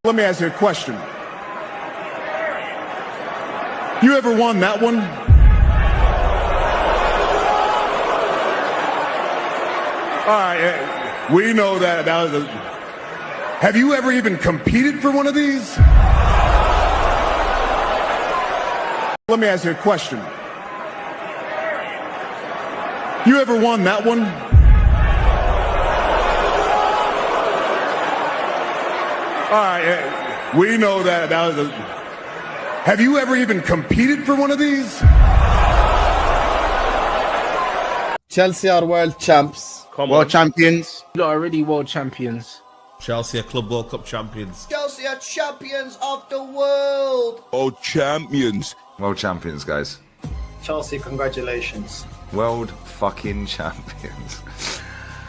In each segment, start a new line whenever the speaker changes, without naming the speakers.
Let me ask you a question. You ever won that one? All right, we know that was a... Have you ever even competed for one of these? Let me ask you a question. You ever won that one? All right, we know that was a... Have you ever even competed for one of these?
Chelsea are world champs.
World champions.
You're already world champions.
Chelsea are Club World Cup champions.
Chelsea are champions of the world.
World champions.
World champions, guys.
Chelsea, congratulations.
World fucking champions.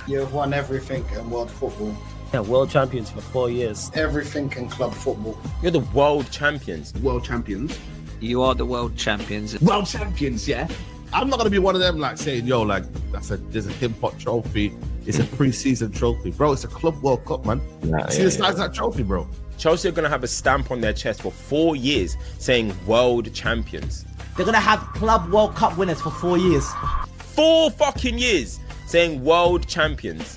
You have won everything in world football.
Yeah, world champions for 4 years.
Everything in club football.
You're the world champions.
World champions.
You are the world champions.
World champions, yeah. I'm not gonna be one of them like saying, yo, like there's a Tim Pot trophy. It's a pre-season trophy, bro. It's a Club World Cup, man. See the size of that trophy, bro.
Chelsea are gonna have a stamp on their chest for 4 years saying world champions.
They're gonna have Club World Cup winners for 4 years.
4 fucking years saying world champions.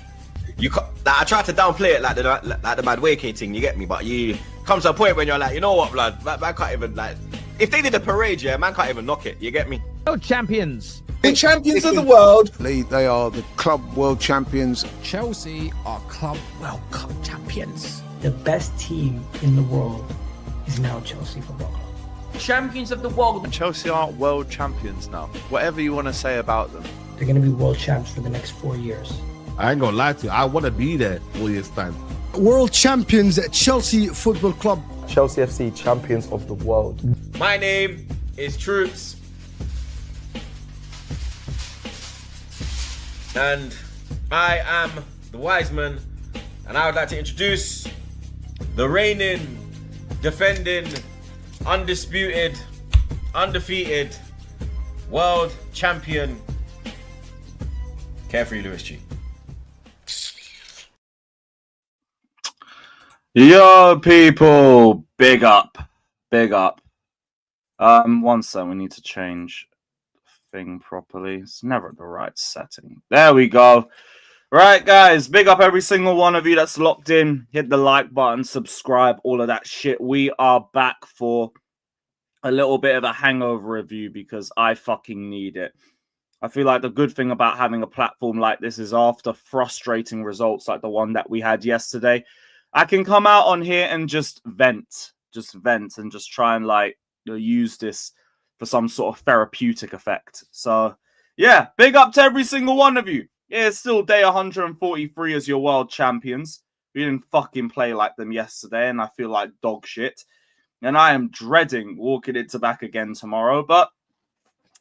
I try to downplay it like the mad waking thing, you get me? But you comes to a point when you're like, you know what, blood, man can't even like. If they did a parade, yeah, man can't even knock it. You get me?
World champions.
The champions of the world.
They are the club world champions.
Chelsea are Club World Cup champions.
The best team in the world is now Chelsea Football Club.
Champions of the world.
Chelsea are world champions now. Whatever you want to say about them.
They're going to be world champs for the next 4 years.
I ain't gonna lie to you. I want to be there 4 years time.
World champions at Chelsea Football Club.
Chelsea FC champions of the world.
My name is Troops. And I am the Wiseman. And I would like to introduce the reigning, defending, undisputed, undefeated world champion, Carefree Lewis G.
Yo, people, big up. One second, we need to change the thing properly. It's never at the right setting. There we go. Right, guys, big up every single one of you that's locked in. Hit the like button, subscribe, all of that shit. We are back for a little bit of a hangover review because I fucking need it. I feel like the good thing about having a platform like this is after frustrating results like the one that we had yesterday, I can come out on here and just vent and just try and like use this for some sort of therapeutic effect. So yeah, big up to every single one of you. Yeah, it's still day 143 as your world champions. We didn't fucking play like them yesterday and I feel like dog shit. And I am dreading walking into back again tomorrow, but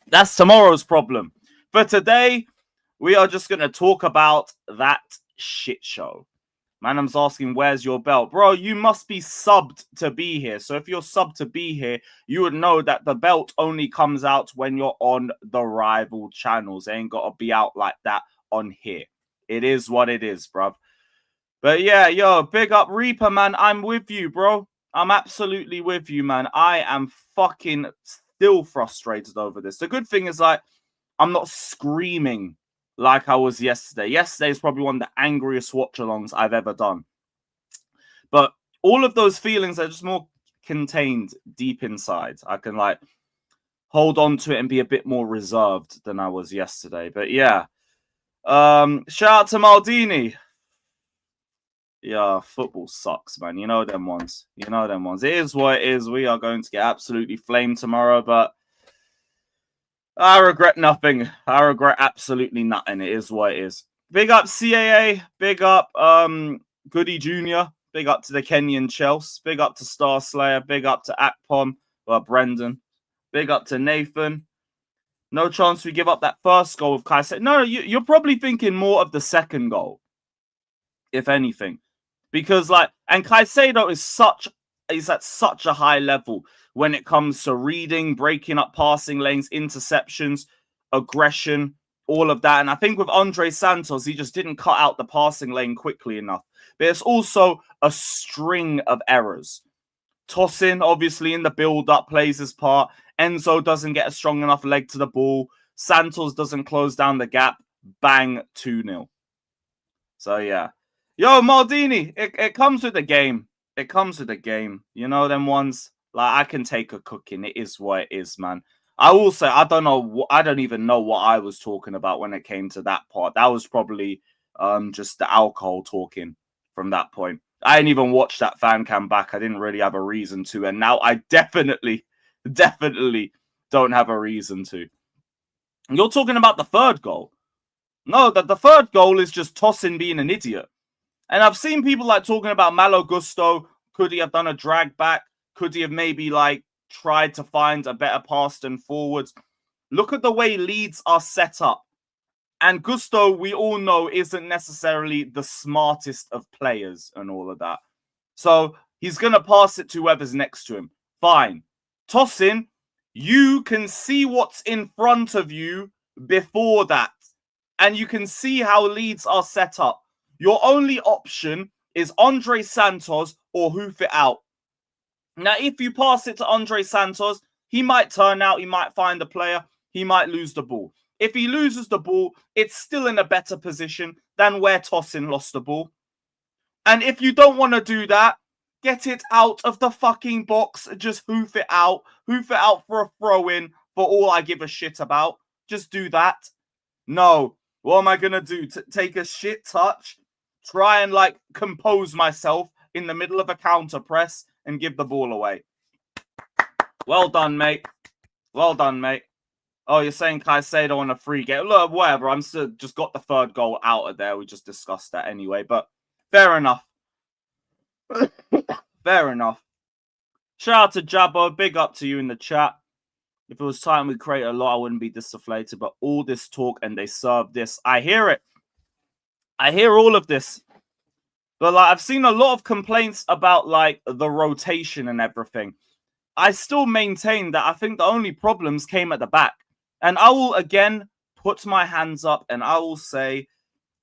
that's tomorrow's problem. For today, we are just going to talk about that shit show. Manam's asking, where's your belt? Bro, you must be subbed to be here. So if you're subbed to be here, you would know that the belt only comes out when you're on the rival channels. It ain't got to be out like that on here. It is what it is, bruv. But yeah, yo, big up Reaper, man. I'm with you, bro. I'm absolutely with you, man. I am fucking still frustrated over this. The good thing is, like, I'm not screaming like I was yesterday. Yesterday is probably one of the angriest watch-alongs I've ever done. But all of those feelings are just more contained deep inside. I can, like, hold on to it and be a bit more reserved than I was yesterday. But, yeah. Shout out to Maldini. Yeah, football sucks, man. You know them ones. It is what it is. We are going to get absolutely flamed tomorrow, but I regret nothing. I regret absolutely nothing. It is what it is. Big up CAA. Big up Goody Jr. Big up to the Kenyan Chelsea. Big up to Star Slayer. Big up to Akpom. Brendan. Big up to Nathan. No chance we give up that first goal with Kai. No, you're probably thinking more of the second goal, if anything. Because, like, and Caicedo is at such a high level when it comes to reading, breaking up passing lanes, interceptions, aggression, all of that. And I think with Andre Santos, he just didn't cut out the passing lane quickly enough. But it's also a string of errors. Tosin, obviously, in the build-up, plays his part. Enzo doesn't get a strong enough leg to the ball. Santos doesn't close down the gap. Bang, 2-0. So, yeah. Yo, Maldini, it comes with the game. It comes with the game. You know them ones? Like, I can take a cooking. It is what it is, man. I will say, I don't even know what I was talking about when it came to that part. That was probably just the alcohol talking from that point. I didn't even watch that fan cam back. I didn't really have a reason to. And now I definitely don't have a reason to. You're talking about the third goal. No, the third goal is just Tosin being an idiot. And I've seen people like talking about Malo Gusto. Could he have done a drag back? Could he have maybe like tried to find a better pass than forwards? Look at the way Leeds are set up. And Gusto, we all know, isn't necessarily the smartest of players and all of that. So he's going to pass it to whoever's next to him. Fine. Tosin, you can see what's in front of you before that. And you can see how Leeds are set up. Your only option is Andre Santos or hoof it out. Now, if you pass it to Andre Santos, he might turn out, he might find a player, he might lose the ball. If he loses the ball, it's still in a better position than where Tosin lost the ball. And if you don't want to do that, get it out of the fucking box. Just hoof it out. Hoof it out for a throw-in for all I give a shit about. Just do that. No. What am I going to do? Take a shit touch? Try and, like, compose myself in the middle of a counter press and give the ball away. Well done, mate. Well done, mate. Oh, you're saying Caicedo on a free game. Look, whatever. I'm still just got the third goal out of there. We just discussed that anyway. But fair enough. Fair enough. Shout out to Jabbo. Big up to you in the chat. If it was time we create a lot, I wouldn't be this deflated. But all this talk and they serve this. I hear it. I hear all of this. But like, I've seen a lot of complaints about like the rotation and everything. I still maintain that I think the only problems came at the back. And I will again put my hands up and I will say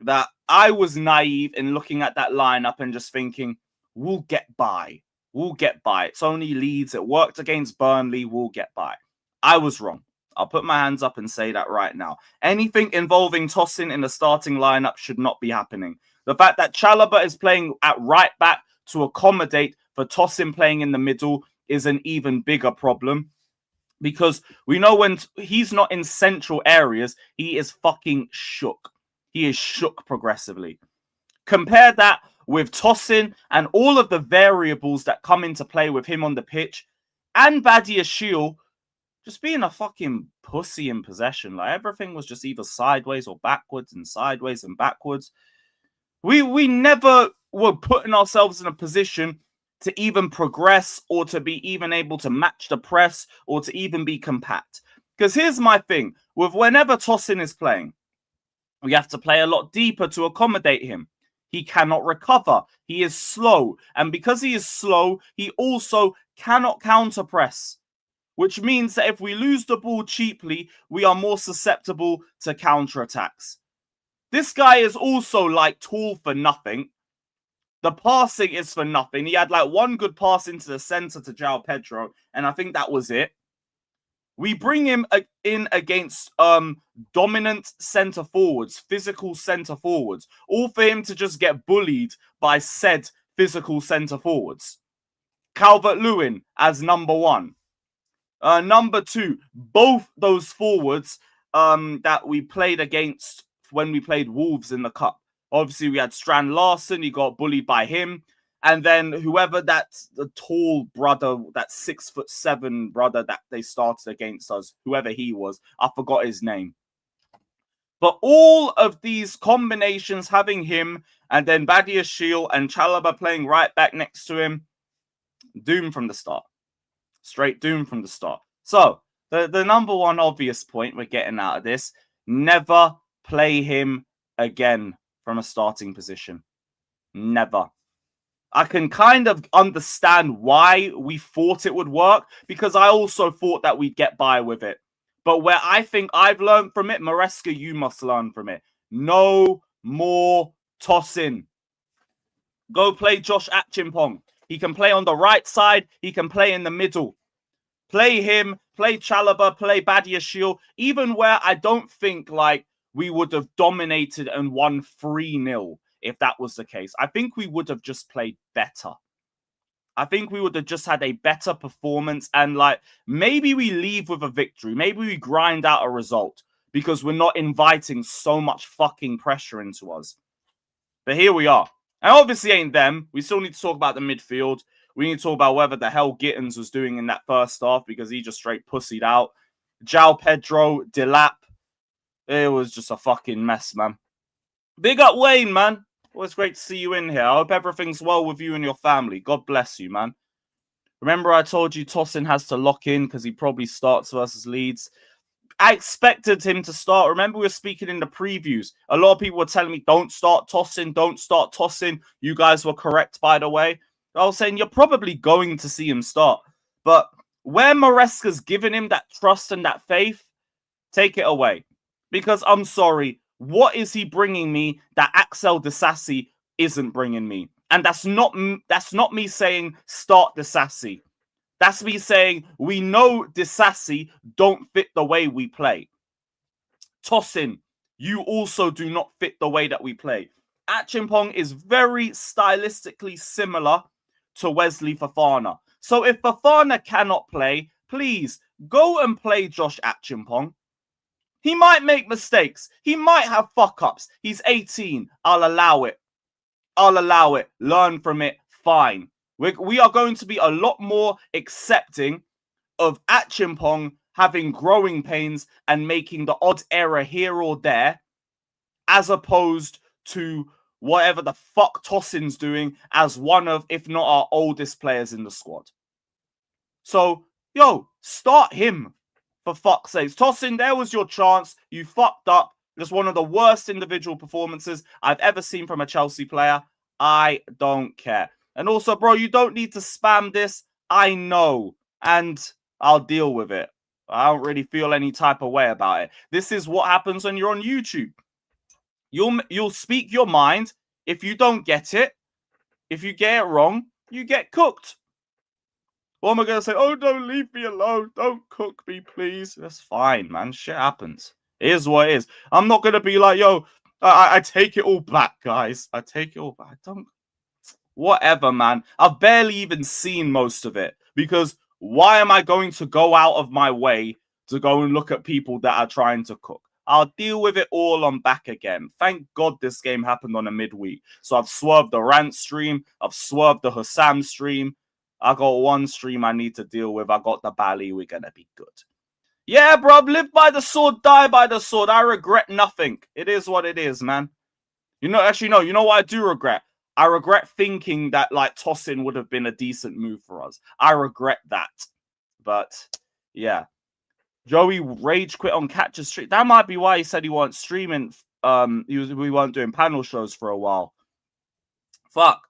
that I was naive in looking at that lineup and just thinking, we'll get by. We'll get by. It's only Leeds. It worked against Burnley. We'll get by. I was wrong. I'll put my hands up and say that right now. Anything involving Tosin in the starting lineup should not be happening. The fact that Chalobah is playing at right back to accommodate for Tosin playing in the middle is an even bigger problem. Because we know when he's not in central areas, he is fucking shook. He is shook progressively. Compare that with Tosin and all of the variables that come into play with him on the pitch. And Badiashile just being a fucking pussy in possession. Like, everything was just either sideways or backwards and sideways and backwards. We never were putting ourselves in a position to even progress or to be even able to match the press or to even be compact. Because here's my thing. With whenever Tosin is playing, we have to play a lot deeper to accommodate him. He cannot recover. He is slow. And because he is slow, he also cannot counter press. Which means that if we lose the ball cheaply, we are more susceptible to counterattacks. This guy is also like tall for nothing. The passing is for nothing. He had like one good pass into the center to João Pedro, and I think that was it. We bring him in against dominant center forwards, physical center forwards, all for him to just get bullied by said physical center forwards. Calvert-Lewin as number one. Number two, both those forwards that we played against when we played Wolves in the Cup. Obviously, we had Strand Larsen. He got bullied by him. And then whoever that's the tall brother, that 6'7" brother that they started against us, whoever he was, I forgot his name. But all of these combinations, having him and then Badiashile and Chalobah playing right back next to him, doom from the start. Straight doom from the start. So, the number one obvious point we're getting out of this, never play him again from a starting position. Never. I can kind of understand why we thought it would work, because I also thought that we'd get by with it. But where I think I've learned from it, Maresca, you must learn from it. No more Tosin. Go play Josh Achimpong. He can play on the right side. He can play in the middle. Play him, play Chalobah, play Badiashile. Even where I don't think like we would have dominated and won 3-0 if that was the case. I think we would have just played better. I think we would have just had a better performance and like maybe we leave with a victory. Maybe we grind out a result because we're not inviting so much fucking pressure into us. But here we are. And obviously ain't them. We still need to talk about the midfield. We need to talk about whether the hell Gittins was doing in that first half because he just straight pussied out. João Pedro, Delap. It was just a fucking mess, man. Big up Wayne, man. Always great to see you in here. I hope everything's well with you and your family. God bless you, man. Remember I told you Tosin has to lock in because he probably starts versus Leeds. I expected him to start. Remember we were speaking in the previews. A lot of people were telling me, don't start Tosin, don't start Tosin. You guys were correct, by the way. I was saying you're probably going to see him start. But where Maresca's given him that trust and that faith, take it away. Because I'm sorry, what is he bringing me that Axel Disasi isn't bringing me? And that's not me saying start Disasi. That's me saying we know Disasi don't fit the way we play. Tosin, you also do not fit the way that we play. Achimpong is very stylistically similar to Wesley Fofana. So if Fofana cannot play, please go and play Josh Achimpong. He might make mistakes. He might have fuck-ups. He's 18. I'll allow it. I'll allow it. Learn from it. Fine. We are going to be a lot more accepting of Achimpong having growing pains and making the odd error here or there, as opposed to whatever the fuck Tosin's doing as one of, if not our oldest players in the squad. So, yo, start him, for fuck's sakes. Tosin, there was your chance. You fucked up. Just one of the worst individual performances I've ever seen from a Chelsea player. I don't care. And also, bro, you don't need to spam this. I know. And I'll deal with it. I don't really feel any type of way about it. This is what happens when you're on YouTube. You'll speak your mind. If you don't get it, if you get it wrong, you get cooked. What am I going to say? Oh, don't leave me alone. Don't cook me, please. That's fine, man. Shit happens. It is what it is. I'm not going to be like, yo, I take it all back, guys. I take it all back. I don't... Whatever, man. I've barely even seen most of it because why am I going to go out of my way to go and look at people that are trying to cook? I'll deal with it all on back again. Thank God this game happened on a midweek. So I've swerved the rant stream. I've swerved the Hussam stream. I got one stream I need to deal with. I got the Bally. We're going to be good. Yeah, bro. Live by the sword, die by the sword. I regret nothing. It is what it is, man. You know, actually, no. You know what I do regret? I regret thinking that, like, Tosin would have been a decent move for us. I regret that. But, yeah. Joey rage quit on Catcher Street. That might be why he said he wasn't streaming. We weren't doing panel shows for a while. Fuck.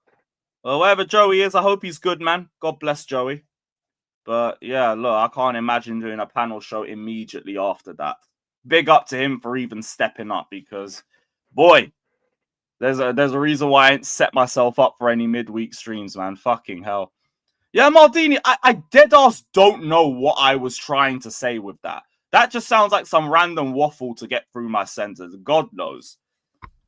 Well, wherever Joey is, I hope he's good, man. God bless Joey. But, yeah, look, I can't imagine doing a panel show immediately after that. Big up to him for even stepping up because, boy... There's a reason why I ain't set myself up for any midweek streams, man. Fucking hell. Yeah, Maldini, I dead-ass don't know what I was trying to say with that. That just sounds like some random waffle to get through my sentence. God knows.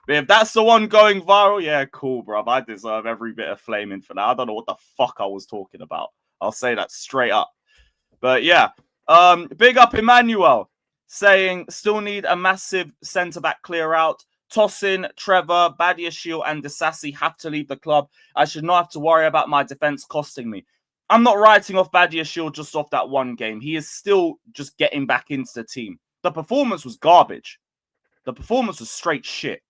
But if that's the one going viral, yeah, cool, bruv. I deserve every bit of flaming for that. I don't know what the fuck I was talking about. I'll say that straight up. But yeah, big up Emmanuel saying, still need a massive centre-back clear out. Tosin, Trevor, Badiashile, and Disasi have to leave the club. I should not have to worry about my defense costing me. I'm not writing off Badiashile just off that one game. He is still just getting back into the team. The performance was garbage. The performance was straight shit.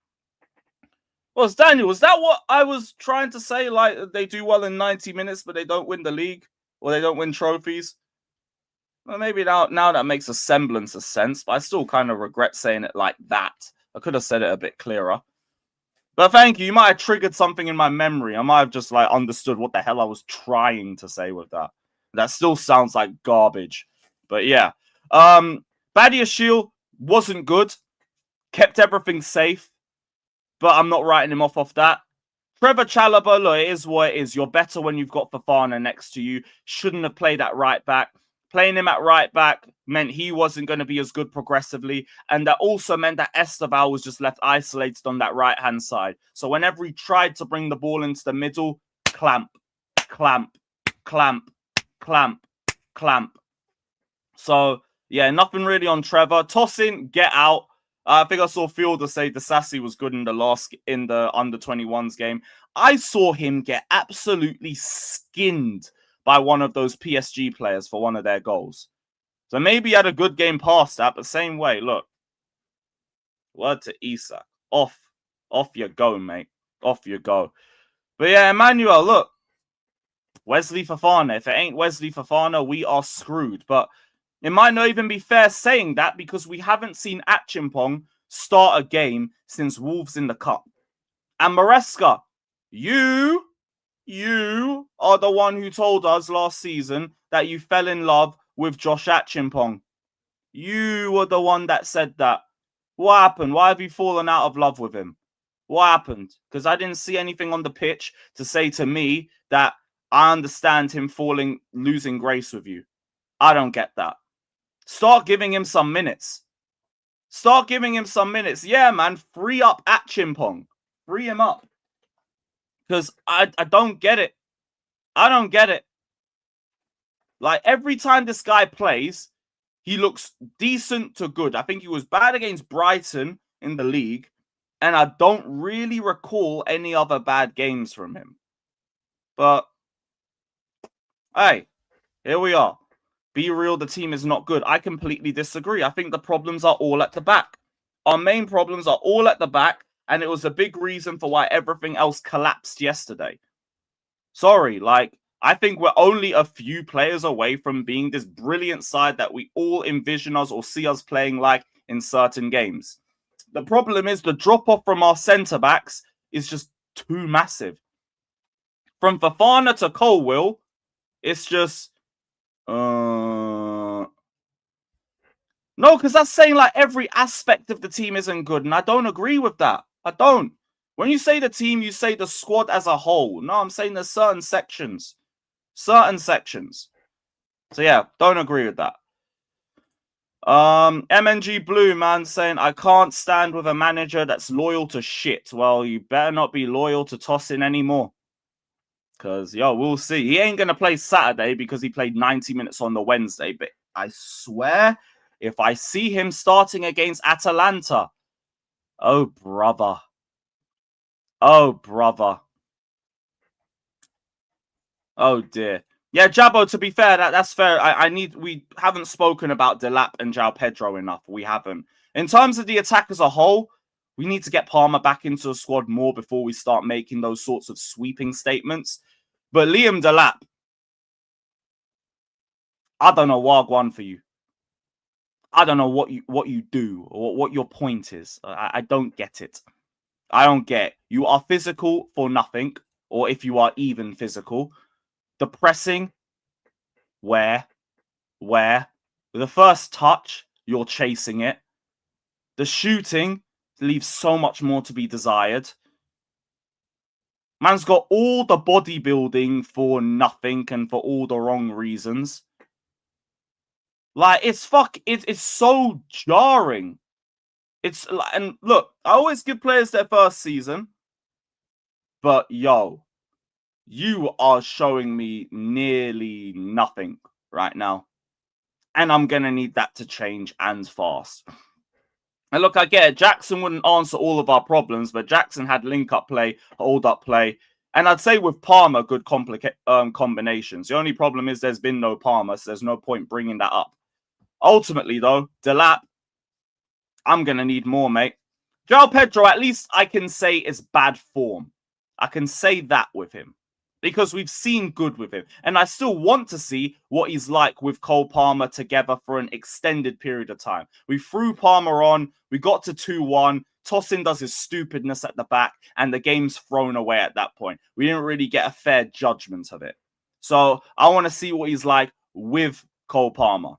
Well, Daniel, was that what I was trying to say? Like, they do well in 90 minutes, but they don't win the league? Or they don't win trophies? Well, maybe now that makes a semblance of sense, but I still kind of regret saying it like that. I could have said it a bit clearer. But thank you. You might have triggered something in my memory. I might have just like understood what the hell I was trying to say with that. That still sounds like garbage. But yeah. Badiashile wasn't good. Kept everything safe. But I'm not writing him off that. Trevor Chalobah, look, it is what it is. You're better when you've got Fofana next to you. Shouldn't have played at right back. Playing him at right back meant he wasn't going to be as good progressively. And that also meant that Esteval was just left isolated on that right-hand side. So whenever he tried to bring the ball into the middle, clamp, clamp, clamp, clamp, clamp. So, yeah, nothing really on Trevor. Tosin, get out. I think I saw Fielder say Disasi was good in the under-21s game. I saw him get absolutely skinned by one of those PSG players for one of their goals. So maybe he had a good game past that, but same way, look. Word to Isak. Off you go, mate. Off you go. But yeah, Emmanuel, look. Wesley Fofana. If it ain't Wesley Fofana, we are screwed. But it might not even be fair saying that because we haven't seen Achimpong start a game since Wolves in the Cup. And Maresca, you are the one who told us last season that you fell in love with Josh Achimpong. You were the one that said that. What happened? Why have you fallen out of love with him? What happened? Because I didn't see anything on the pitch to say to me that I understand him losing grace with you. I don't get that. Start giving him some minutes. Start giving him some minutes. Yeah, man. Free up Achimpong. Free him up. Because I don't get it. I don't get it. Like, every time this guy plays, he looks decent to good. I think he was bad against Brighton in the league. And I don't really recall any other bad games from him. But, hey, here we are. Be real, the team is not good. I completely disagree. I think the problems are all at the back. Our main problems are all at the back, and it was a big reason for why everything else collapsed yesterday. Sorry, like, I think we're only a few players away from being this brilliant side that we all envision us or see us playing like in certain games. The problem is the drop-off from our centre-backs is just too massive. From Fofana to Colwill, it's just... No, because that's saying like every aspect of the team isn't good, and I don't agree with that. I don't. When you say the team, you say the squad as a whole. No, I'm saying there's certain sections. Certain sections. So yeah, don't agree with that. MNG Blue, man, saying, I can't stand with a manager that's loyal to shit. Well, you better not be loyal to Tosin anymore. Because, yo, we'll see. He ain't going to play Saturday because he played 90 minutes on the Wednesday. But I swear, if I see him starting against Atalanta, oh, brother. Oh, brother. Oh, dear. Yeah, Jabbo, to be fair, that's fair. We haven't spoken about Delap and João Pedro enough. We haven't. In terms of the attack as a whole, we need to get Palmer back into the squad more before we start making those sorts of sweeping statements. But Liam Delap, I don't know Wagwan for you. I don't know what you do or what your point is. I don't get it. I don't get it. You are physical for nothing, or if you are even physical. The pressing, where? The first touch, you're chasing it. The shooting leaves so much more to be desired. Man's got all the bodybuilding for nothing and for all the wrong reasons. Like, it's so jarring. It's like, and look, I always give players their first season, but yo, you are showing me nearly nothing right now. And I'm going to need that to change and fast. And look, I get it. Jackson wouldn't answer all of our problems, but Jackson had link-up play, hold-up play. And I'd say with Palmer, good combinations. The only problem is there's been no Palmer, so there's no point bringing that up. Ultimately, though, Delap, I'm going to need more, mate. João Pedro, at least I can say is bad form. I can say that with him. Because we've seen good with him. And I still want to see what he's like with Cole Palmer together for an extended period of time. We threw Palmer on. We got to 2-1. Tosin does his stupidness at the back. And the game's thrown away at that point. We didn't really get a fair judgment of it. So I want to see what he's like with Cole Palmer.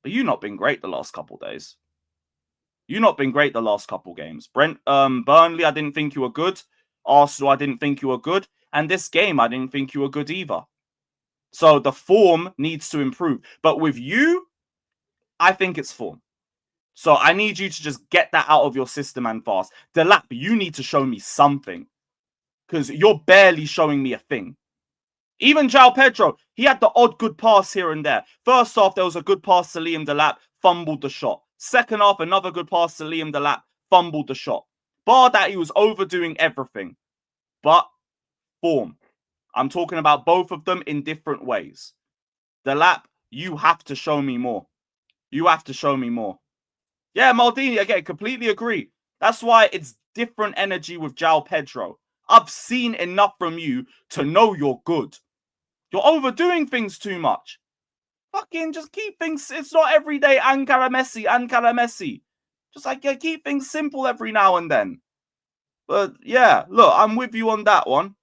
But you've not been great the last couple days. You've not been great the last couple games. Burnley, I didn't think you were good. Arsenal, I didn't think you were good. And this game, I didn't think you were good either. So the form needs to improve. But with you, I think it's form. So I need you to just get that out of your system and fast. Delap, you need to show me something. Because you're barely showing me a thing. Even João Pedro, he had the odd good pass here and there. First half, there was a good pass to Liam Delap, fumbled the shot. Second half, another good pass to Liam Delap, fumbled the shot. Bar that, he was overdoing everything. But form. I'm talking about both of them in different ways. Delap, you have to show me more. You have to show me more. Yeah, Maldini, again, completely agree. That's why it's different energy with João Pedro. I've seen enough from you to know you're good. You're overdoing things too much. Fucking just keep things... It's not every day Ankara Messi. Just like, yeah, keep things simple every now and then. But yeah, look, I'm with you on that one.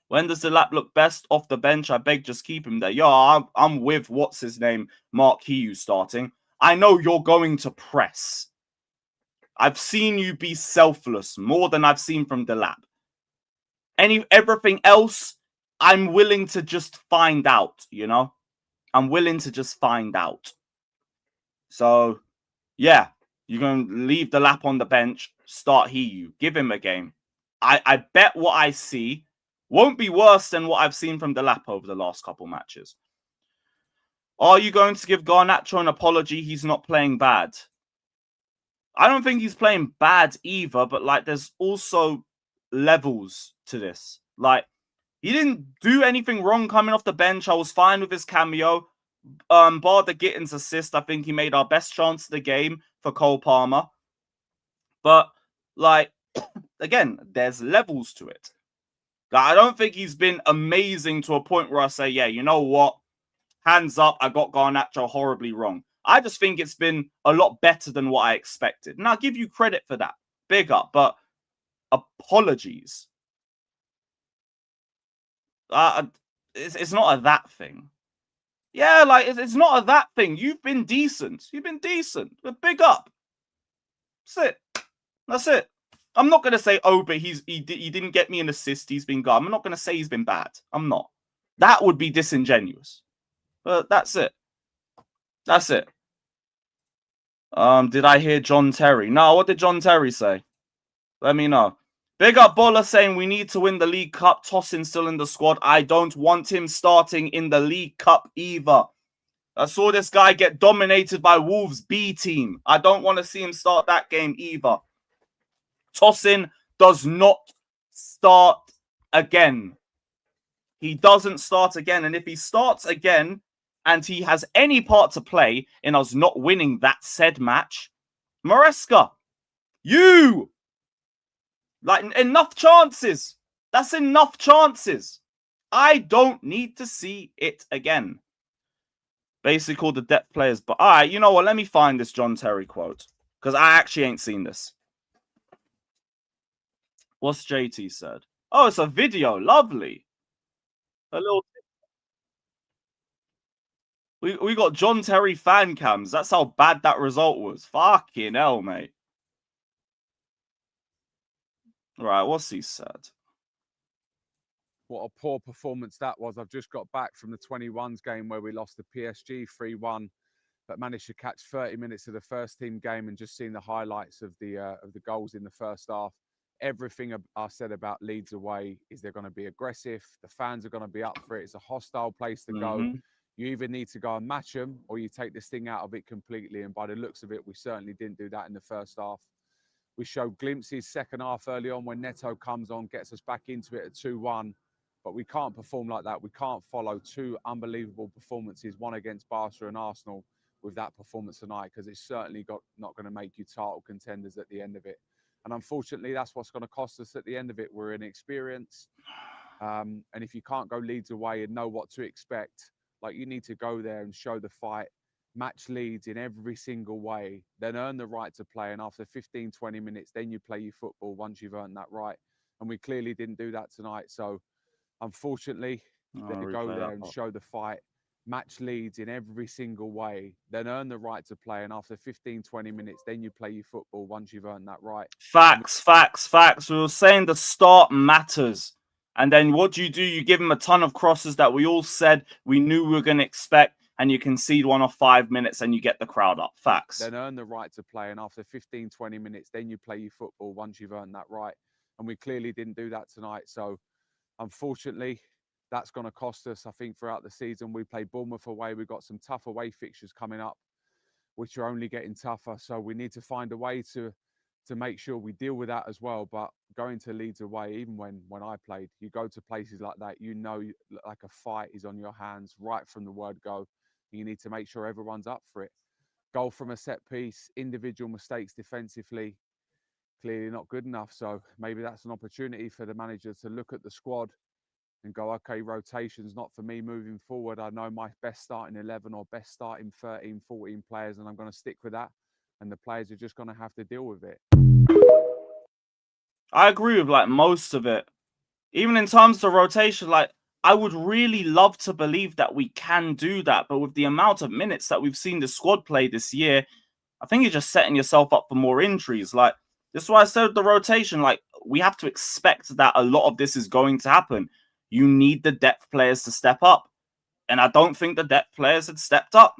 When does the lap look best off the bench? I beg, just keep him there. Yeah, I'm with, what's his name, Mark Hughes starting. I know you're going to press. I've seen you be selfless more than I've seen from Delap. Everything else, I'm willing to just find out, you know? I'm willing to just find out. So, yeah, you're going to leave Delap on the bench, start Hiyu, give him a game. I bet what I see won't be worse than what I've seen from Delap over the last couple matches. Are you going to give Garnacho an apology? He's not playing bad. I don't think he's playing bad either, but like there's also levels to this. Like, he didn't do anything wrong coming off the bench. I was fine with his cameo. Bar the Gittins assist, I think he made our best chance of the game for Cole Palmer. But, like, again, there's levels to it. Like, I don't think he's been amazing to a point where I say, yeah, you know what? Hands up, I got Garnacho horribly wrong. I just think it's been a lot better than what I expected. And I'll give you credit for that. Big up. But apologies. It's not a that thing. Yeah, like, it's not a that thing. You've been decent. You've been decent. But big up. That's it. That's it. I'm not going to say, oh, but he didn't get me an assist. He's been good. I'm not going to say he's been bad. I'm not. That would be disingenuous. But that's it. That's it. Did I hear John Terry? No, what did John Terry say? Let me know. Big up Bola saying we need to win the League Cup. Tosin still in the squad. I don't want him starting in the League Cup either. I saw this guy get dominated by Wolves B team. I don't want to see him start that game either. Tosin does not start again. He doesn't start again. And if he starts again and he has any part to play in us not winning that said match, Maresca, you! Like, enough chances. That's enough chances. I don't need to see it again. Basically called the depth players. But, all right, you know what? Let me find this John Terry quote. Because I actually ain't seen this. What's JT said? Oh, it's a video. Lovely. A little... We got John Terry fan cams. That's how bad that result was. Fucking hell, mate. Right, what's he said?
What a poor performance that was. I've just got back from the 21s game where we lost the PSG 3-1, but managed to catch 30 minutes of the first team game and just seen the highlights of the goals in the first half. Everything I said about Leeds away is they're going to be aggressive. The fans are going to be up for it. It's a hostile place to go. You either need to go and match them or you take this thing out of it completely. And by the looks of it, we certainly didn't do that in the first half. We showed glimpses second half early on when Neto comes on, gets us back into it at 2-1. But we can't perform like that. We can't follow two unbelievable performances, one against Barca and Arsenal, with that performance tonight, because it's certainly not going to make you title contenders at the end of it. And unfortunately, that's what's going to cost us at the end of it. We're inexperienced. And if you can't go Leeds away and know what to expect, like, you need to go there and show the fight, match Leeds in every single way, then earn the right to play. And after 15, 20 minutes, then you play your football once you've earned that right. And we clearly didn't do that tonight. So unfortunately, then you go there and show the fight, match Leeds in every single way, then earn the right to play. And after 15, 20 minutes, then you play your football once you've earned that right.
Facts. We were saying the start matters. And then what do? You give him a ton of crosses that we all said we knew we were going to expect, and you concede one off 5 minutes and you get the crowd up. Facts.
Then earn the right to play. And after 15, 20 minutes, then you play your football once you've earned that right. And we clearly didn't do that tonight. So, unfortunately, that's going to cost us. I think throughout the season, we play Bournemouth away. We've got some tough away fixtures coming up, which are only getting tougher. So we need to find a way to make sure we deal with that as well. But going to Leeds away, even when I played, you go to places like that, you know, like a fight is on your hands right from the word go. You need to make sure everyone's up for it. Goal from a set piece, individual mistakes defensively, clearly not good enough. So maybe that's an opportunity for the manager to look at the squad and go, okay, rotation's not for me moving forward. I know my best starting 11 or best starting 13, 14 players, and I'm going to stick with that. And the players are just going to have to deal with it.
I agree with like most of it. Even in terms of rotation, like I would really love to believe that we can do that. But with the amount of minutes that we've seen the squad play this year, I think you're just setting yourself up for more injuries. Like, this is why I said the rotation, like, we have to expect that a lot of this is going to happen. You need the depth players to step up. And I don't think the depth players had stepped up.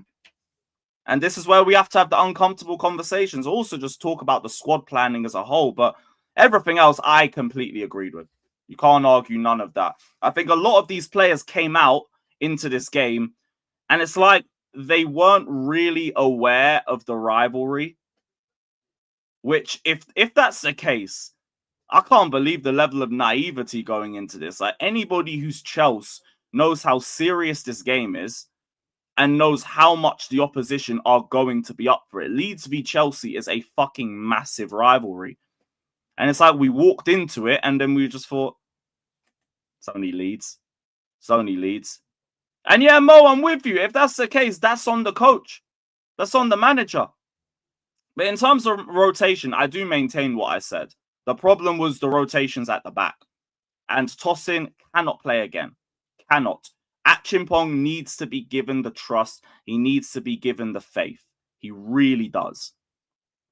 And this is where we have to have the uncomfortable conversations. Also, just talk about the squad planning as a whole. But everything else, I completely agreed with. You can't argue none of that. I think a lot of these players came out into this game, and it's like they weren't really aware of the rivalry. Which, if that's the case, I can't believe the level of naivety going into this. Like, anybody who's Chelsea knows how serious this game is and knows how much the opposition are going to be up for it. Leeds v Chelsea is a fucking massive rivalry. And it's like we walked into it and then we just thought, it's only Leeds. It's only Leeds. And yeah, Mo, I'm with you. If that's the case, that's on the coach. That's on the manager. But in terms of rotation, I do maintain what I said. The problem was the rotations at the back. And Tosin cannot play again. Cannot. Achimpong needs to be given the trust. He needs to be given the faith. He really does.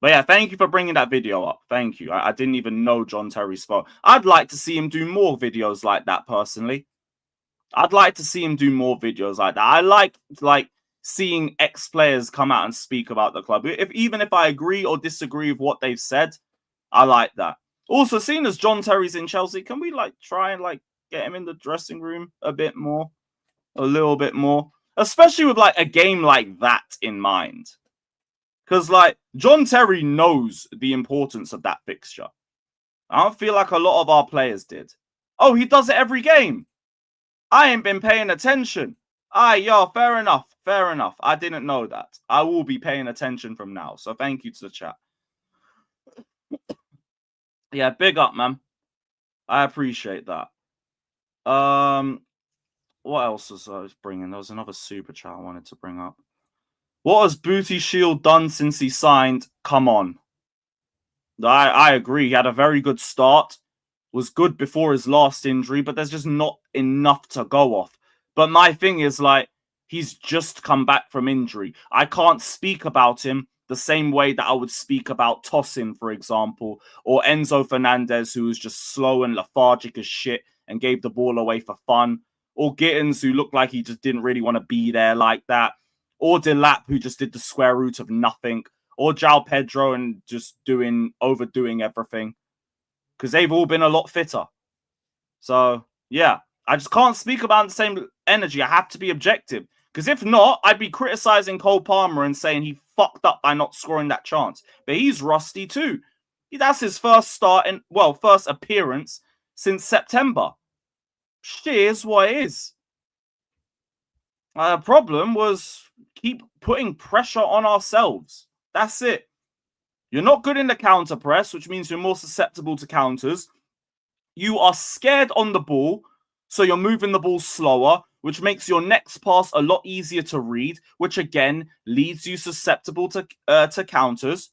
But yeah, thank you for bringing that video up. Thank you. I didn't even know John Terry spoke. I'd like to see him do more videos like that, personally. I'd like to see him do more videos like that. I like seeing ex-players come out and speak about the club. Even if I agree or disagree with what they've said, I like that. Also, seeing as John Terry's in Chelsea, can we try and get him in the dressing room a bit more? A little bit more. Especially with a game like that in mind. Because John Terry knows the importance of that fixture. I don't feel like a lot of our players did. Oh, he does it every game. I ain't been paying attention. Yeah, fair enough. Fair enough. I didn't know that. I will be paying attention from now. So thank you to the chat. Yeah, big up, man. I appreciate that. What else was I bringing? There was another super chat I wanted to bring up. What has Booty Shield done since he signed? Come on. I agree. He had a very good start. Was good before his last injury, but there's just not enough to go off. But my thing is, he's just come back from injury. I can't speak about him the same way that I would speak about Tosin, for example, or Enzo Fernandez, who was just slow and lethargic as shit and gave the ball away for fun, or Gittins, who looked like he just didn't really want to be there like that, or Delap, who just did the square root of nothing, or João Pedro and just overdoing everything, because they've all been a lot fitter. So, yeah, I just can't speak about the same energy. I have to be objective, because if not, I'd be criticizing Cole Palmer and saying he fucked up by not scoring that chance. But he's rusty too. That's his first first appearance since September. Shit is what it is. The problem was keep putting pressure on ourselves. That's it. You're not good in the counter press, which means you're more susceptible to counters. You are scared on the ball, so you're moving the ball slower, which makes your next pass a lot easier to read, which again leaves you susceptible to counters.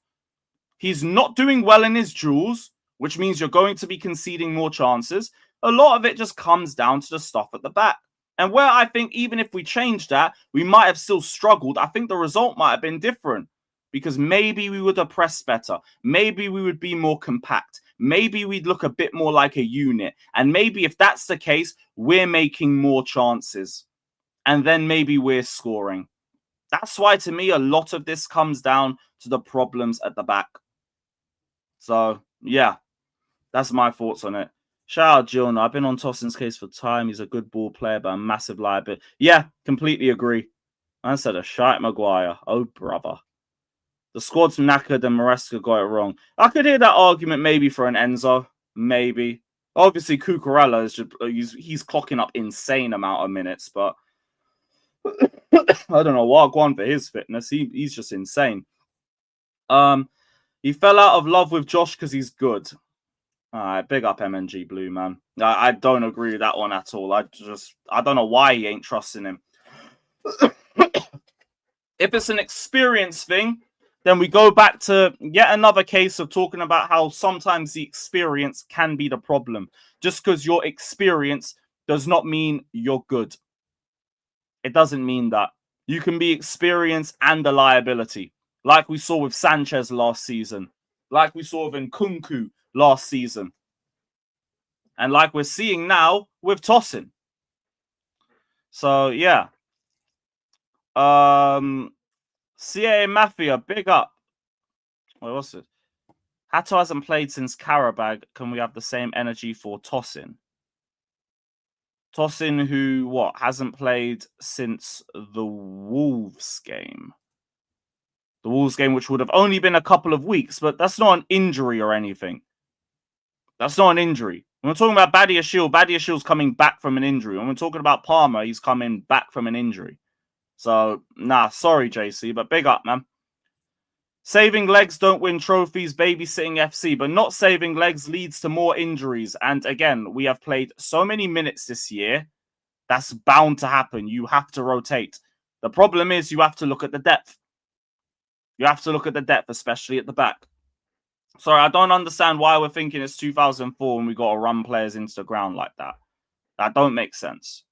He's not doing well in his duels, which means you're going to be conceding more chances. A lot of it just comes down to the stuff at the back. And where I think even if we changed that, we might have still struggled. I think the result might have been different because maybe we would have pressed better. Maybe we would be more compact. Maybe we'd look a bit more like a unit. And maybe if that's the case, we're making more chances. And then maybe we're scoring. That's why, to me, a lot of this comes down to the problems at the back. So, yeah, that's my thoughts on it. Shout out Jonah. I've been on Tosin's case for time. He's a good ball player, but a massive liability. Yeah, completely agree. I said a shite Maguire. Oh, brother. The squad's knackered and Maresca got it wrong. I could hear that argument maybe for an Enzo. Maybe. Obviously, Cucurella is just, he's clocking up insane amount of minutes, but I don't know what one for his fitness. He's just insane. He fell out of love with Josh because he's good. All right, big up MNG Blue, man. I don't agree with that one at all. I don't know why he ain't trusting him. If it's an experience thing, then we go back to yet another case of talking about how sometimes the experience can be the problem. Just because you're experienced does not mean you're good. It doesn't mean that. You can be experienced and a liability. Like we saw with Sanchez last season. Like we saw with Nkunku last season. And like we're seeing now with Tosin. So, yeah. CA Mafia, big up. Wait, what's it? Hato hasn't played since Karabag. Can we have the same energy for Tosin? Tosin, who, what, hasn't played since the Wolves game. The Wolves game, which would have only been a couple of weeks, but that's not an injury or anything. That's not an injury. When we're talking about Badiashil's coming back from an injury. When we're talking about Palmer, he's coming back from an injury. So, nah, sorry, JC, but big up, man. Saving legs don't win trophies, babysitting FC, but not saving legs leads to more injuries. And again, we have played so many minutes this year. That's bound to happen. You have to rotate. The problem is you have to look at the depth. You have to look at the depth, especially at the back. Sorry, I don't understand why we're thinking it's 2004 and we got to run players into the ground like that. That don't make sense.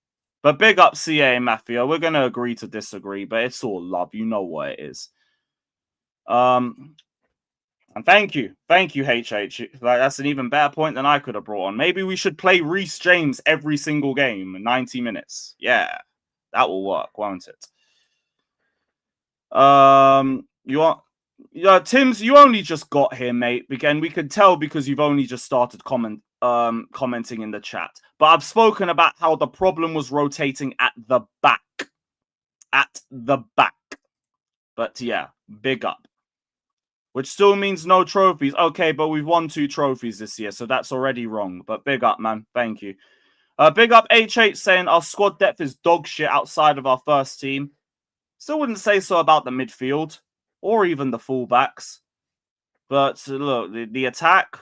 But big up CA Mafia. We're going to agree to disagree, but it's all love. You know what it is. And thank you. Thank you, HH. Like, that's an even better point than I could have brought on. Maybe we should play Reece James every single game, 90 minutes. Yeah, that will work, won't it? Tims, you only just got here, mate. Again, we could tell because you've only just started commenting in the chat. But I've spoken about how the problem was rotating at the back. At the back. But yeah, big up. Which still means no trophies. Okay, but we've won 2 trophies this year, so that's already wrong. But big up, man. Thank you. Big up HH saying our squad depth is dog shit outside of our first team. Still wouldn't say so about the midfield or even the fullbacks. But look, the attack,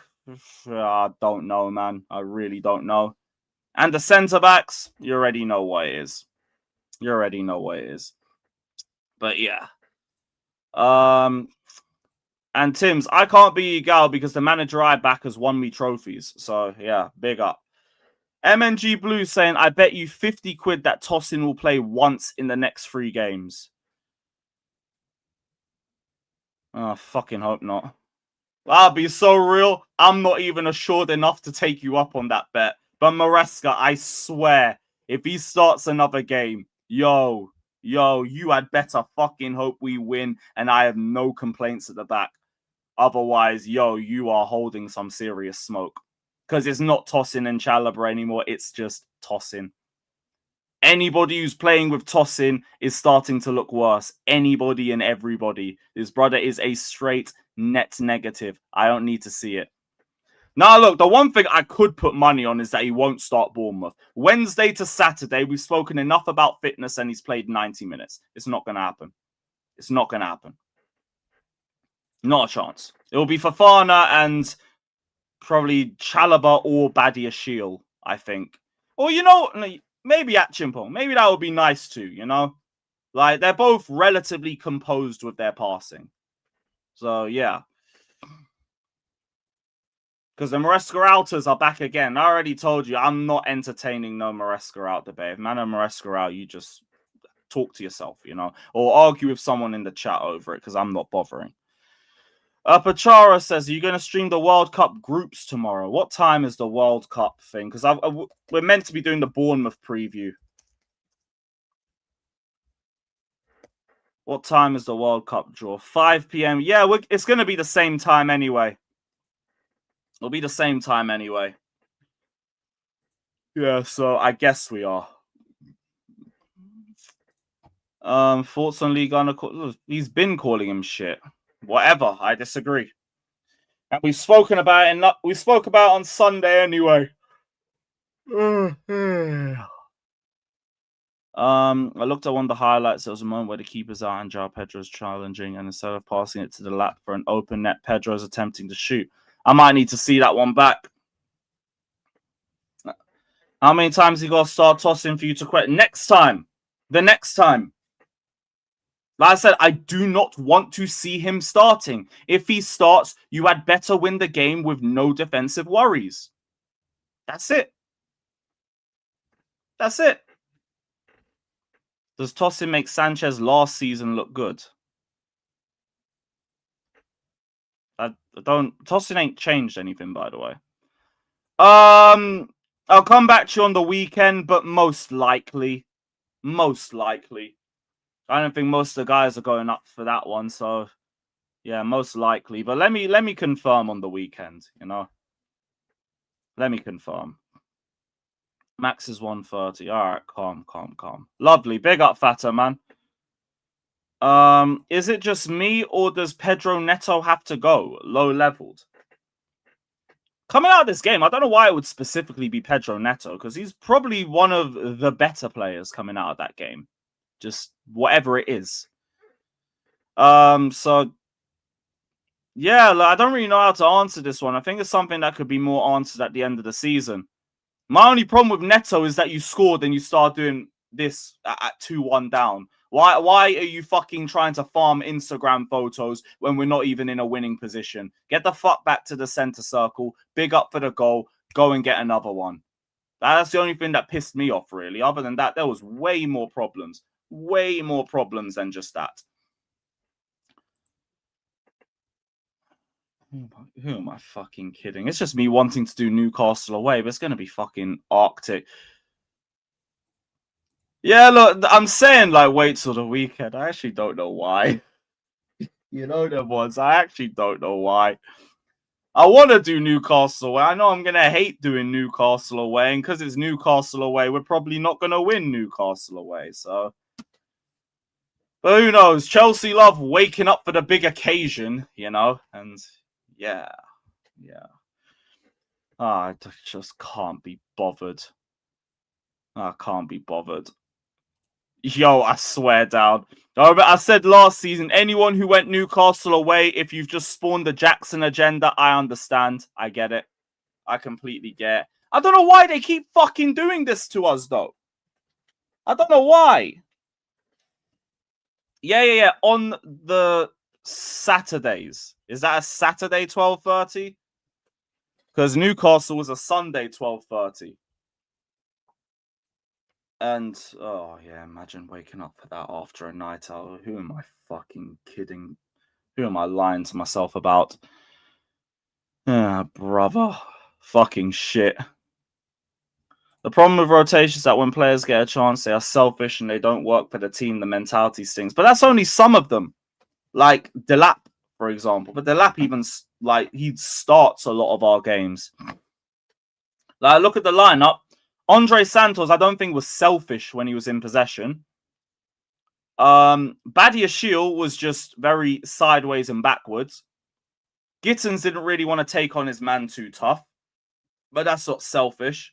I don't know, man. I really don't know. And the centre-backs, you already know what it is. You already know what it is. But yeah. And Tims, I can't be Gal because the manager I back has won me trophies. So yeah, big up. MNG Blue saying, I bet you 50 quid that Tosin will play once in the next 3 games. Oh, fucking hope not. I'll be so real. I'm not even assured enough to take you up on that bet. But Maresca, I swear, if he starts another game, yo, you had better fucking hope we win. And I have no complaints at the back. Otherwise, yo, you are holding some serious smoke. Because it's not Tosin and Chalobah anymore. It's just Tosin. Anybody who's playing with Tosin is starting to look worse. Anybody and everybody. His brother is a straight net negative. I don't need to see it. Now, look, the one thing I could put money on is that he won't start Bournemouth. Wednesday to Saturday, we've spoken enough about fitness and he's played 90 minutes. It's not going to happen. It's not going to happen. Not a chance. It will be Fofana and probably Chalobah or Badiashile, I think. Or, you know, maybe Achimpong. Maybe that would be nice too, you know? Like, they're both relatively composed with their passing. So, yeah. Because the Maresca outers are back again. I already told you I'm not entertaining no Maresca out debate. If man of Maresca out, you just talk to yourself, you know, or argue with someone in the chat over it because I'm not bothering. Pachara says, are you going to stream the World Cup groups tomorrow? What time is the World Cup thing? Because we're meant to be doing the Bournemouth preview. What time is the World Cup draw? 5 p.m. Yeah, it's going to be the same time anyway. It'll be the same time anyway. Yeah, so I guess we are. Thoughts on Ligue 1? He's been calling him shit. Whatever, I disagree. And we've spoken about it. We spoke about it on Sunday anyway. I looked at one of the highlights. There was a moment where the keeper's out and João Pedro's challenging, and instead of passing it to the lap for an open net, Pedro's attempting to shoot. I might need to see that one back. How many times he got to start Tosin for you to quit? Next time. The next time. Like I said, I do not want to see him starting. If he starts, you had better win the game with no defensive worries. That's it. That's it. Does Tosin make Sanchez last season look good? Tosin ain't changed anything, by the way. I'll come back to you on the weekend, but most likely. I don't think most of the guys are going up for that one, so yeah, most likely. But let me confirm on the weekend, you know. Let me confirm. Max is 130. All right, calm. Lovely. Big up, Fata, man. Is it just me, or does Pedro Neto have to go low-leveled? Coming out of this game, I don't know why it would specifically be Pedro Neto, because he's probably one of the better players coming out of that game. Just whatever it is. So, yeah, I don't really know how to answer this one. I think it's something that could be more answered at the end of the season. My only problem with Neto is that you scored and you start doing this at 2-1 down. Why are you fucking trying to farm Instagram photos when we're not even in a winning position? Get the fuck back to the center circle. Big up for the goal. Go and get another one. That's the only thing that pissed me off, really. Other than that, there was way more problems. Way more problems than just that. Who am I fucking kidding? It's just me wanting to do Newcastle away, but it's going to be fucking Arctic. Yeah, look, I'm saying, like, wait till the weekend. I actually don't know why. You know them ones. I actually don't know why. I want to do Newcastle away. I know I'm going to hate doing Newcastle away, and because it's Newcastle away, we're probably not going to win Newcastle away, so... But who knows? Chelsea love waking up for the big occasion, you know? And, yeah. I just can't be bothered. I can't be bothered. Yo, I swear down. I said last season, anyone who went Newcastle away, if you've just spawned the Jackson agenda, I understand. I get it. I completely get it. I don't know why they keep fucking doing this to us, though. I don't know why. Yeah. On the Saturdays. Is that a Saturday 12:30? Because Newcastle was a Sunday 12:30. And, oh, yeah, imagine waking up for that after a night out. Who am I fucking kidding? Who am I lying to myself about? Brother. Fucking shit. The problem with rotations is that when players get a chance, they are selfish and they don't work for the team. The mentality stings. But that's only some of them. Like Delap, for example. But Delap even, like, he starts a lot of our games. Like, look at the lineup. Andre Santos, I don't think, was selfish when he was in possession. Badiashile was just very sideways and backwards. Gittins didn't really want to take on his man too tough. But that's not selfish.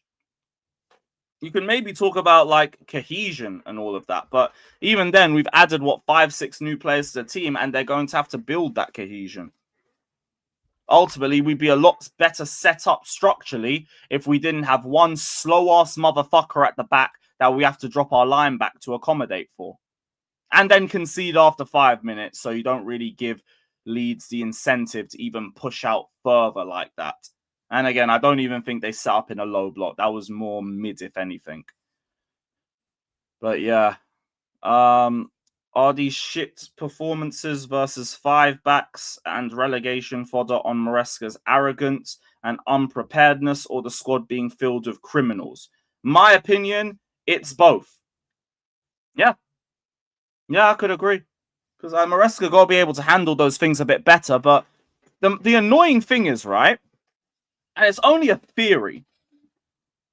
You can maybe talk about, like, cohesion and all of that. But even then, we've added, 5-6 new players to the team, and they're going to have to build that cohesion. Ultimately, we'd be a lot better set up structurally if we didn't have one slow-ass motherfucker at the back that we have to drop our line back to accommodate for. And then concede after 5 minutes, so you don't really give Leeds the incentive to even push out further like that. And again, I don't even think they set up in a low block. That was more mid, if anything. But yeah. Are these shit performances versus 5 backs and relegation fodder on Maresca's arrogance and unpreparedness, or the squad being filled with criminals? My opinion, it's both. Yeah. Yeah, I could agree. Because Maresca got to be able to handle those things a bit better. But the annoying thing is, right, and it's only a theory,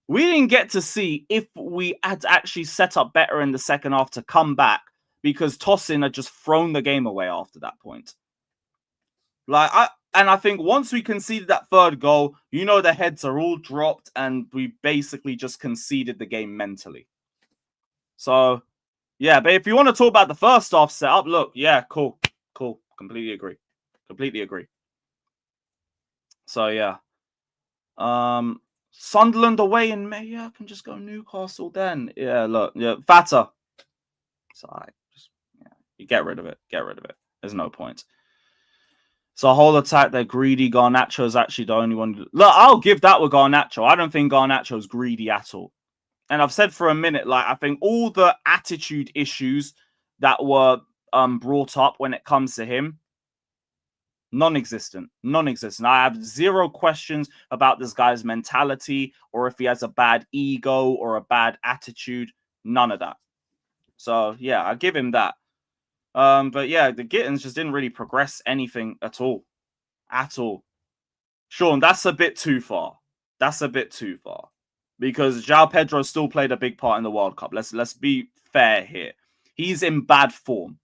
we didn't get to see if we had actually set up better in the second half to come back, because Tosin had just thrown the game away after that point. I think once we conceded that third goal, you know, the heads are all dropped and we basically just conceded the game mentally. So, yeah, but if you want to talk about the first half setup, look, yeah, cool. Completely agree. So, yeah. Sunderland away in May. Yeah, I can just go Newcastle then. Yeah, look, yeah, Fata. Sorry. You get rid of it. There's no point. So a whole attack, they're greedy. Garnacho is actually the only one. Look, I'll give that with Garnacho. I don't think Garnacho's greedy at all. And I've said for a minute, like, I think all the attitude issues that were brought up when it comes to him, non-existent. I have zero questions about this guy's mentality or if he has a bad ego or a bad attitude. None of that. So, yeah, I give him that. But yeah, the Gittins just didn't really progress anything at all. Sean, that's a bit too far. Because João Pedro still played a big part in the World Cup. Let's be fair here. He's in bad form.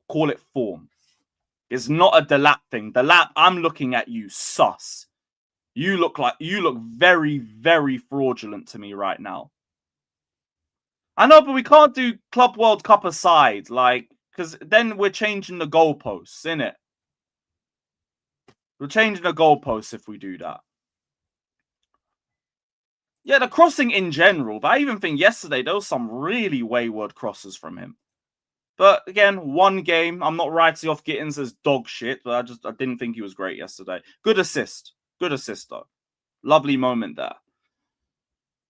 Call it form. It's not a Delap thing. Delap, I'm looking at you, sus. You look very, very fraudulent to me right now. I know, but we can't do Club World Cup aside, like, because then we're changing the goalposts, innit? We're changing the goalposts if we do that. Yeah, the crossing in general, but I even think yesterday there was some really wayward crosses from him. But again, one game. I'm not writing off Gittins as dog shit, but I didn't think he was great yesterday. Good assist though. Lovely moment there.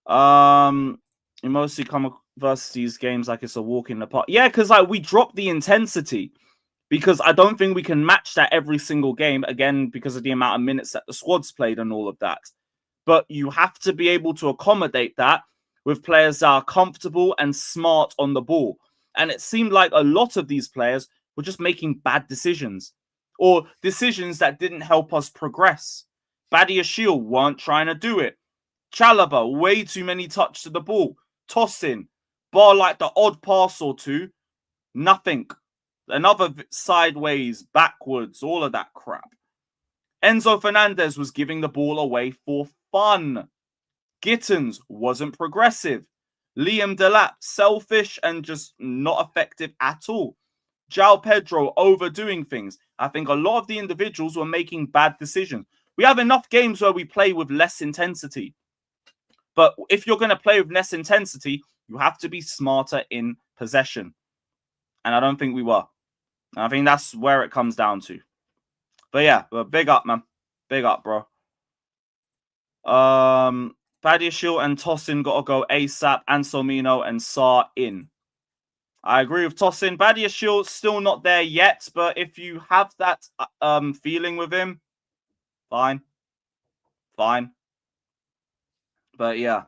You mostly come versus these games like it's a walk in the park. Yeah, because like we dropped the intensity because I don't think we can match that every single game, again, because of the amount of minutes that the squad's played and all of that. But you have to be able to accommodate that with players that are comfortable and smart on the ball. And it seemed like a lot of these players were just making bad decisions or decisions that didn't help us progress. Badiashile weren't trying to do it. Chalobah, way too many touches to the ball. Tosin, bar like the odd pass or two, nothing. Another sideways, backwards, all of that crap. Enzo Fernandez was giving the ball away for fun. Gittins wasn't progressive. Liam Delap, selfish and just not effective at all. João Pedro overdoing things. I think a lot of the individuals were making bad decisions. We have enough games where we play with less intensity. But if you're going to play with less intensity, you have to be smarter in possession. And I don't think we were. And I think that's where it comes down to. But yeah, big up, man. Big up, bro. Badiashile and Tosin got to go ASAP. Anselmino and Sarr in. I agree with Tosin. Badiashile still not there yet, but if you have that feeling with him, fine. But yeah,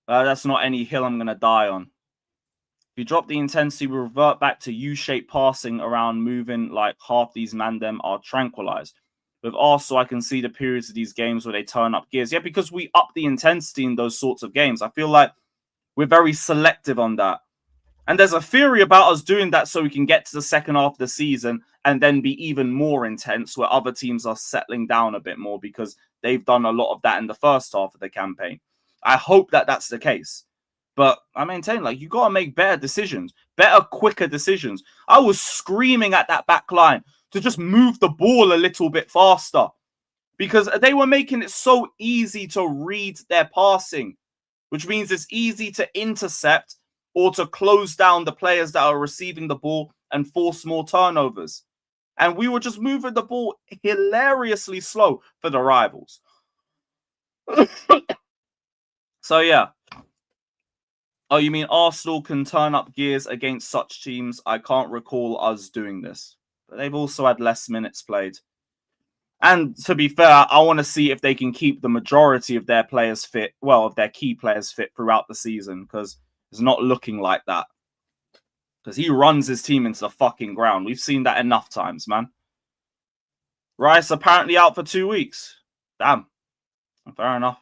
that's not any hill I'm going to die on. If you drop the intensity, we revert back to U-shaped passing around moving like half these man-them are tranquilized. With Arsenal, I can see the periods of these games where they turn up gears. Yeah, because we up the intensity in those sorts of games. I feel like we're very selective on that. And there's a theory about us doing that so we can get to the second half of the season and then be even more intense where other teams are settling down a bit more because they've done a lot of that in the first half of the campaign. I hope that that's the case. But I maintain, like, you got to make better decisions, better, quicker decisions. I was screaming at that back line to just move the ball a little bit faster because they were making it so easy to read their passing, which means it's easy to intercept or to close down the players that are receiving the ball and force more turnovers. And we were just moving the ball hilariously slow for the rivals. So yeah. Oh, you mean Arsenal can turn up gears against such teams? I can't recall us doing this. But they've also had less minutes played. And to be fair, I want to see if they can keep the majority of their players fit, well, of their key players fit throughout the season, because it's not looking like that. Because he runs his team into the fucking ground. We've seen that enough times, man. Rice apparently out for 2 weeks. Damn. Fair enough.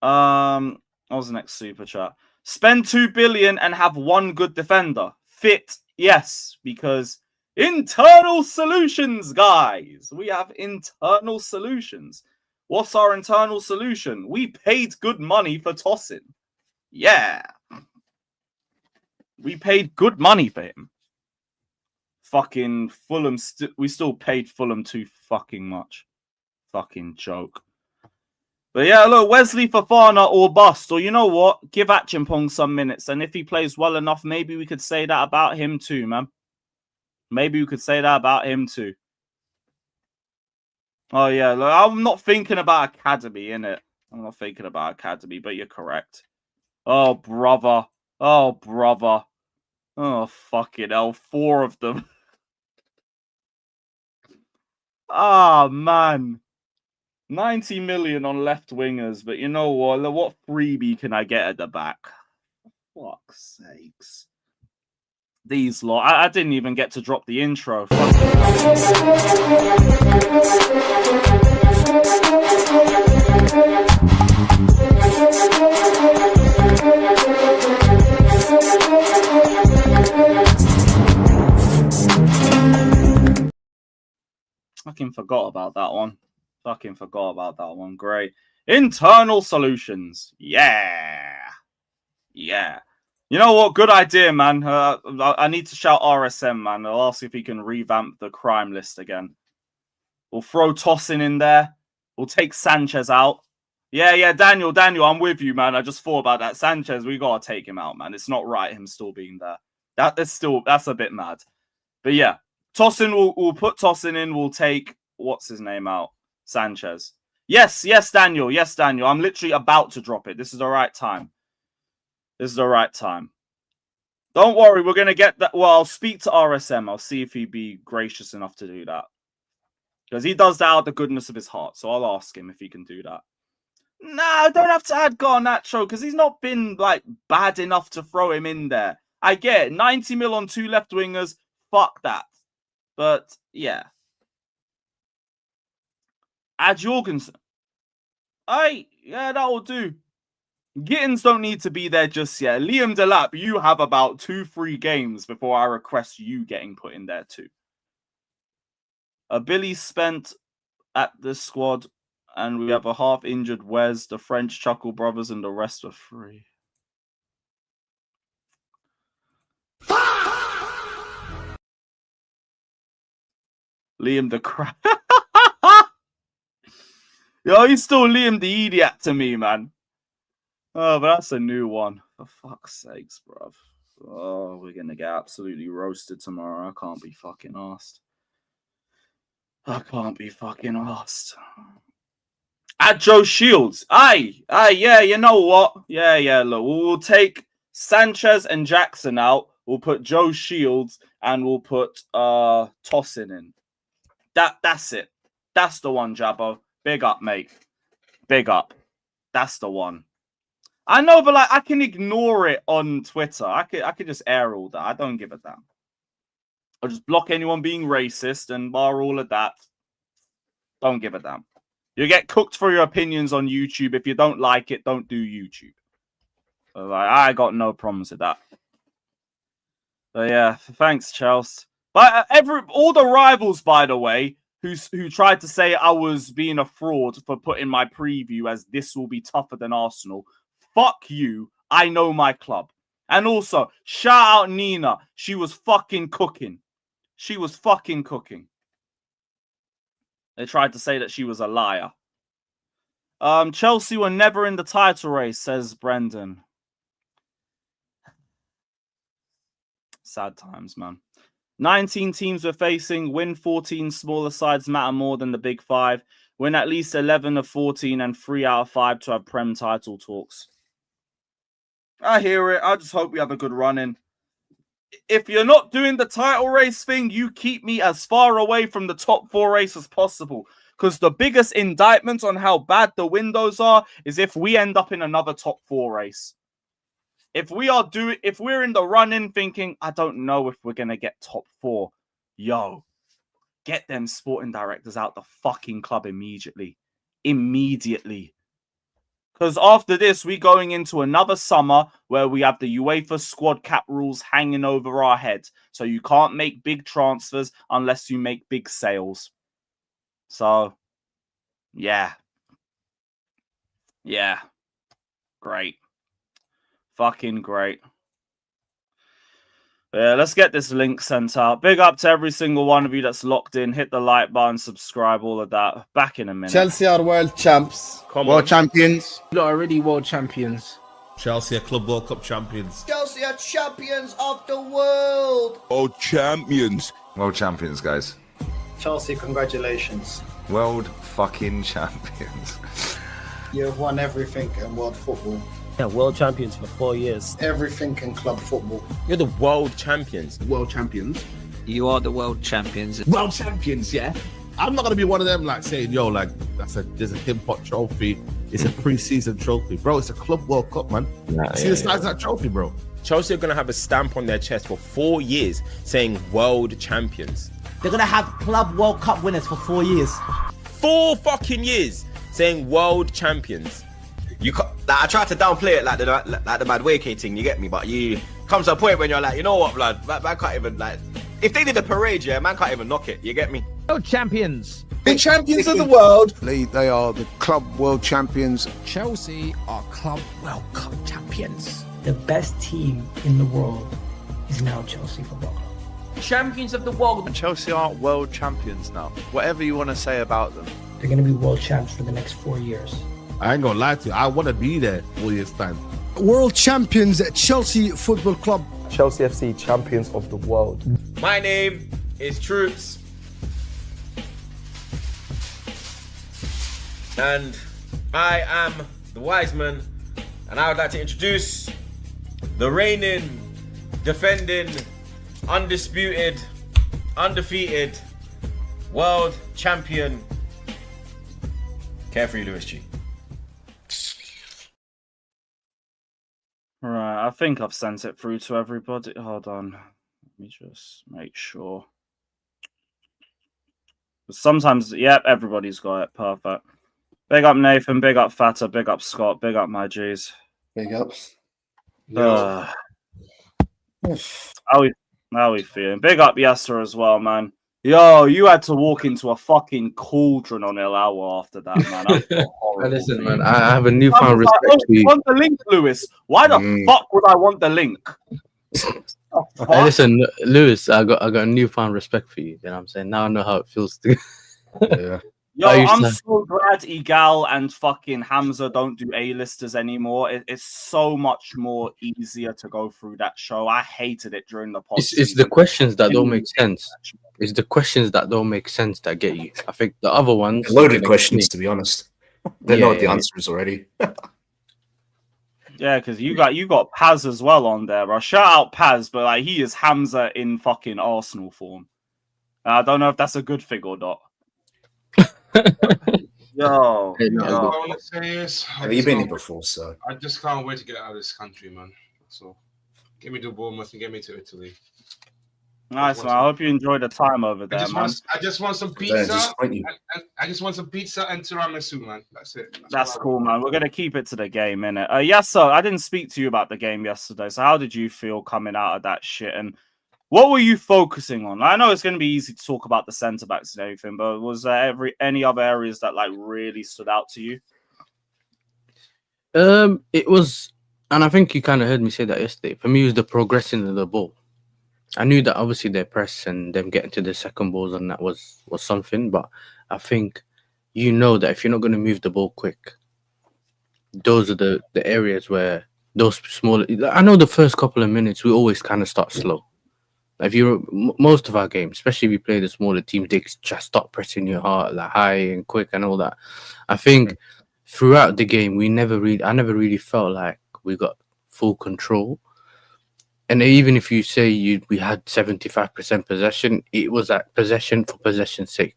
What was the next super chat? Spend 2 billion and have one good defender. Fit, yes, because internal solutions, guys. We have internal solutions. What's our internal solution? We paid good money for Tosin. Yeah. We paid good money for him. Fucking Fulham, we still paid Fulham too fucking much. Fucking joke. But yeah, look, Wesley Fofana or bust. Or you know what? Give Achimpong some minutes. And if he plays well enough, maybe we could say that about him too, man. Maybe we could say that about him too. Oh yeah, look, I'm not thinking about Academy, innit? I'm not thinking about Academy, but you're correct. Oh, brother. Oh, brother. Oh, fucking hell. 4 of them. Ah, man. 90 million on left wingers, but you know what freebie can I get at the back? For fuck's sakes. These lot. I didn't even get to drop the intro. Fucking forgot about that one. Fucking forgot about that one. Great. Internal solutions. Yeah. Yeah. You know what? Good idea, man. I need to shout RSM, man. I'll ask if he can revamp the crime list again. We'll throw Tosin in there. We'll take Sanchez out. Yeah, Daniel, I'm with you, man. I just thought about that. Sanchez, we gotta take him out, man. It's not right him still being there. That's a bit mad. But yeah, Tosin, we'll put Tosin in. We'll take, what's his name out? Sanchez. Yes, Daniel. I'm literally about to drop it. This is the right time. Don't worry, we're going to get that. Well, I'll speak to RSM. I'll see if he'd be gracious enough to do that. Because he does that out of the goodness of his heart. So I'll ask him if he can do that. No, I don't have to add Garnacho because he's not been like bad enough to throw him in there. I get it. 90 mil on 2 left wingers. Fuck that. But yeah. Add Jorgensen. Yeah, that will do. Gittins don't need to be there just yet. Liam Delap, you have about 2-3 games before I request you getting put in there too. Billy spent at the squad, and we have a half-injured Wes, the French Chuckle Brothers, and the rest are free. Liam the crap. Yo, he's still Liam the idiot to me, man. Oh, but that's a new one. For fuck's sakes, bruv. Oh, we're going to get absolutely roasted tomorrow. I can't be fucking arsed. At Joe Shields. Yeah, you know what? Yeah, look. We'll take Sanchez and Jackson out. We'll put Joe Shields and we'll put Tosin in. That's it. That's the one, Jabbo. Big up, mate. Big up. That's the one. I know, but like I can ignore it on Twitter. I could just air all that. I don't give a damn. I'll just block anyone being racist and bar all of that. Don't give a damn. You get cooked for your opinions on YouTube. If you don't like it, don't do YouTube. So, like, I got no problems with that. But yeah, thanks, Chelsea. But all the rivals, by the way, who tried to say I was being a fraud for putting my preview as this will be tougher than Arsenal. Fuck you. I know my club. And also, shout out Nina. She was fucking cooking. They tried to say that she was a liar. Chelsea were never in the title race, says Brendan. Sad times, man. 19 teams we're facing. Win 14 smaller sides matter more than the big 5. Win at least 11 of 14 and 3 out of 5 to have Prem title talks. I hear it. I just hope we have a good run in. If you're not doing the title race thing, you keep me as far away from the top 4 race as possible. Because the biggest indictment on how bad the windows are is if we end up in another top 4 race. If we're in the run-in thinking, I don't know if we're gonna get top 4, yo, get them sporting directors out the fucking club immediately. Immediately. Because after this, we're going into another summer where we have the UEFA squad cap rules hanging over our head. So you can't make big transfers unless you make big sales. So, yeah. Yeah. Great. Fucking great. Yeah, let's get this link sent out. Big up to every single one of you that's locked in. Hit the like button, subscribe, all of that. Back in a minute.
Chelsea are world champs.
World
champions.
You're already world champions.
Chelsea are Club World Cup champions.
Chelsea are champions of the world.
World champions.
World champions, guys.
Chelsea, congratulations.
World fucking champions.
You have won everything in world football.
Yeah, world champions for 4 years.
Everything in club football.
You're the world champions.
World champions.
You are the world champions.
World champions, yeah.
I'm not gonna be one of them like saying, yo, like there's a Tim Pot trophy. It's a pre-season trophy, bro. It's a Club World Cup, man. See the size of that trophy, bro.
Chelsea are going to have a stamp on their chest for 4 years saying world champions.
They're going to have Club World Cup winners for 4 years.
4 fucking years saying world champions.
I try to downplay it like the mad vacating, you get me? But you comes to a point when you're like, you know what, blood? Man can't even like. If they did a parade, yeah, man can't even knock it. You get me?
World champions.
The champions of the world.
They are the club world champions.
Chelsea are Club World Cup champions.
The best team in the world is now Chelsea Football Club.
Champions of the world. Chelsea are world champions now. Whatever you want to say about them.
They're going to be world champs for the next 4 years.
I ain't gonna lie to you. I want to be there 4 years time.
World champions at Chelsea Football Club.
Chelsea FC champions of the world.
My name is Troops. And I am the wise man. And I would like to introduce the reigning, defending, undisputed, undefeated world champion, Carefree Lewis G.
Right, I think I've sent it through to everybody. Hold on. Let me just make sure. Sometimes, yep, everybody's got it. Perfect. Big up Nathan, big up Fatta, big up Scott, big up my G's.
Big ups.
How we feeling? Big up Yasser as well, man. Yo, you had to walk into a fucking cauldron on El Hour after that, man.
Listen, man, I have a newfound respect for you.
I want the link, Lewis. Why the fuck would I want the link?
Hey, listen, Lewis, I got a newfound respect for you. You know what I'm saying? Now I know how it feels to.
Yeah. Yo, I'm so glad Igal and fucking Hamza don't do A-listers anymore. It's so much more easier to go through that show. I hated it during the podcast.
It's the questions that don't make sense. It's the questions that don't make sense that get you. I think the other ones...
Loaded questions, to be honest. They know the answers already.
Yeah, because you got Paz as well on there, bro. Shout out Paz, but like he is Hamza in fucking Arsenal form. I don't know if that's a good thing or not. Yo,
Have you been here before, sir?
I just can't wait to get out of this country, man. So, get me to Bournemouth and get me to Italy.
Nice, man. I hope you enjoyed the time over there, man.
I just want some pizza. I just want some pizza and tiramisu, man. That's it.
That's cool, man. We're gonna keep it to the game, innit? Yes, sir. I didn't speak to you about the game yesterday. So, how did you feel coming out of that shit? And what were you focusing on? I know it's going to be easy to talk about the centre backs and everything, but was there any other areas that like really stood out to you?
It was, and I think you kind of heard me say that yesterday. For me, it was the progressing of the ball. I knew that obviously their press and them getting to the second balls and that was something, but I think you know that if you're not going to move the ball quick, those are the areas where those smaller. I know the first couple of minutes we always kind of start slow. If most of our games, especially if you play the smaller teams, they just stop pressing you hard, like high and quick and all that. I think throughout the game, I never really felt like we got full control. And even if you say we had 75% possession, it was like possession for possession's sake.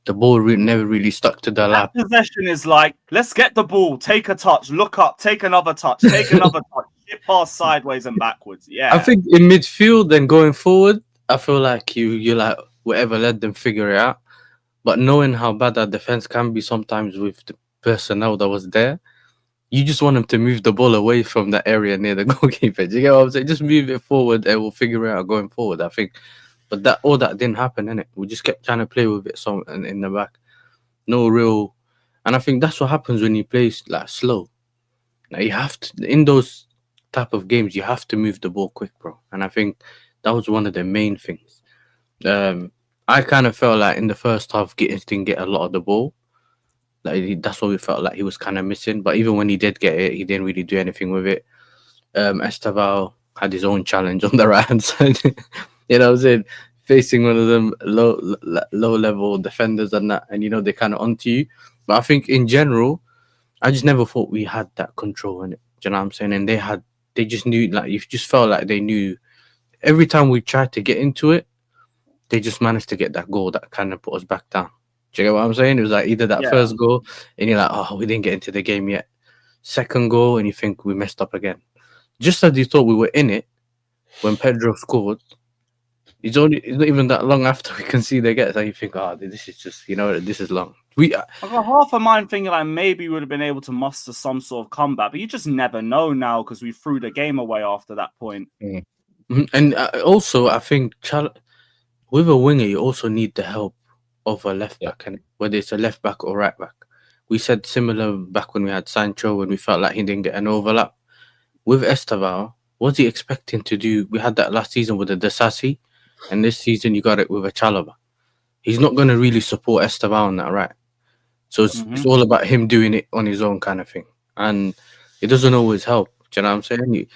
The ball never really stuck to the lap.
Possession is like, let's get the ball, take a touch, look up, take another touch, take another touch, shit pass sideways and backwards. Yeah.
I think in midfield and going forward, I feel like you like whatever, let them figure it out. But knowing how bad our defense can be sometimes with the personnel that was there, you just want them to move the ball away from that area near the goalkeeper. Do you get what I'm saying? Just move it forward and we'll figure it out going forward, I think. But that didn't happen, innit? We just kept trying to play with it in the back. No real... And I think that's what happens when you play like slow. Like, you have to... In those type of games, you have to move the ball quick, bro. And I think that was one of the main things. I kind of felt like in the first half, Gittins didn't get a lot of the ball. Like that's what we felt like he was kind of missing. But even when he did get it, he didn't really do anything with it. Esteval had his own challenge on the right hand side. You know what I'm saying? Facing one of them low level defenders and that, and they kind of onto you. But I think in general, I just never thought we had that control in it. Do you know what I'm saying? And they just knew, like, you just felt like they knew every time we tried to get into it, they just managed to get that goal that kind of put us back down. Do you get what I'm saying? It was like either that first goal and you're like, oh, we didn't get into the game yet. Second goal and you think we messed up again. Just as you thought we were in it, when Pedro scored, it's not even that long after we concede again. So you think, oh, this is just, this is long. I
got half a mind thinking like maybe we would have been able to muster some sort of comeback, but you just never know now because we threw the game away after that point.
And also, I think with a winger, you also need the help of a left back, and whether it's a left back or right back. We said similar back when we had Sancho, when we felt like he didn't get an overlap. With Esteval, what's he expecting to do? We had that last season with the Desassi, and this season you got it with a Chalobah. He's not going to really support Esteval on that, right? So it's all about him doing it on his own kind of thing. And it doesn't always help. Do you know what I'm saying?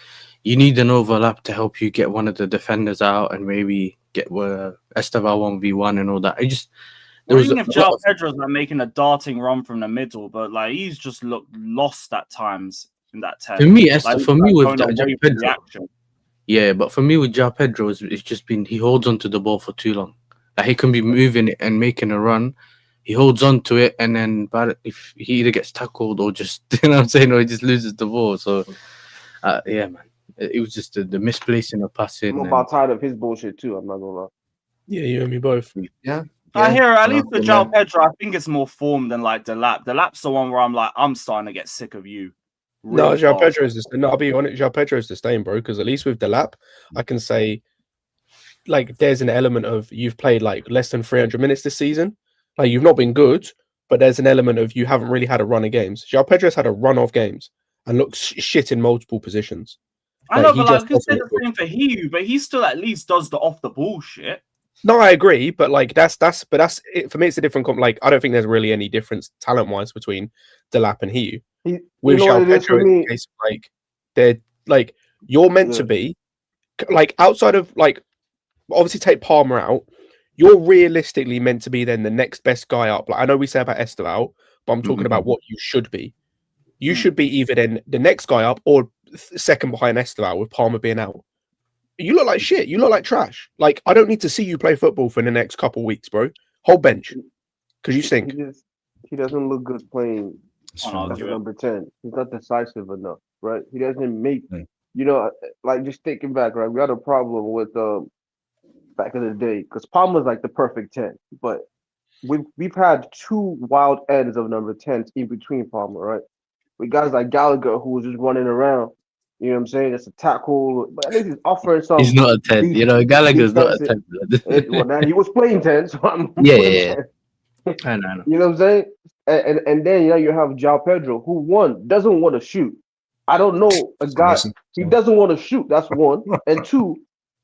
You need an overlap to help you get one of the defenders out and maybe get Esteval 1v1 and all that.
Even if João Pedro's like making a darting run from the middle, but like he's just looked lost at times in that 10.
For me, with João Pedro, yeah, but for me with João Pedro, it's just been he holds onto the ball for too long. Like he can be moving it and making a run, he holds on to it, and then if he either gets tackled or just or he just loses the ball. So yeah, man, it was just the misplacing of passing.
I'm about tired of his bullshit too. I'm not gonna lie.
Yeah, you and me both.
Yeah.
I hear at least with João Pedro, I think it's more form than like Delap. Delap's the one where I'm like, I'm starting to get sick of you.
No, João Pedro is the. No, I'll be honest. João Pedro is the stain, bro. Because at least with Delap, I can say, like, there's an element of you've played like less than 300 minutes this season. Like you've not been good, but there's an element of you haven't really had a run of games. João Pedro's had a run of games and looks shit in multiple positions.
I know, but I could say the same for Hiu, but he still at least does the off the ball shit.
No, I agree, but like that's it. For me, it's a different. Like I don't think there's really any difference talent wise between Delap and Hiu. With João Pedro, it's a case of, like they're like you're meant to be like outside of like obviously take Palmer out. You're realistically meant to be then the next best guy up. Like I know we say about Esteval, but I'm talking about what you should be. You should be either then the next guy up or second behind Esteval with Palmer being out. You look like shit. You look like trash. Like I don't need to see you play football for the next couple of weeks, bro. Whole bench, because you stink.
He doesn't look good playing number 10. He's not decisive enough, right? He doesn't make. Like just thinking back, right? We had a problem with back in the day because Palmer's like the perfect 10, but we've had two wild ends of number 10s in between Palmer, right? With guys like Gallagher who was just running around. You know what I'm saying? It's a tackle, but at least he's offering something.
He's not a 10. Gallagher's not a 10.
Well, now he was playing 10, so I'm
yeah. I know.
You know what I'm saying? And then you have João Pedro, who doesn't want to shoot. I don't know a guy. He doesn't want to shoot. That's one. And two,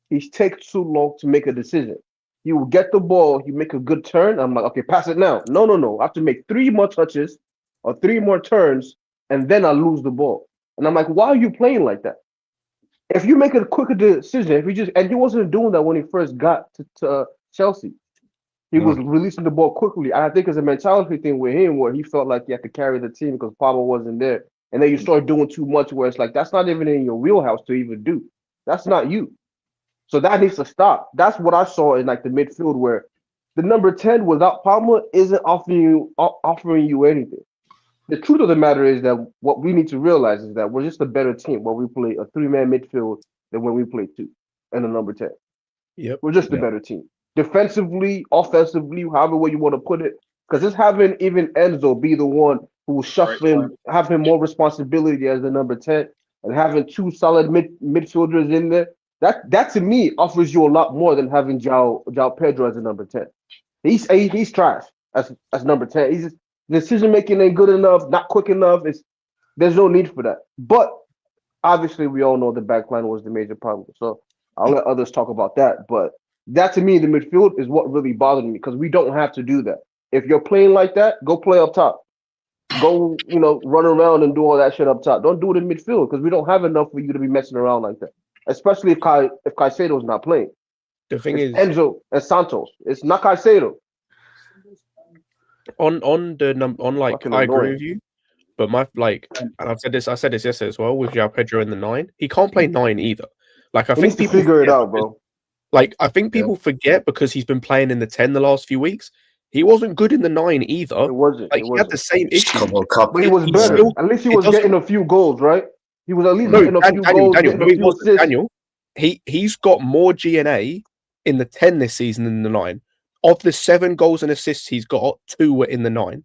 he takes too long to make a decision. He will get the ball. You make a good turn. I'm like, okay, pass it now. No. I have to make 3 more touches or 3 more turns, and then I lose the ball. And I'm like, why are you playing like that? if you make a quicker decision, if you just and he wasn't doing that when he first got to Chelsea. He was releasing the ball quickly. And I think it's a mentality thing with him where he felt like he had to carry the team because Pablo wasn't there. And then you start doing too much where it's like that's not even in your wheelhouse to even do. That's not you. So that needs to stop. That's what I saw in like the midfield where the number 10 without Palmer isn't offering you anything. The truth of the matter is that what we need to realize is that we're just a better team when we play a 3-man midfield than when we play 2 and a number 10.
Yep.
We're just a better team. Defensively, offensively, however way you want to put it. Because it's having even Enzo be the one who's shuffling, having more responsibility as the number 10, and having 2 solid midfielders in there. That to me offers you a lot more than having João Pedro as a number 10. He's trash as number 10. He's just, decision making ain't good enough, not quick enough. There's no need for that. But obviously, we all know the back line was the major problem. So I'll let others talk about that. But that to me, the midfield is what really bothered me because we don't have to do that. If you're playing like that, go play up top. Go, run around and do all that shit up top. Don't do it in midfield because we don't have enough for you to be messing around like that. Especially if Caicedo's not playing.
The thing is,
Enzo and Santos. It's not Caicedo.
I agree with you, but and I said this yesterday as well with João Pedro in the 9. He can't play 9 either. I think people
figure it out, bro.
I think people forget because he's been playing in the 10 the last few weeks. He wasn't good in the 9 either.
It wasn't.
He had the same issue.
But he was better. At least he was getting a few goals, right? He was at least getting a few goals.
Daniel, he's got more GNA in the 10 this season than the 9. Of the 7 goals and assists he's got, 2 were in the 9.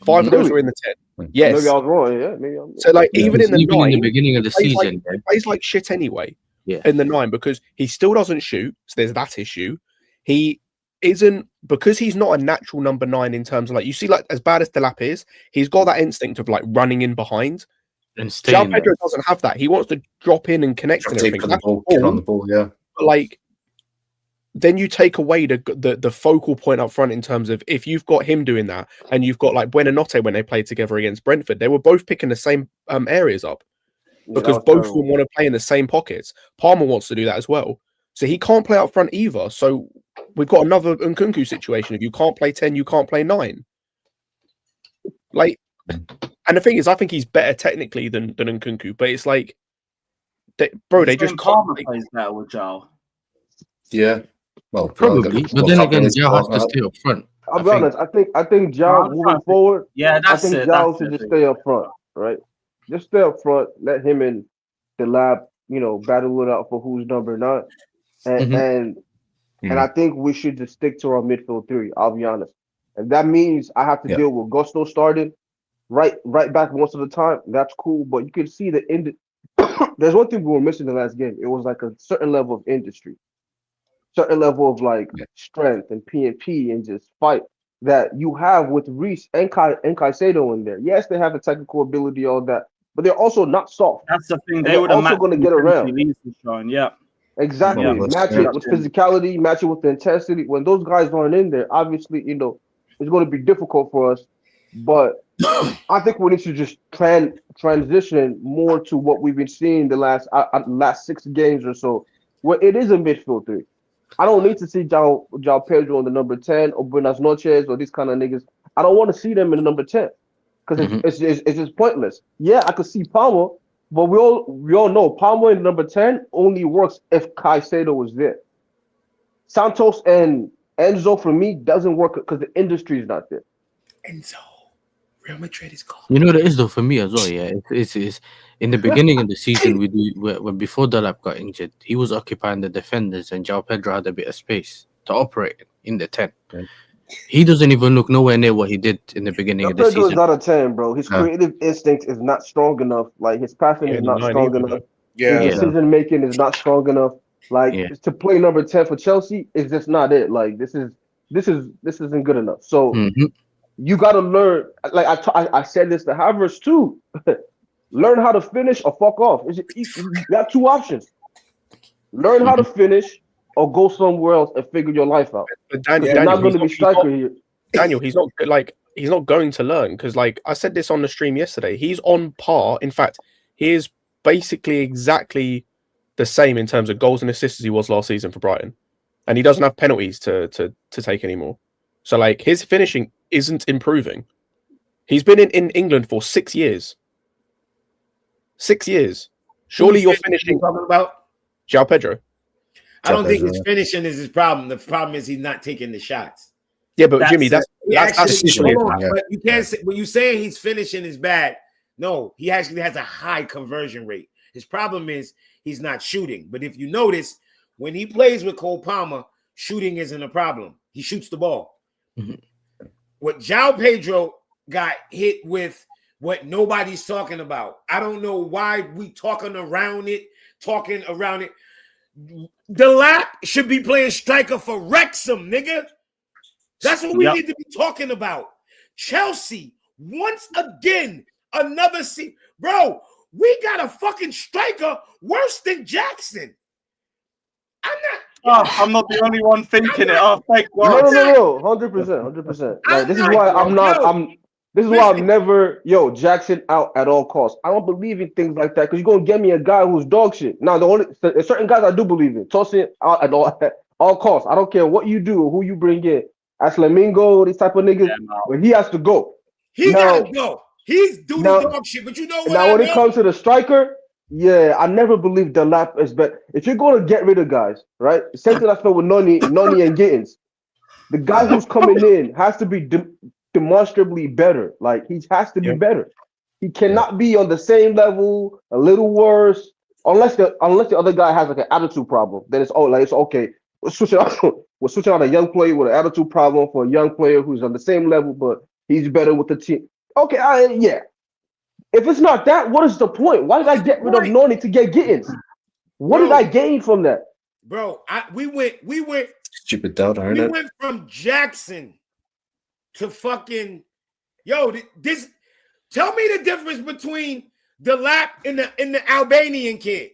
5 of those were in the 10. Yes.
Maybe I was wrong. Yeah. Maybe
so even in the 9,
in the beginning of the season,
he plays like shit anyway.
Yeah.
In the 9 because he still doesn't shoot. So there's that issue. He isn't because he's not a natural number 9 in terms of you see as bad as Delap is, he's got that instinct of running in behind.
And João
Pedro doesn't have that. He wants to drop in and connect and everything.
Get on the ball, yeah.
But then you take away the focal point up front in terms of if you've got him doing that and you've got Buenanotte when they played together against Brentford, they were both picking the same areas up because both of them want to play in the same pockets. Palmer wants to do that as well. So he can't play up front either. So we've got another Nkunku situation. If you can't play 10, you can't play 9. And the thing is, I think he's better technically than Nkunku, but it's they just
Palmer plays better with João.
Yeah. Well,
probably, but then again, João has to stay up front.
I'll be honest. I think João moving forward.
Yeah, that's it.
João should just stay up front, right? Just stay up front. Let him and the lab, battle it out for who's number 9, and I think we should just stick to our midfield 3. I'll be honest, and that means I have to deal with Gusto starting right back most of the time. That's cool, but you can see there's one thing we were missing in the last game. It was a certain level of industry. Certain level of strength and P&P and just fight that you have with Reece and Caicedo in there. Yes, they have the technical ability, all that, but they're also not soft.
That's the thing. They would have
also going to get around.
Yeah,
exactly. Match it with physicality, match it with the intensity. When those guys aren't in there, obviously, it's going to be difficult for us. But I think we need to just transition more to what we've been seeing the last 6 games or so, where it is a midfield 3. I don't need to see João Pedro on the number 10 or Buenas Noches or these kind of niggas. I don't want to see them in the number 10 because it's just pointless. Yeah, I could see Palmer, but we all know Palmer in the number 10 only works if Caicedo was there. Santos and Enzo for me doesn't work because the industry is not there.
Enzo, Real Madrid is gone.
You know what it is though for me as well. Yeah, it's in the beginning of the season when before Delap got injured, he was occupying the defenders and João Pedro had a bit of space to operate in the 10. Okay. He doesn't even look nowhere near what he did in the beginning of the season.
Pedro is not a 10, bro. His creative instinct is not strong enough. His passing is not strong enough. His decision making is not strong enough. To play number 10 for Chelsea is just not it. This isn't good enough. So you got to learn. I said this to Havertz too. Learn how to finish or fuck off. You got 2 options. Learn how to finish or go somewhere else and figure your life out.
But Daniel,
you're not going to be striker here.
Daniel, he's not he's not going to learn because I said this on the stream yesterday. He's on par. In fact, he is basically exactly the same in terms of goals and assists as he was last season for Brighton, and he doesn't have penalties to take anymore. So like his finishing isn't improving. He's been in England for 6 years. 6 years. Surely you're finishing.
Talking about
João Pedro.
I don't think his finishing is his problem. The problem is he's not taking the shots.
Yeah, but Jimmy, that's
but you can't say when you say he's finishing is bad. No, he actually has a high conversion rate. His problem is he's not shooting. But if you notice, when he plays with Cole Palmer, shooting isn't a problem. He shoots the ball. What João Pedro got hit with, what nobody's talking about. I don't know why we talking around it. Delap should be playing striker for Wrexham, nigga. That's what we need to be talking about. Chelsea, once again, another season. Bro, we got a fucking striker worse than Jackson.
I'm not the only one thinking it. Oh, thank God.
No, 100%. Like, this is why I'm never, Jackson out at all costs. I don't believe in things like that because you're gonna get me a guy who's dog shit. Now, there's certain guys I do believe in. Tosin out at all costs. I don't care what you do or who you bring in. As Flamingo, these type of niggas, but he has to go.
He gotta go. He's doing dog shit, but you know what?
Now, when it comes to the striker, I never believed Delap is better. If you're going to get rid of guys, right? Same thing I felt with Noni and Gittins. The guy who's coming in has to be demonstrably better. Like, he has to be better. He cannot be on the same level, a little worse, unless the other guy has like an attitude problem. Then it's okay. We're switching out a young player with an attitude problem for a young player who's on the same level, but he's better with the team. Okay, If it's not that, what is the point? Why did I get rid of Noni to get Gittins? What did I gain from that?
Bro, we went
stupid doubt, aren't it?
We went from Jackson to fucking this. Tell me the difference between Delap and the Albanian kid.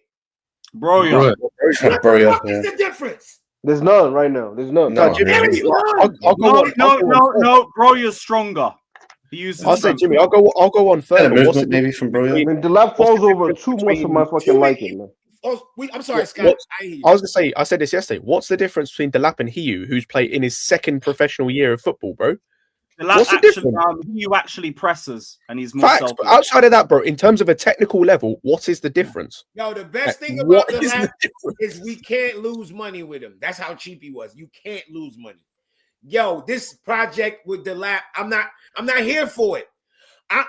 Bro,
what the fuck is the difference?
There's none right now. There's none.
No, bro, you're stronger.
I'll say Jimmy. I'll go on first.
Movement maybe from Bro.
I mean, the lap falls over too much for my fucking liking, man.
I'm sorry, Scott.
I was gonna say. I said this yesterday. What's the difference between Delap and Hiu, who's played in his second professional year of football, bro? What's the difference?
Hiu actually presses, and he's more
selfish. Outside of that, bro, in terms of a technical level, what is the difference?
The best thing about Delap is we can't lose money with him. That's how cheap he was. You can't lose money. This project with Delap, I'm not here for it. How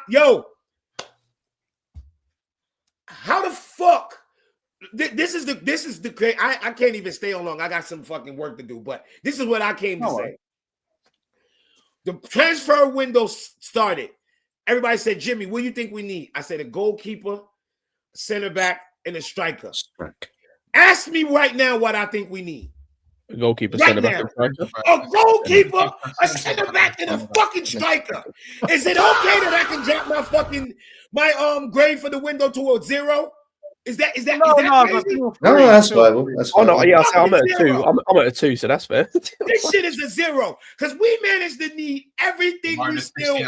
the fuck? This is the I can't even stay on long. I got some fucking work to do, but this is what I came to say. The transfer window started. Everybody said, Jimmy, what do you think we need? I said a goalkeeper, a center back, and a striker. Ask me right now what I think we need.
A goalkeeper, center back, and striker.
A goalkeeper, a center back, and a fucking striker. Is it okay that I can drop my grade for the window to a 0? Is that crazy?
No, that's viable.
Oh no, yeah, I'm at a 2. I'm at a 2, so that's fair.
This shit is a 0 because we managed to need everything we still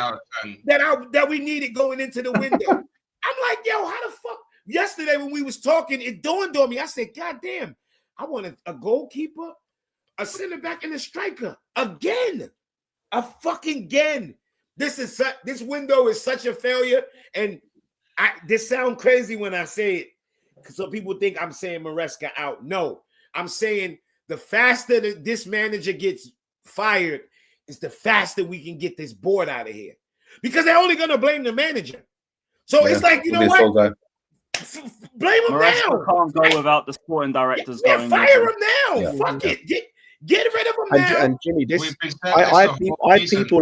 that we needed going into the window. I'm like, how the fuck? Yesterday when we was talking, it dawned on me. I said, God damn, I want a goalkeeper, a center back, and a striker again. This window is such a failure, and this sound crazy when I say it. So people think I'm saying Maresca out. No, I'm saying the faster that this manager gets fired is the faster we can get this board out of here. Because they're only going to blame the manager. So it's like, you know what? Blame him
Maresca
now.
Can't go without the sporting directors going.
Fire him now. Yeah. Fuck it. Get rid of him now.
And Jimmy, I had people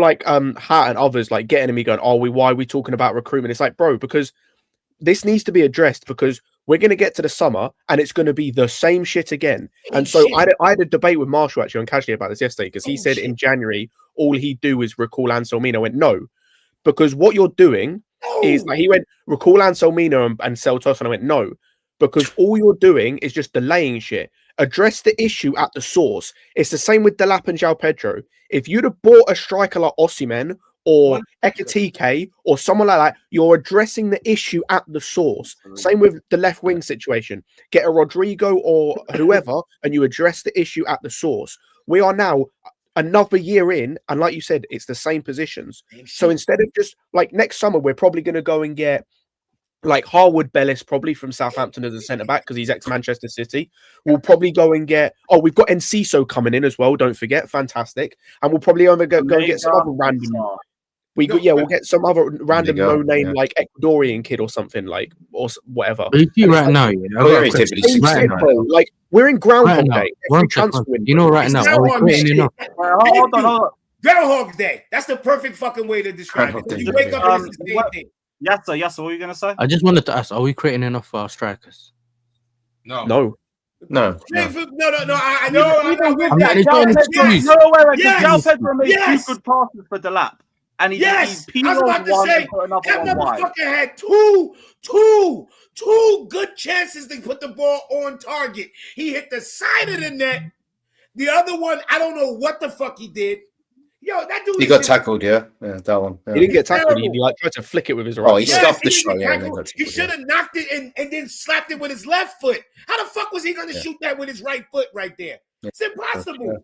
like Hat and others like getting at me going, why are we talking about recruitment? It's like, bro, because this needs to be addressed because we're going to get to the summer and it's going to be the same shit again. And so I had a debate with Marshall actually on Casually about this yesterday because he said in January, all he'd do is recall Anselmino. I went, no, because what you're doing is like, he went, recall Anselmino and sell Tosin. I went, no, because all you're doing is just delaying shit. Address the issue at the source. It's the same with Delap and João Pedro. If you'd have bought a striker like Osimhen or Ekatike or someone like that, you're addressing the issue at the source. Same with the left wing situation. Get a Rodrigo or whoever, and you address the issue at the source. We are now another year in, and like you said, it's the same positions. So instead of just like next summer, we're probably going to go and get like Harwood Bellis probably from Southampton as a centre back because he's ex-Manchester City. We'll probably go and get we've got Enciso coming in as well. Don't forget, fantastic. And we'll probably go and get some other random. We'll get some other random no-name like Ecuadorian kid or something like or whatever.
But you see right now,
like we're in Groundhog Day.
You know, right now, are we creating enough?
Hold on.
Groundhog Day. That's the perfect fucking way to describe it. You wake up and it's the same thing.
Yes, sir. What were you gonna say?
I just wanted to ask: are we creating enough for our strikers?
No.
I know.
I know.
João Pedro made 2 good passes for Delap, and he
I was about to say that motherfucker had two good chances to put the ball on target. He hit the side of the net. The other one, I don't know what the fuck he did. Yo, that dude.
He got tackled, yeah, that one. Yeah.
He didn't get tackled. He like tried to flick it with his right.
Oh, he stuffed the shot. Yeah,
he should have knocked it and then slapped it with his left foot. How the fuck was he going to shoot that with his right foot right there? It's impossible. Yeah.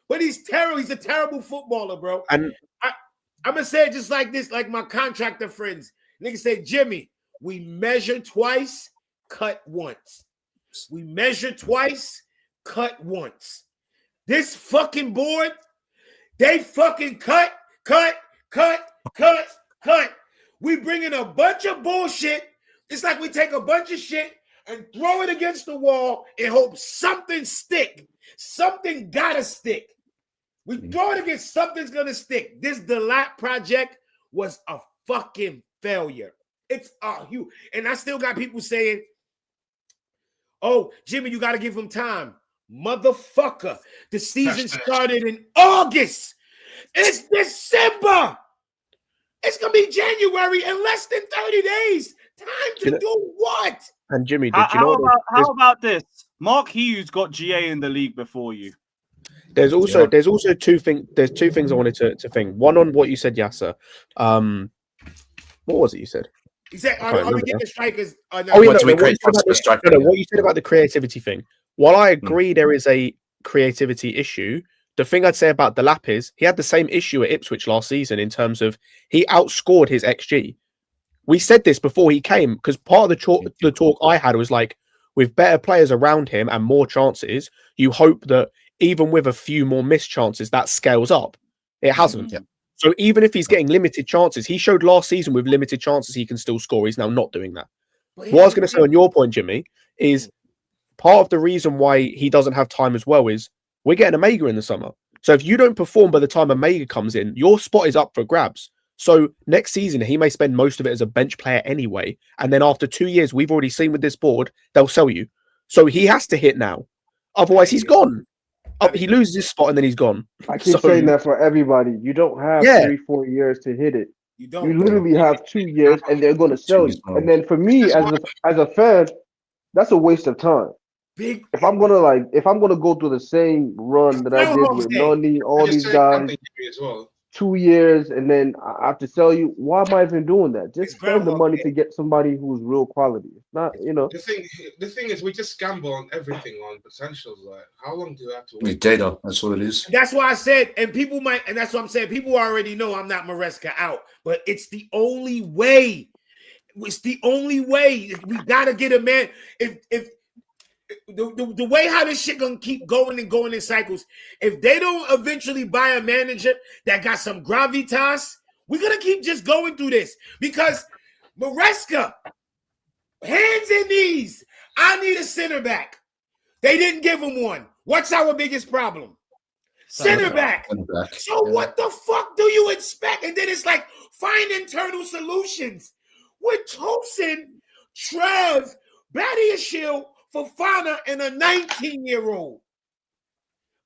But he's terrible. He's a terrible footballer, bro.
And
I'm gonna say it just like this, like my contractor friends. Niggas say, Jimmy, we measure twice, cut once. We measure twice, cut once. This fucking board. They fucking cut. We bring in a bunch of bullshit. It's like we take a bunch of shit and throw it against the wall and hope something stick. Something gotta stick. We throw it against something's gonna stick. This Delap project was a fucking failure. It's a huge, and I still got people saying, "Oh, Jimmy, you gotta give him time." Motherfucker, the season started in August. It's December. It's gonna be January in less than 30 days. Time to do what?
And Jimmy,
how about this? Mark Hughes got GA in the league before you.
There's also two things. There's 2 things I wanted to think. One on what you said, Yasser. What was it you said?
He said, "Are we getting strikers?"
What you said about the creativity thing. While I agree there is a creativity issue, the thing I'd say about Delap is he had the same issue at Ipswich last season in terms of he outscored his XG. We said this before he came because part of the talk I had was like, with better players around him and more chances, you hope that even with a few more missed chances, that scales up. It hasn't. So even if he's getting limited chances, he showed last season with limited chances he can still score. He's now not doing that. What I was going to say on your point, Jimmy, is part of the reason why he doesn't have time as well is we're getting Omega in the summer. So if you don't perform by the time Omega comes in, your spot is up for grabs. So next season, he may spend most of it as a bench player anyway. And then after 2 years, we've already seen with this board, they'll sell you. So he has to hit now. Otherwise, he's gone. He loses his spot and then he's gone.
I keep saying that for everybody. You don't have 3-4 years to hit it. You literally have 2 years and they're going to sell you. And then for me, as a fan, that's a waste of time. If I'm gonna go through the same run that I did with Noni, all these guys, 2 years, and then I have to sell you, why am I even doing that? Just spend the money to get somebody who's real quality. It's not,
The thing is, we just gamble on everything on potentials. Like, how long do you have to wait?
With data, that's what it is.
That's why I said, and that's what I'm saying. People already know I'm not Maresca out, but it's the only way. It's the only way. We gotta get a man. If the way how this shit gonna keep going and going in cycles, if they don't eventually buy a manager that got some gravitas, we're gonna keep just going through this because Maresca, hands and knees. I need a center back. They didn't give him one. What's our biggest problem? Center back. So what the fuck do you expect? And then it's like find internal solutions with Tosin, Trev, Badiashile, Fofana, and a 19-year-old.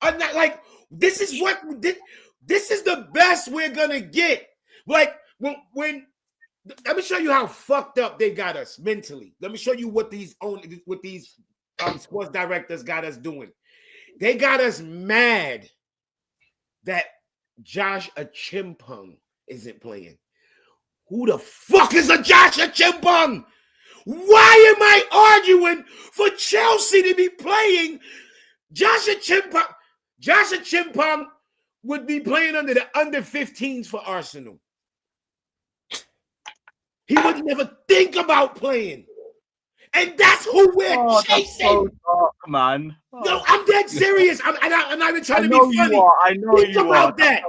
Like this is the best we're gonna get. Like when let me show you how fucked up they got us mentally. Let me show you what these sports directors got us doing. They got us mad that Josh Achimpong isn't playing. Who the fuck is a Joshua Chimpong? Why am I arguing for Chelsea to be playing Joshua Chimpong would be playing under the under 15s for Arsenal. He would never think about playing. And that's who we're chasing.
So dark, man.
No, I'm dead serious. I'm not even trying to be funny.
I know
Think
you
about
are.
that.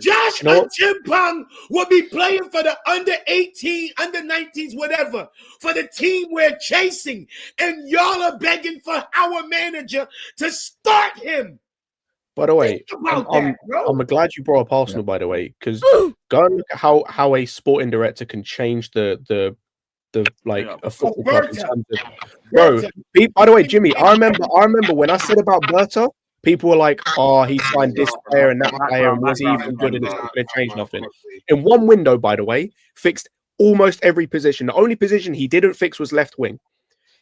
Josh Chimpong will be playing for the under 18, under 19s, whatever, for the team we're chasing. And y'all are begging for our manager to start him.
By the way, I'm glad you brought up Arsenal, by the way, because go and look at how a sporting director can change the a football club in terms of, bro. By the way, Jimmy, I remember when I said about Berta, people were like, "Oh, he signed this player and that player, and was he even good? And it's not going to change nothing." In one window, by the way, fixed almost every position. The only position he didn't fix was left wing.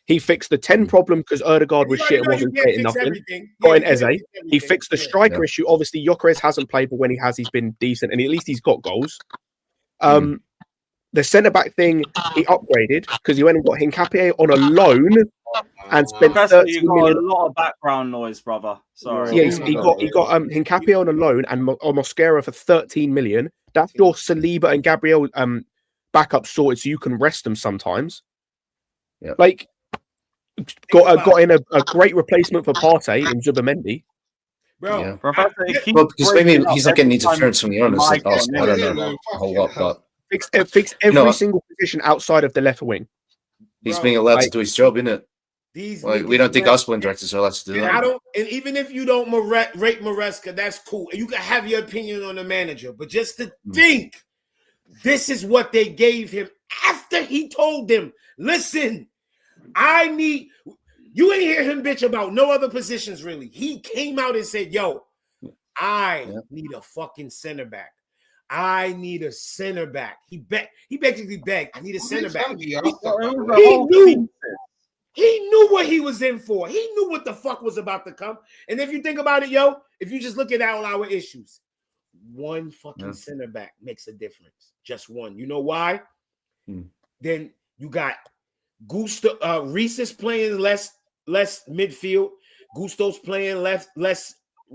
He fixed the 10 problem because Erdegaard was shit and wasn't getting nothing. Got in Eze. He fixed the striker issue. Obviously, Gyökeres hasn't played, but when he has, he's been decent, and at least he's got goals. The centre-back thing, he upgraded because he went and got Hincapié on a loan and spent 30 million.
A lot of background noise, brother. Sorry.
Yeah, he got Hincapié on a loan and Mosquera for 13 million. That's your Saliba and Gabriel backup sorted, so you can rest them sometimes.
Yeah.
Like, got in a great replacement for Partey in Zubimendi.
Bro,
Yeah.
Professor,
Well, because maybe he's not getting interference from the owners. I don't know a whole lot, but
Fixed every single position outside of the left wing.
He's being allowed to do his job, isn't it? Like, we don't think us sporting directors are allowed to do that.
And even if you don't rate Maresca, that's cool. And you can have your opinion on the manager. But just to think, this is what they gave him after he told them, listen, you ain't hear him bitch about no other positions, really. He came out and said, yo, I need a fucking center back. I need a center back. He basically begged, I need a center back. He knew what he was in for. He knew what the fuck was about to come. And if you think about it, yo, if you just look at all our issues, one fucking center back makes a difference. Just one. You know why? Then you got Gusto. Reese is playing less midfield. Gusto's playing less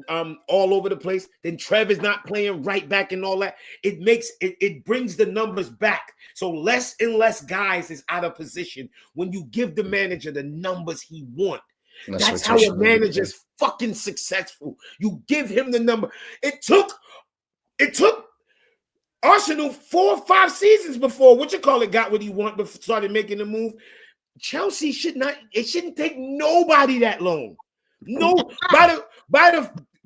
all over the place. Then Trev is not playing right back and all that. It brings the numbers back. So less and less guys is out of position when you give the manager the numbers he wants. That's how a manager's fucking successful. You give him the number. It took Arsenal 4 or 5 seasons before got what he wanted, but started making the move. Chelsea shouldn't take nobody that long. No,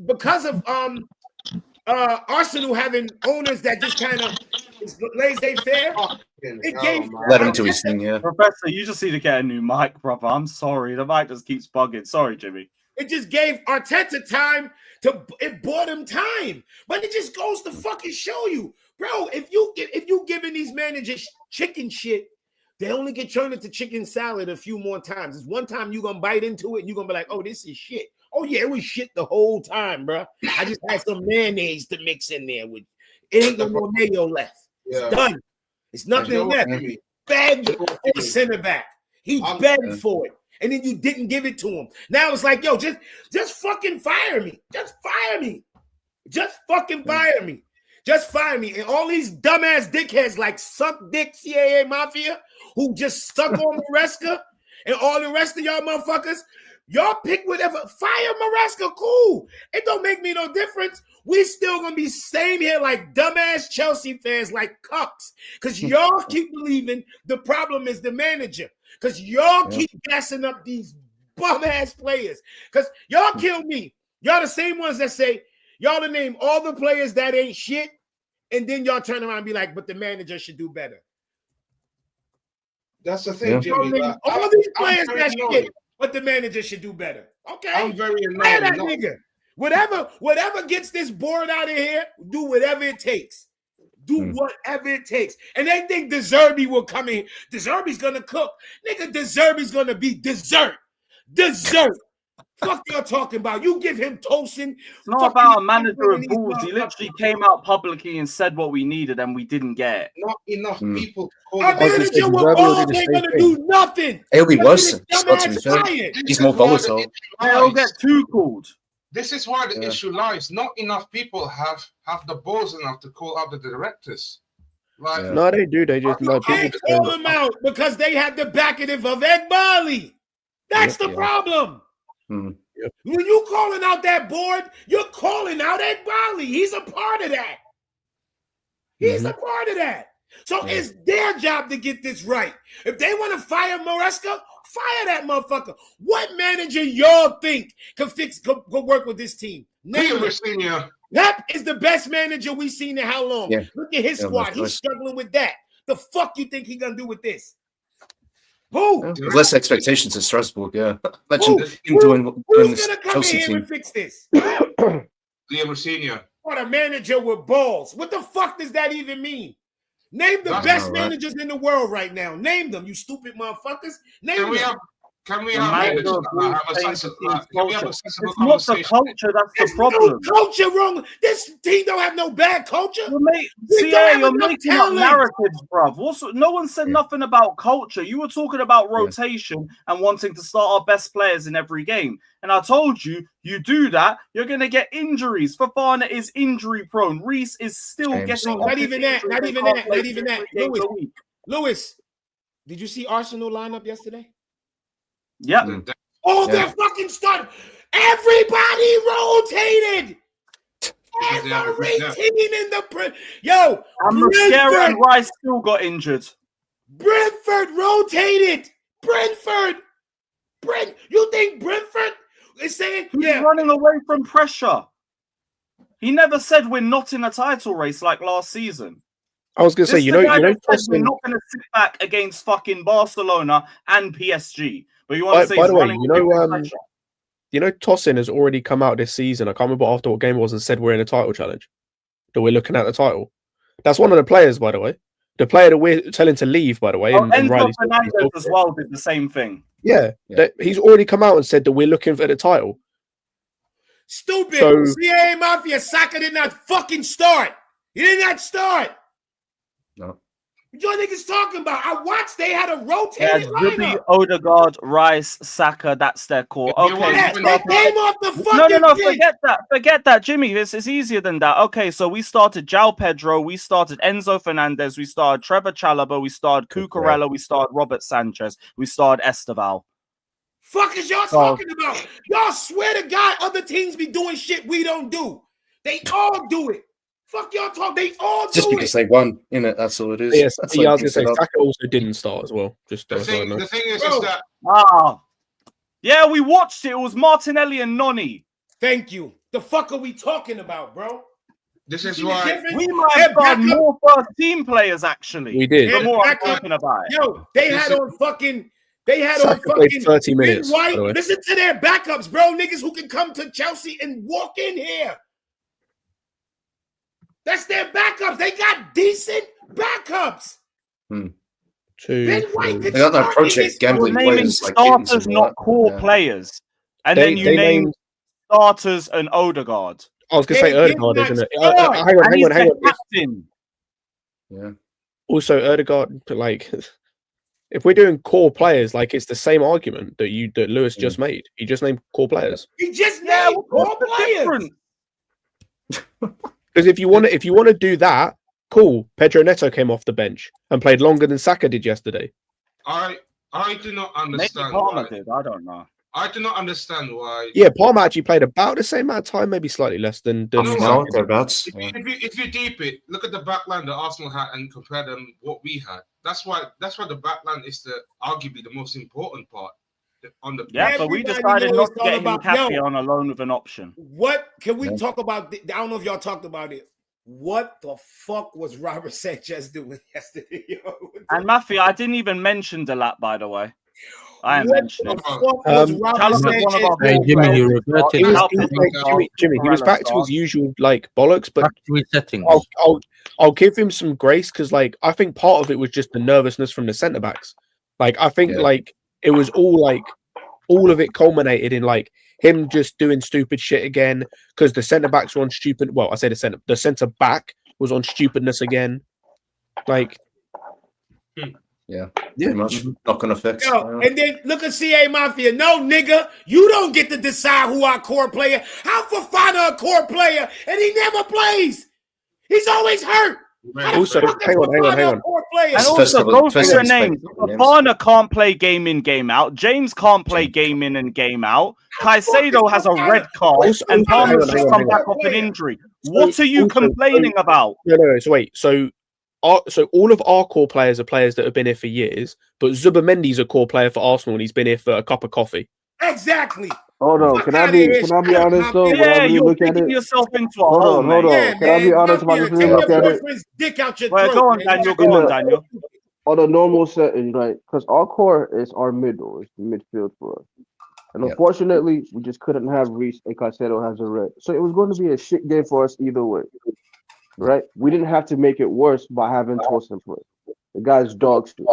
because of Arsenal having owners that just kind of laissez-faire,
let him do his thing. Yeah,
Professor, you just need to get a new mic, brother. I'm sorry, the mic just keeps bugging. Sorry, Jimmy.
It just gave Arteta time it bought him time, but it just goes to fucking show you, bro. If you giving these managers chicken shit, they only get turned into chicken salad a few more times. It's one time you're going to bite into it and you're going to be like, oh, this is shit. Oh, yeah, it was shit the whole time, bro. I just had some mayonnaise to mix in there with. It ain't no more mayo left. It's done. It's nothing left. He begged for a center back. He begged for it. And then you didn't give it to him. Now it's like, yo, just fucking fire me. Just fire me. Just fucking fire me. Just fire me. And all these dumbass dickheads like Suck Dick CAA Mafia who just stuck on Maresca and all the rest of y'all motherfuckers, y'all pick whatever. Fire Maresca, cool. It don't make me no difference. We still gonna be staying here like dumbass Chelsea fans like cucks. Because y'all keep believing the problem is the manager. Because y'all keep gassing up these bum-ass players. Because y'all kill me. Y'all the same ones that say, y'all to name all the players that ain't shit, and then y'all turn around and be like, but the manager should do better.
That's the thing, Jimmy.
All these players that shit, but the manager should do better. Okay.
I'm very annoyed.
Fire that nigga. Whatever gets this board out of here, do whatever it takes. Do whatever it takes. And they think De Zerbi will come in. De Zerbi's gonna cook. Nigga, De Zerbi's gonna be dessert. Dessert. Fuck y'all talking about? You give him Tosin.
It's not about a manager of balls. He literally came out publicly and said what we needed, and we didn't get it.
Not enough people.
Our manager with balls ain't gonna do nothing.
He'll be worse.
Scott,
To be fair. He's more volatile.
He'll get too called.
This is where the issue lies. Not enough people have the balls enough to call out the directors. Like,
No, they do. They just like
They call them out because they have the backing of Egbali. That's the problem. When you calling out that board, you're calling out Egbali. He's a part of that. He's a part of that. So it's their job to get this right. If they want to fire Maresca, fire that motherfucker. What manager y'all think can work with this team? Pep is the best manager we've seen in how long?
Yeah.
Look at his squad. He's struggling with that. The fuck you think he gonna do with this? Who?
With less expectations at Strasbourg, yeah. Imagine him doing
Who's
this
gonna come
Chelsea
in here
team.
and fix this?
Liam Senior.
What a manager with balls. What the fuck does that even mean? Name the best managers in the world right now. Name them, you stupid motherfuckers. Name them.
Can we have a sensible
It's not the culture that's the problem.
No culture wrong. This team don't have no bad culture.
You're making up narratives, bruv. No one said nothing about culture. You were talking about rotation and wanting to start our best players in every game. And I told you, you do that, you're going to get injuries. Fofana is injury prone. Reece is still getting...
Not even that. Lewis, did you see Arsenal lineup yesterday?
Yeah.
Oh, they're fucking starting. Everybody rotated. Every team in the yo.
And Mascara and Rice still got injured.
Brentford rotated. You think Brentford is saying
he's running away from pressure? He never said we're not in a title race like last season.
I was gonna say,
we're not going to sit back against fucking Barcelona and PSG. But you want to say,
by the way, you know, Tosin has already come out this season. I can't remember after what game it was and said we're in a title challenge. That we're looking at the title. That's one of the players, by the way. The player that we're telling to leave, by the way.
Enzo Fernandez as well did the same thing.
Yeah. He's already come out and said that we're looking for the title.
Stupid.
So,
CAA Mafia Saka did not fucking start. He did not start.
No.
What y'all niggas talking about? I watched. They had a rotated
Zubi,
lineup.
Odegaard, Rice, Saka. That's their core. Okay.
They came off the fucking
No.
bench.
Forget that, Jimmy. This is easier than that. Okay, so we started João Pedro. We started Enzo Fernandez. We started Trevor Chalobah. We started Cucurella. We started Robert Sanchez. We started Esteval.
Fuck is y'all talking about? Y'all swear to God, other teams be doing shit we don't do. They all do it. Fuck y'all talk. They all do
just because they won, innit? That's all it is.
Yes,
That's
I was
like
gonna say Saka also didn't start as well. Just
the thing is that
yeah, we watched it. It was Martinelli and Noni.
Thank you. The fuck are we talking about, bro?
This is why
we might have got more first team players. Actually,
we did.
The more I'm talking about it.
Yo, they had on fucking
30 minutes.
White. Listen to their backups, bro. Niggas who can come to Chelsea and walk in here. That's their backups. They got decent backups. Ben White,
they got that project gambling players like
starters, not core players, and then you name starters and Odegaard.
I was gonna say Odegaard, isn't it? Hang on.
Captain.
Yeah.
Also, Odegaard, like, if we're doing core players, like it's the same argument that Lewis just made. He just named core players.
He just named core players.
Because if you want to do that, cool. Pedro Neto came off the bench and played longer than Saka did yesterday.
I do not understand.
Maybe Palmer did. I don't know.
I do not understand why.
Yeah, Palmer actually played about the same amount of time, maybe slightly less than.
If you deep it, look at the backline that Arsenal had and compare them what we had. That's why the backline is arguably the most important part.
But we decided not to get Hincapié on a loan with an option.
What can we talk about? I don't know if y'all talked about it. What the fuck was Robert Sanchez doing yesterday?
And Mafia, I didn't even mention Delap, by the way. I am mentioning.
Jimmy, he was back to his usual like bollocks, but I'll give him some grace because like I think part of it was just the nervousness from the centre backs. Like I think like it was all of it culminated in like him just doing stupid shit again because the centre backs were on stupid. Well, I say the centre back was on stupidness again. Like,
yeah, pretty much knock-on effects.
Yo, and then look at CA Mafia. No, nigga, you don't get to decide who our core player. How Fofana a core player and he never plays? He's always hurt.
Also, hang on.
Player?
And also, go through your names. Fofana can't play game in, game out. James can't play game in and game out. Caicedo has a red card, and Palmer's just come back off an injury. What are you complaining about?
No. So wait. So all of our core players are players that have been here for years, but Zubamendi's a core player for Arsenal, and he's been here for a cup of coffee.
Exactly.
Hold on. Can I be honest though?
Yeah, you're digging yourself into a hole.
Hold on. Can I be honest about this? Look at it.
Dick out your
throat. Go on, Daniel. Go on, Daniel.
On a normal setting, right? Because our core is our middle, it's the midfield for us. And unfortunately, we just couldn't have Reece and Caicedo has a red. So it was going to be a shit game for us either way. Right? We didn't have to make it worse by having Tosin play. The guy's dog shit.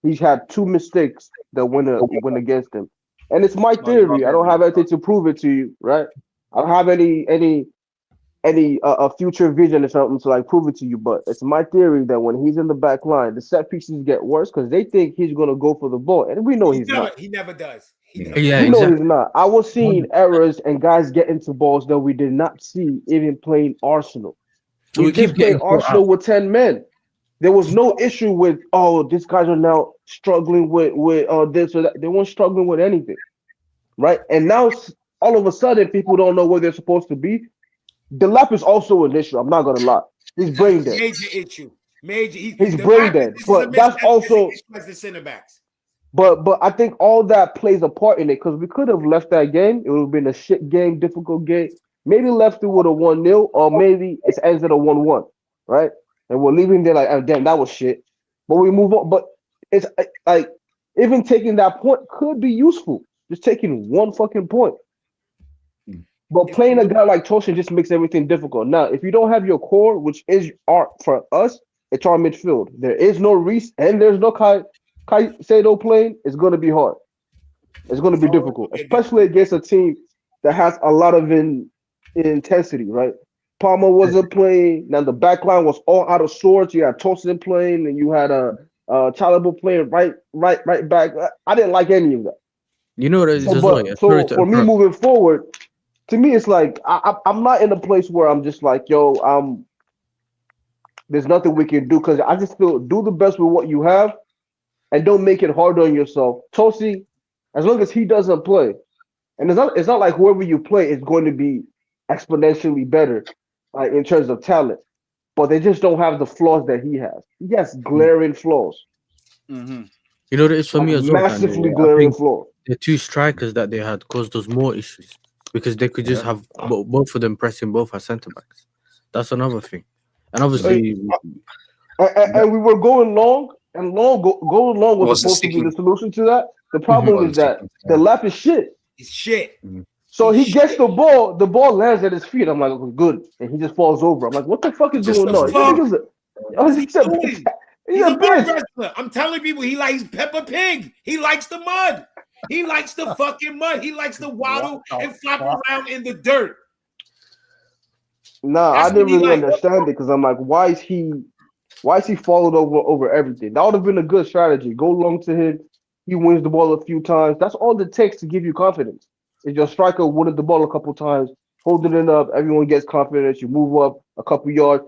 He's had 2 mistakes that went against him. And it's my theory. I don't have anything to prove it to you, right? I don't have any future vision or something to like prove it to you, but it's my theory that when he's in the back line, the set pieces get worse because they think he's gonna go for the ball, and we know he's not.
He never does.
We know he's not. I was seeing errors and guys get into balls that we did not see even playing Arsenal.
So
we keep playing Arsenal with 10 men. There was no issue with these guys are now struggling with this or that. They weren't struggling with anything, right? And now all of a sudden people don't know where they're supposed to be. The lap is also an issue. I'm not gonna lie. He's brain dead.
Major issue.
He's brain dead. But that's also
the center backs.
But I think all that plays a part in it because we could have left that game. It would have been a shit game, difficult game. Maybe left it with a 1-0, or maybe it ends at a 1-1, right? And we're leaving there like, oh, damn, that was shit. But we move on. But it's like even taking that point could be useful. Just taking one fucking point. But playing a guy like Tosin just makes everything difficult. Now, if you don't have your core, which is for us, it's our midfield. There is no Reece and there's no Caicedo playing. It's going to be hard. It's going to be difficult, especially against a team that has a lot of intensity, right? Palmer wasn't playing. Now the back line was all out of sorts. You had Tosin playing, and you had Chalobah playing right back. I didn't like any of that.
You know what it is as well.
So for me moving forward, to me it's like I'm not in a place where I'm just like, yo, there's nothing we can do because I just feel do the best with what you have, and don't make it hard on yourself. Tosin, as long as he doesn't play, and it's not like whoever you play is going to be exponentially better. In terms of talent, but they just don't have the flaws that he has. He has glaring flaws.
Mm-hmm. You know what it is for me as well.
Massively glaring flaws.
The 2 strikers that they had caused us more issues because they could just have both of them pressing both our centre backs. That's another thing. And obviously,
and we were going long, and going long was supposed to be the solution to that. The problem is that the lap is shit.
It's shit.
So he gets the ball lands at his feet. I'm like, good. And he just falls over. I'm like, what the fuck is going on? He's a
big wrestler. I'm telling people he likes Peppa Pig. He likes the mud. He likes the fucking mud. He likes to waddle and flop around in the dirt.
Nah, I didn't really understand it because I'm like, why is he falling over everything? That would have been a good strategy. Go long to him. He wins the ball a few times. That's all it takes to give you confidence. If your striker winning the ball a couple times, holding it up, everyone gets confidence. You move up a couple yards.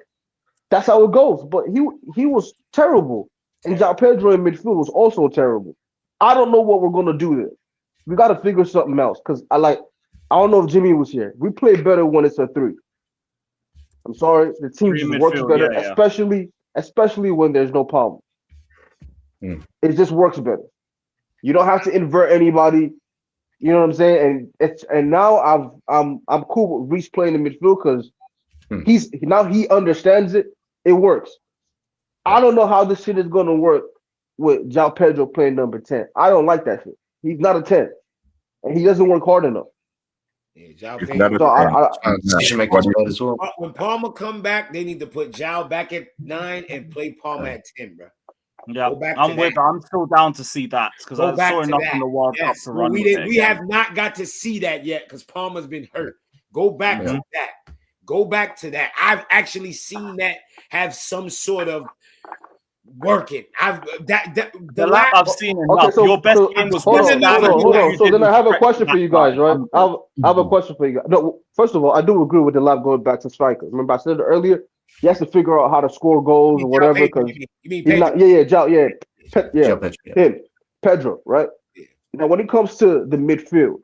That's how it goes. But he was terrible, and João Pedro in midfield was also terrible. I don't know what we're gonna do there. We got to figure something else because I don't know if Jimmy was here. We play better when it's a 3. I'm sorry, the team just works better, especially when there's no problem. It just works better. You don't have to invert anybody. You know what I'm saying? And now I'm cool with Reece playing in midfield because he understands it. It works. I don't know how this shit is gonna work with João Pedro playing number 10. I don't like that shit. He's not a 10, and he doesn't work hard enough.
Yeah, João Pedro. So when Palmer come back, they need to put João back at 9 and play Palmer at 10, bro.
Yeah,
Go back
I'm
to
with.
that.
I'm still down to see that because
Go
I
back
saw
to
enough
that.
in the World Cup
Yes,
to
but
run with it.
we have not got to see that yet because Palmer's been hurt. Go back to that. Go back to that. I've actually seen that have some sort of working. The
lap
last
I've seen enough.
Okay, so
Your best
so
game was
hold
West
on,
Ham.
hold on,
and
hold
all
on.
you
So
did
then I
was
have a
stretch
question
the
for you
back
guys,
line.
right?
I'm good.
I have a question for you guys. No, first of all, I do agree with the lap going back to strikers. Remember, I said it earlier. He has to figure out how to score goals or whatever because
you mean
he's not. Him, Pedro, right? Now, when it comes to the midfield,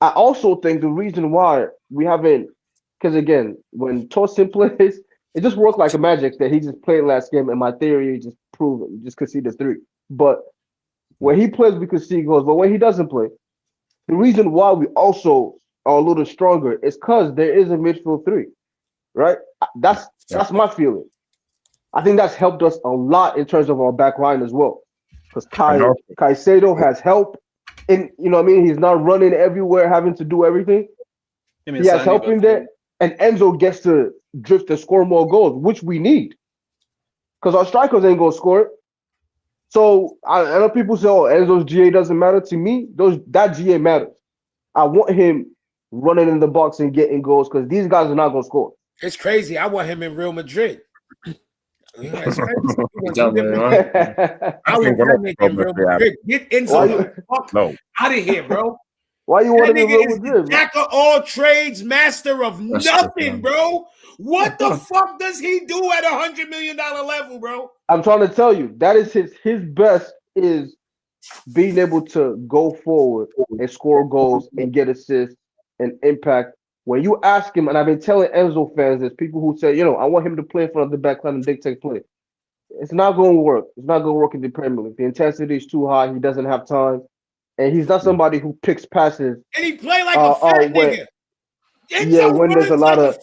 I also think the reason why we haven't, because again, when Tosin plays, it just worked like a magic that he just played last game, and my theory just proved it. We just conceded 3. But when he plays, we concede goals. But when he doesn't play, the reason why we also are a little stronger is because there is a midfield 3, right? That's my feeling. I think that's helped us a lot in terms of our back line as well. Because Caicedo has help. And you know what I mean? He's not running everywhere, having to do everything. He has help in there. And Enzo gets to drift and score more goals, which we need. Because our strikers ain't gonna score it. So I know people say, oh, Enzo's GA doesn't matter. To me, that GA matters. I want him running in the box and getting goals because these guys are not gonna score.
It's crazy. I want him in Real Madrid. Yeah, it's crazy. I want Premier in Real Madrid. Get Enzo the fuck out of here, bro.
Why you want him in Real Madrid?
Jack of all trades, master of nothing, bro. What the fuck does he do at $100 million level, bro?
I'm trying to tell you, that is his best is being able to go forward and score goals and get assists and impact. When you ask him, and I've been telling Enzo fans, there's people who say, I want him to play in front of the back line and dictate play. It's not going to work. It's not going to work in the Premier League. The intensity is too high. He doesn't have time. And he's not somebody who picks passes.
And he play like a fat nigga. Enzo
when there's a lot of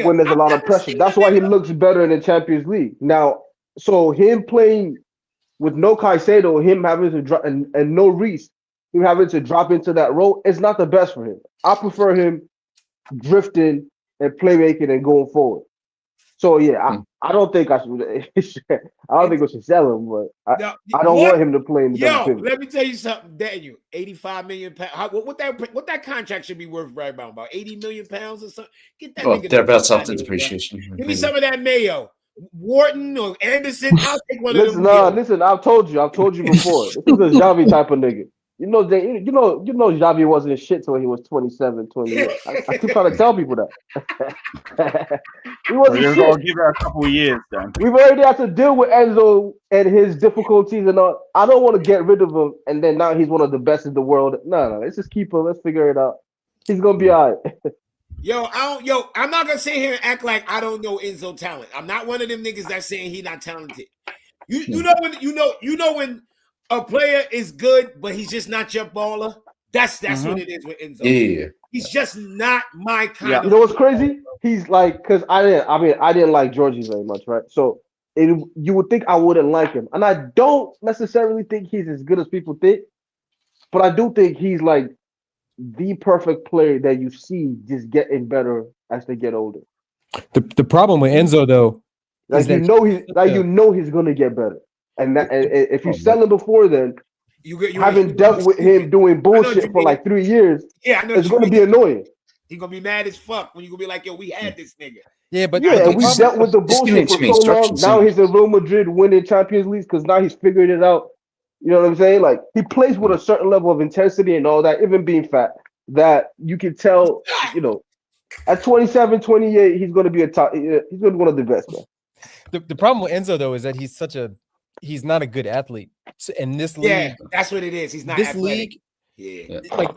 when there's a lot of pressure. That's why he looks better in the Champions League. Now, so him playing with no Caicedo, him having to drop and no Reece, him having to drop into that role, it's not the best for him. I prefer him drifting and playmaking and going forward. So yeah, I don't think I should. I don't think we should sell him, but I don't want him to play in the double pivot.
Let me tell you something, Daniel. 85 million pounds. What that contract should be worth right now? About 80 million pounds or something. Get that nigga.
They're about after depreciation.
Give me some of that Mayo. Wharton or Anderson. I'll take one of them.
Listen. I've told you before. This is a Xavi type of nigga. You know Xavi wasn't shit till he was 27, 28. I keep trying to tell people that. He wasn't shit.
Gonna give it a couple of years then.
We've already had to deal with Enzo and his difficulties and all. I don't want to get rid of him and then now he's one of the best in the world. No, let's just keep him. Let's figure it out. He's gonna be all right.
I'm not gonna sit here and act like I don't know Enzo talent. I'm not one of them niggas that's saying he's not talented. You know when a player is good, but he's just not your baller. That's what it is with Enzo.
Yeah.
He's just not my kind of.
You know what's crazy? He's like, because I didn't like Georgie very much, right? So you would think I wouldn't like him, and I don't necessarily think he's as good as people think, but I do think he's like the perfect player that you see just getting better as they get older.
The problem with Enzo though,
he's gonna get better. And if you sell him before then, you haven't dealt with him doing bullshit for like 3 years, it's going to be annoying.
He's going to be mad as fuck when you're going to be like, yo, we had this nigga.
Yeah, but
we dealt with the bullshit for so long. Now he's in Real Madrid winning Champions League because now he's figured it out. You know what I'm saying? Like, he plays with a certain level of intensity and all that, even being fat, that you can tell, at 27, 28, he's going to be he's going to be one of the best, man.
The problem with Enzo, though, is that he's not a good athlete. So in this league,
yeah, that's what it is. He's not
this
athletic.
League. Like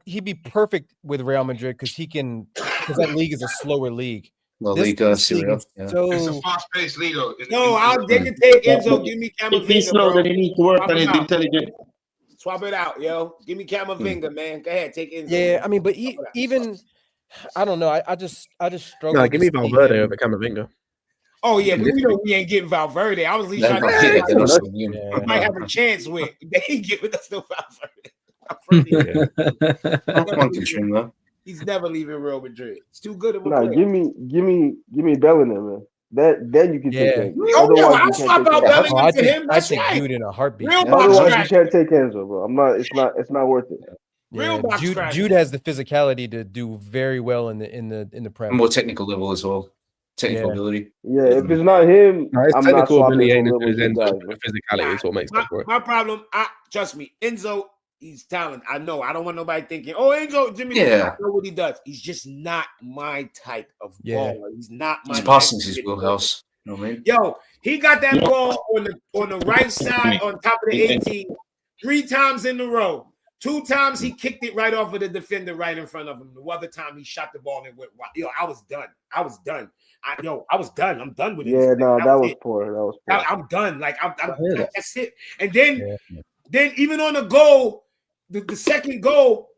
he'd be perfect with Real Madrid because that league is a slower league.
League is
it's a fast-paced league.
They can take Enzo. Give me Camavinga.
If he's slow, then he need to work on his intelligence.
Swap it out, yo. Give me Camavinga, man. Go ahead, take Enzo.
Yeah, I mean, but even I don't know. I just struggle.
No, give me Valverde over Camavinga.
Oh yeah, but we know we ain't getting Valverde. I was at least trying to I might have a chance with. They ain't giving us no Valverde. He's never leaving Real Madrid. It's too good of a player.
Give me Bellingham, man.
then you can take
Yeah.
Enzo. Otherwise, you can't take Enzo.
I take Jude in a heartbeat.
Otherwise, you can't take Enzo, bro. It's not worth it.
Yeah, Jude has the physicality to do very well in the Prem.
More technical level as well. Technical ability.
Yeah, if it's not him,
his
I'm not
technical
swapping
ability
for
ain't as
Lewin
good as
guys,
Enzo.
bro.
Physicality is what makes up for it.
My problem, trust me, Enzo, he's talented. I know. I don't want nobody thinking, oh, Enzo, Jimmy, I know what he does. He's just not my type of baller. He's not my
His passing is his wheelhouse. You know what I mean?
Yo, he got that ball on the right side on top of the 18 3 times in a row. 2 times he kicked it right off of the defender right in front of him. The other time he shot the ball and went wide. Yo, I was done. I was done. I'm done with it.
Yeah, no, that was poor. That was poor.
I'm done. Like that's it. And then even on the goal, the second goal,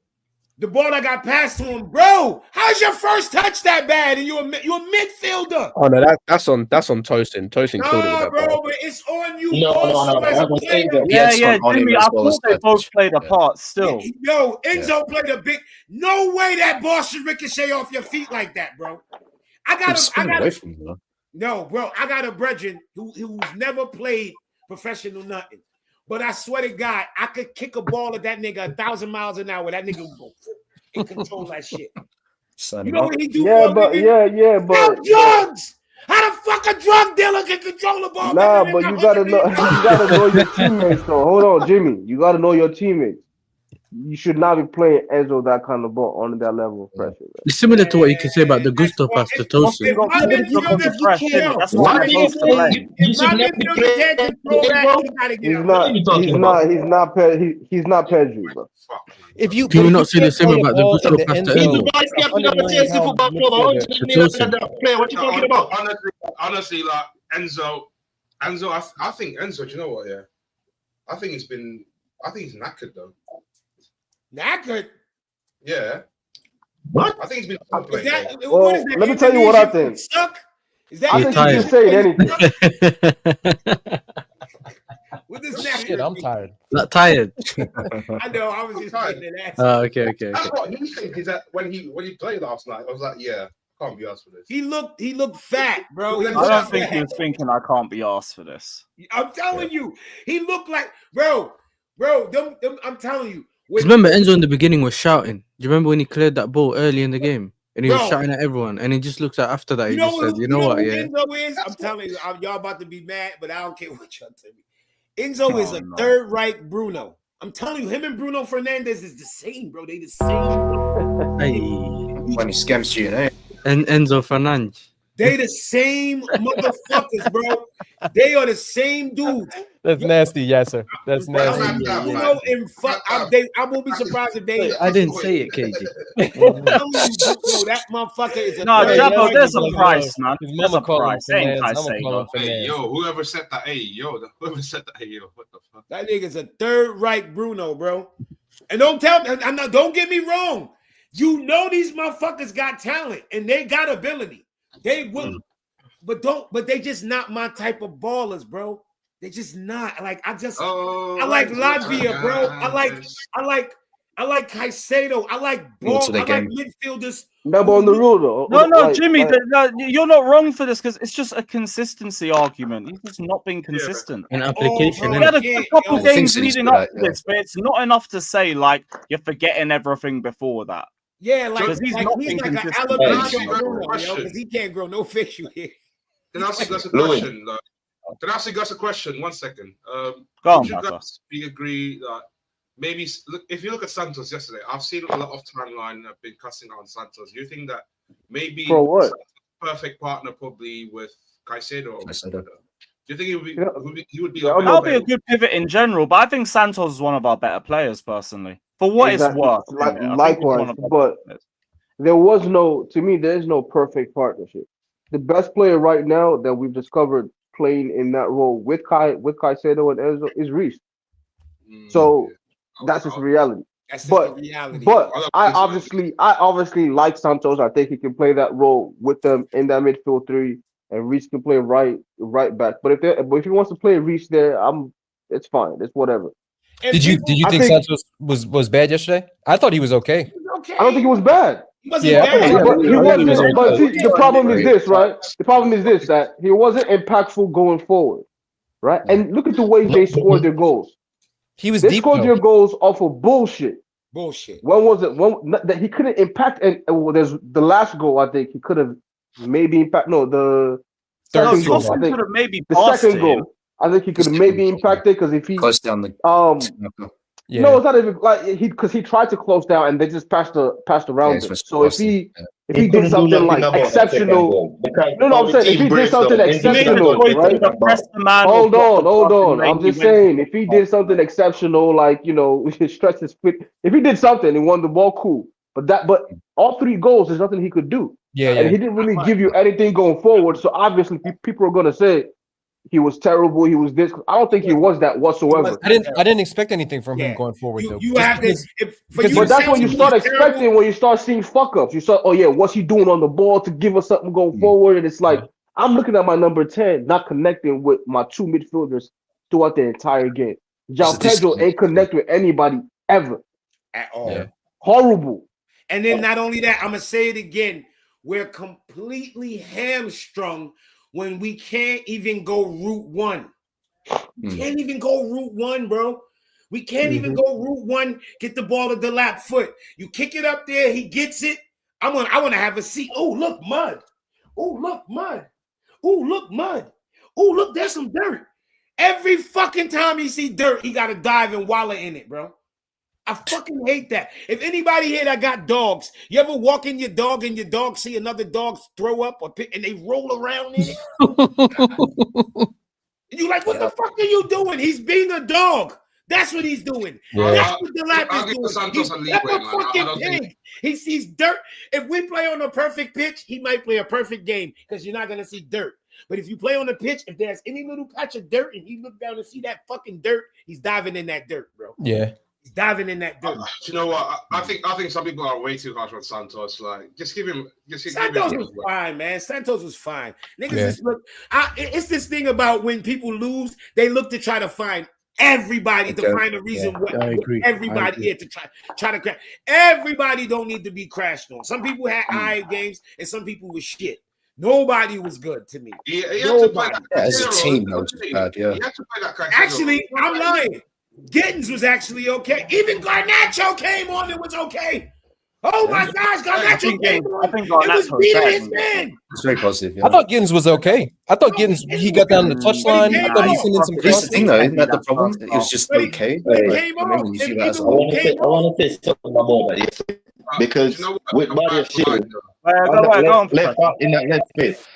the ball that got passed to him, bro. How's your first touch that bad? And you're a midfielder.
Oh no, that's on Tosin. Tosin killed it with that
bro,
ball.
but it's on you.
No. That was Enzo.
Yeah, Jimmy, I thought they both played a part still.
Yo, Enzo played a big. No way that ball should ricochet off your feet like that, bro. I got a brethren who's never played professional nothing. But I swear to God, I could kick a ball at that nigga 1,000 miles an hour. That nigga will go and control that shit. You know what he do?
But
drugs. How the fuck a drug dealer can control the ball?
Nah, but you gotta know your teammates. Though, hold on, Jimmy. You gotta know your teammates. You should not be playing Enzo that kind of ball under that level of pressure. Bro.
It's similar to what you can say about the Gusto pass to Tosin.
He's not Pedri, bro.
Can we not say the same about the Gusto pass to Enzo?
What you talking about? Honestly, like Enzo, I think Enzo. Do you know what? Yeah, I think he's knackered though.
Knackered?
Yeah.
What?
I think he's been.
Let me tell you what I think.
Stuck? Is that
I think he can say anything.
With this
Shit, I'm tired.
Not tired.
I know. I was just tired.
Okay.
That's what he thinks. Is that when he played last night? I was like, yeah, I can't be asked for this.
He looked fat, bro.
I don't think he was thinking I can't be asked for this.
I'm telling you, he looked like bro. I'm telling you.
Because remember, Enzo in the beginning was shouting. Do you remember when he cleared that ball early in the game? And he was shouting at everyone. And he just looks at after that. He just said, you know what? Yeah.
Enzo is? I'm telling you, y'all about to be mad, but I don't care what y'all tell me. Enzo is a third right Bruno. I'm telling you, him and Bruno Fernandes is the same, bro. They the same.
Hey.
When he scams you, eh?
And Enzo Fernandes.
They the same motherfuckers, bro. They are the same dudes.
That's nasty, yes, sir. That's nasty.
I won't be surprised if they.
I didn't say it, KG.
That motherfucker is a.
No, Jabbo, there's a price, man. There's a price.
Hey, yo, whoever said that, whoever said that, what the fuck?
That nigga's a third right Bruno, bro. And don't get me wrong. You know these motherfuckers got talent and they got ability. They will, but they just not my type of ballers, bro. They just not. Like I like Latvia, bro. I like Caicedo. I like ball. I like midfielders.
Never on the rule though.
No, Jimmy, you're not wrong for this because it's just a consistency argument. He's just not being consistent.
An application.
He had a couple games leading up to this, but it's not enough to say like you're forgetting everything before that.
Yeah, like
he's
like an Alabama Bruno, because he can't grow no facial hair.
Can I ask you guys a question? Can I ask you guys a question? 1 second.
Go on,
you guys agree that maybe look, if you look at Santos yesterday, I've seen a lot of timeline have been cussing out on Santos. Do you think that maybe
for what?
Perfect partner probably with Caicedo? Do you think he would be?
That'll be a good pivot in general, but I think Santos is one of our better players personally. For what it's worth,
likewise, but there was there's no perfect partnership. The best player right now that we've discovered playing in that role with Caicedo and Enzo is Reece. So that's just reality. But I obviously like Santos. I think he can play that role with them in that midfield three, and Reece can play right back. But if he wants to play Reece there, it's fine. It's whatever.
Did you think Santos was bad yesterday? I thought he was okay.
I don't think he was bad.
He wasn't bad.
But he wasn't. But see, the problem is this, right? The problem is this, that he wasn't impactful going forward, right? And look at the way they scored their goals.
He was
They
deep.
scored their goals off of bullshit.
Bullshit.
When was it? When that he couldn't impact? And well, there's the last goal. I think he could have maybe impact. No, the second goal. I think
maybe
the second
him.
goal. I think he could have maybe impacted because if he
close down the
no, it's not even like he tried to close down and they just passed around him. So if he did something like exceptional, no, I'm saying if he did something exceptional, right? Hold on. I'm just saying if he did something exceptional, like stretch his foot. If he did something and won the ball, cool. But all 3 goals, there's nothing he could do. And he didn't really give you anything going forward. So obviously people are gonna say he was terrible. He was this. I don't think he was that whatsoever.
I didn't expect anything from him going forward though.
But that's when you start expecting when you start seeing fuck ups. You saw, oh yeah, what's he doing on the ball to give us something going forward? And it's like I'm looking at my number 10, not connecting with my 2 midfielders throughout the entire game. João Pedro ain't connect with anybody ever
at all.
Yeah. Horrible.
And then not only that, I'm gonna say it again. We're completely hamstrung when we can't even go route 1. We can't even go route 1, bro. We can't even go route 1, get the ball to the lap foot. You kick it up there, he gets it. I want to have a seat. Oh, look, mud. Oh, look, mud. Oh, look, mud. Oh, look, there's some dirt. Every fucking time he see dirt, he got to dive and wallow in it, bro. I fucking hate that. If anybody here that got dogs, you ever walk in your dog and your dog see another dog throw up and they roll around in it? And you like, what the fuck are you doing? He's being a dog. That's what he's doing. That's what the lap is doing. He's like a fucking pig. He sees dirt. If we play on a perfect pitch, he might play a perfect game because you're not going to see dirt. But if you play on the pitch, if there's any little patch of dirt and he look down and see that fucking dirt, he's diving in that dirt, bro.
Yeah.
He's diving in that dirt.
Do you know what? I think some people are way too harsh on Santos. Like, just give him.
Santos was fine, man. Santos was fine. Niggas just look. It's this thing about when people lose, they look to try to find everybody to find a reason what everybody here to try to crash. Everybody don't need to be crashed on. Some people had games and some people was shit. Nobody was good to me. Nobody.
As a team, that was bad. Yeah.
Actually, I'm lying. Giddens was actually okay. Even Garnacho came on and was okay. Oh my gosh, Garnacho came on. It was beating his man.
It's very positive. Yeah.
I thought Giddens was okay. I thought Giddens, he got down the touchline. I thought he sent in some
crosses. The thing though, isn't that the problem? It was just okay.
I
want
to say something about that because with Badiashile, left out in that left space.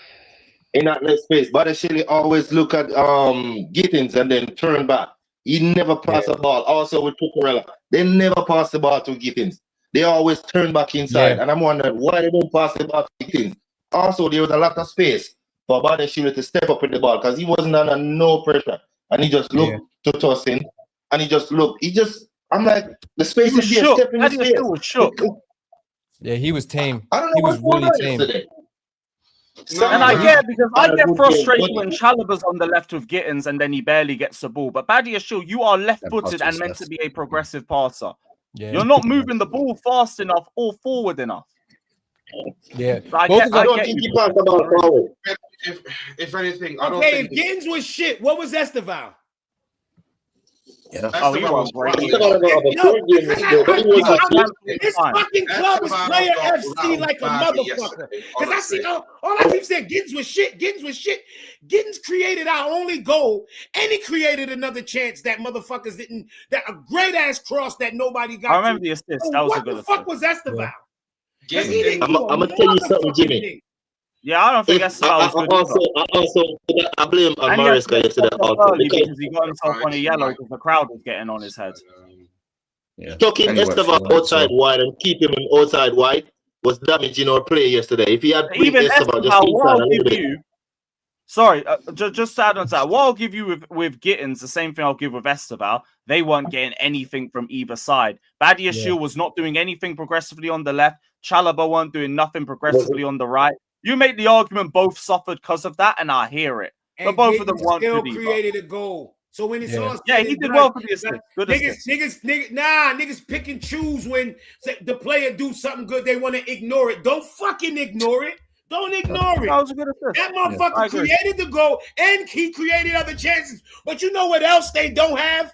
In that left space, Badiashile always look at Giddens and then turn back. He never passed the ball. Also with Cucurella, they never pass the ball to Giddens. They always turn back inside. And I'm wondering why they don't pass the ball to Giddens. Also, there was a lot of space for Badiashile to step up with the ball because he wasn't under no pressure. And he just looked to Tosin. And he just looked. I'm like, the space is there. Step in the space.
Was shook. Yeah, he was tame.
I don't know
he was really tame.
Yesterday.
And I get frustrated when Chalobah's on the left with Gittins and then he barely gets the ball. But Badiashile, you are left-footed and meant to be a progressive passer.
Yeah.
You're not moving the ball fast enough or forward enough.
Yeah.
I don't think he passed the ball forward.
If anything, I don't
think... if Giddens was shit, what was Esteval?
Yeah.
He was great.
This fucking club is player FC like a motherfucker. Because I see all I keep saying, Giddens was shit. Giddens created our only goal, and he created another chance that motherfuckers didn't. That a great ass cross that nobody got.
I remember the assist. That was a good assist.
What the fuck was Esteval?
I'm gonna tell you something, Jimmy.
Yeah, I don't think Esteval was good.
I blame Maresca yesterday
because he got himself on a yellow because the crowd was getting on his head.
Tucking Esteval outside wide and keep him outside wide was damaging our play yesterday. If he had
even Esteval just inside a little bit. Sorry, just to add on to that, what I'll give you with Gittins, the same thing I'll give with Esteval. They weren't getting anything from either side. Badiashile was not doing anything progressively on the left. Chalobah weren't doing nothing progressively on the right. You make the argument both suffered because of that, and I hear it. But both of them weren't
still
good
created a goal. So when it's all
he did well for the assist. Good
niggas pick and choose when the player do something good, they want to ignore it. Don't fucking ignore it. Don't ignore it.
That was a good assist.
That motherfucker created the goal and he created other chances. But you know what else they don't have?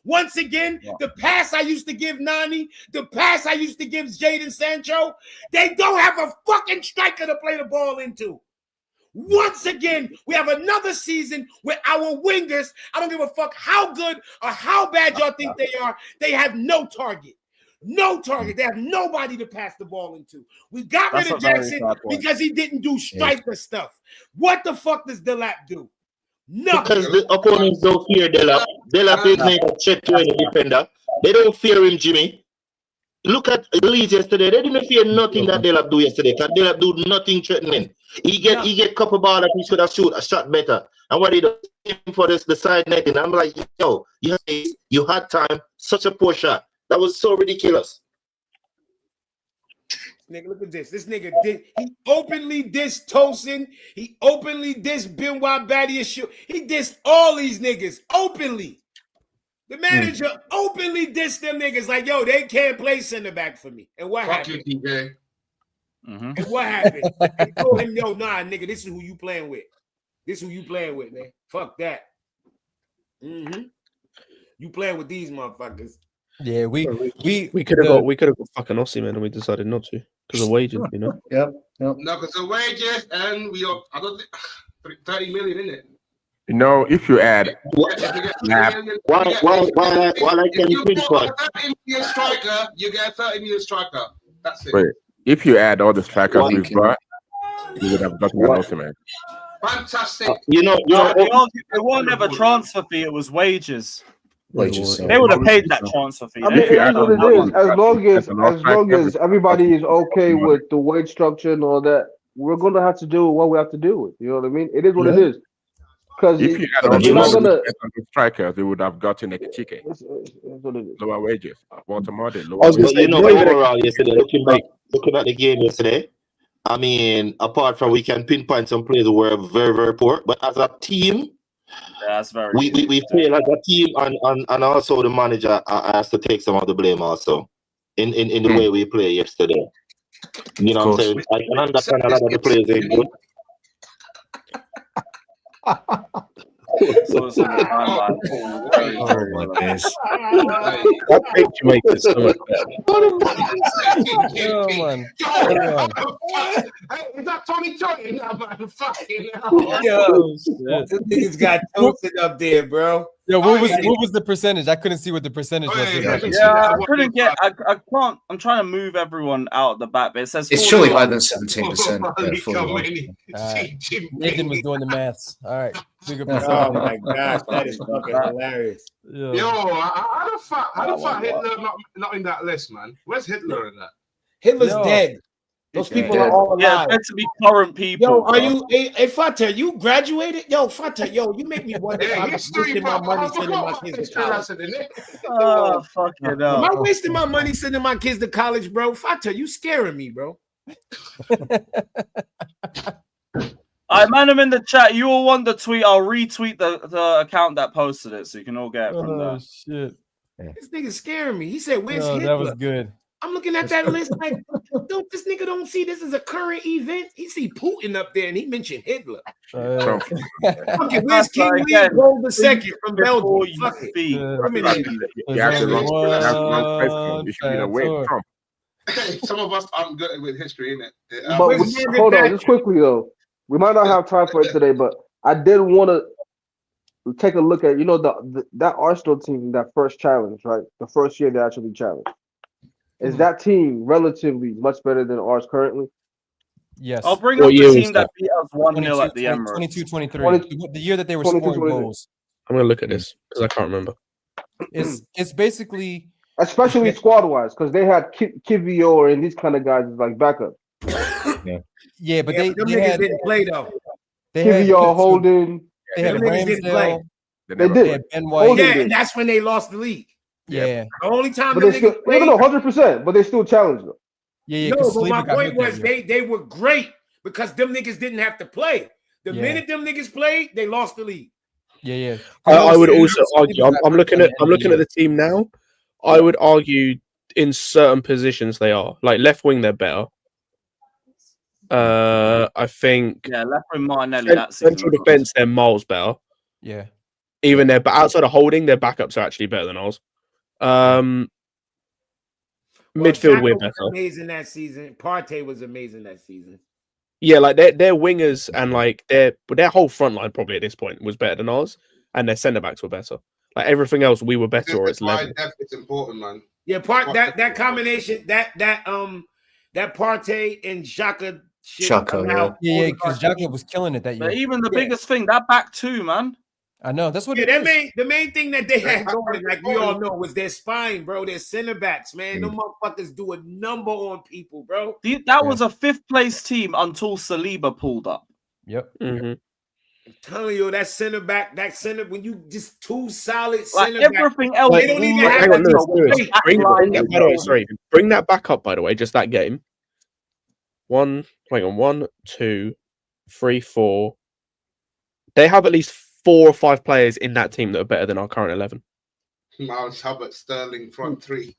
Once again, the pass I used to give Nani, the pass I used to give Jadon Sancho, they don't have a fucking striker to play the ball into. Once again, we have another season where our wingers, I don't give a fuck how good or how bad y'all think they are, they have no target. No target. They have nobody to pass the ball into. We got rid of Jackson because he didn't do striker stuff. What the fuck does Delap do? Nothing.
Because the opponents don't fear Delap. Delap is like a check to any defender. They don't fear him, Jimmy. Look at Leeds yesterday. They didn't fear nothing that Delap do yesterday. Because Delap do nothing threatening. He get couple ball that he should have shoot a shot better. And what he does for this the side netting. I'm like, yo, you had time. Such a poor shot. That was so ridiculous.
Nigga, look at this. This nigga did. He openly dissed Tosin. He openly dissed Benoit Badiashile. He dissed all these niggas openly. The manager openly dissed them niggas like, yo, they can't play center back for me. And what happened?
You, DJ.
And what happened? They told him, yo, nah, nigga, this is who you playing with. This is who you playing with, man. Fuck that. You playing with these motherfuckers.
Yeah, we could have got fucking Aussie, man, and we decided not to because of wages, you know.
Yep.
No, because of wages, and we are. I don't think 30 million in it.
You know, if you add,
while I can pinpoint,
30 million striker, you get a 30 million striker. That's it.
Wait, if you add all the strikers we've got, you would have gotten an Aussie, man.
Fantastic.
It won't have a transfer fee. It was wages. They would have paid that transfer fee.
I mean, it is what it is. As long as everybody is okay with the wage structure and all that, we're going to have to do what we have to do with. You know what I mean? It is what it is. Because
if you had all the strikers, they would have gotten a Ekitike. Lower wages. Baltimore,
overall yesterday, looking at the game yesterday, I mean, apart from we can pinpoint some players who were very, very poor, but as a team,
that's very
we play like a team, and also the manager has to take some of the blame also in the way we play yesterday. You know what I'm saying? I can understand a lot of the players ain't good.
So
oh my days.
That makes you make this so much better.
Oh man. Is that Tommy Tosin now, man? Fucking hell.
Yo, this nigga's got Tosin up there, bro.
Yo, what was the percentage? I couldn't see what the percentage was.
Yeah, I couldn't get. I can't. I'm trying to move everyone out the back, but it says
it's surely higher than 17%.
Nathan was doing the maths. All right.
Oh my gosh, that is fucking hilarious.
Yo, how the fuck Hitler not in that list, man? Where's Hitler in that?
Hitler's dead. Those people are all alive.
Yeah, meant to be current people.
Yo, are you a Fatah? You graduated? Yo, Fatah, you make me wonder if I'm wasting my money sending my kids to college.
Oh, fuck it up.
Am I wasting my money sending my kids to college, bro? Fatah, you scaring me, bro.
All right, man, I'm in the chat. You all want the tweet? I'll retweet the account that posted it, so you can all get it from there.
Shit.
This nigga scaring me. He said, "Where's Hitler?"
That was good.
I'm looking at that list like, this nigga don't see this as a current event. He see Putin up there and he mentioned Hitler. Okay, where's King Leopold II from Belgium? Fuck
it. Some of us aren't good with history, innit?
But hold on, just quickly though. We might not have time for it today, but I did want to take a look at, that Arsenal team, that first challenge, right? The first year they actually challenged. Is that team relatively much better than ours currently?
Yes.
I'll bring up the team that beat us 1-0 at the Emirates.
22-23. The year that they were scoring goals.
I'm going to look at this because I can't remember.
It's basically...
Especially squad-wise, because they had Kivior and these kind of guys as like backup.
Yeah, but they
niggas didn't play though.
Kivior, Holden.
They had Ramsdale.
They did.
Ben White.
Yeah, and that's when they lost the league.
Yeah.
The only time
but they still, played, 100%, but they still challenged them.
Yeah.
No, but my point was they were great because them niggas didn't have to play. The minute them niggas played, they lost the league.
Yeah.
I would also argue. I'm looking at the team now. I would argue in certain positions they are like left wing. They're better. I think.
Yeah, left wing Martinelli. That's
central defense. They're miles better.
Yeah.
Even but outside of holding, their backups are actually better than ours. Midfield, we're better.
Amazing that season. Partey was amazing that season.
Yeah, like their wingers and like their whole front line probably at this point was better than ours, and their centre backs were better. Like everything else, we were better or it's level.
It's important, man.
Yeah, that combination that Partey and Xhaka.
Yeah, because Xhaka was killing it that year.
But even the biggest thing, that back two, man.
I know that's what.
The main thing that they had going, like we all know, was their spine, bro. Their center backs, man. Them motherfuckers do a number on people, bro.
That was a 5th place team until Saliba pulled up.
Yep.
I'm telling you, that center back, when you just two solid
like
center
everything
backs,
else.
They don't even have
bring that back up, by the way, just that game. 1, 2, 3, 4. They have at least 4 or 5 players in that team that are better than our current 11.
Mount Hubbard, Sterling, front 3.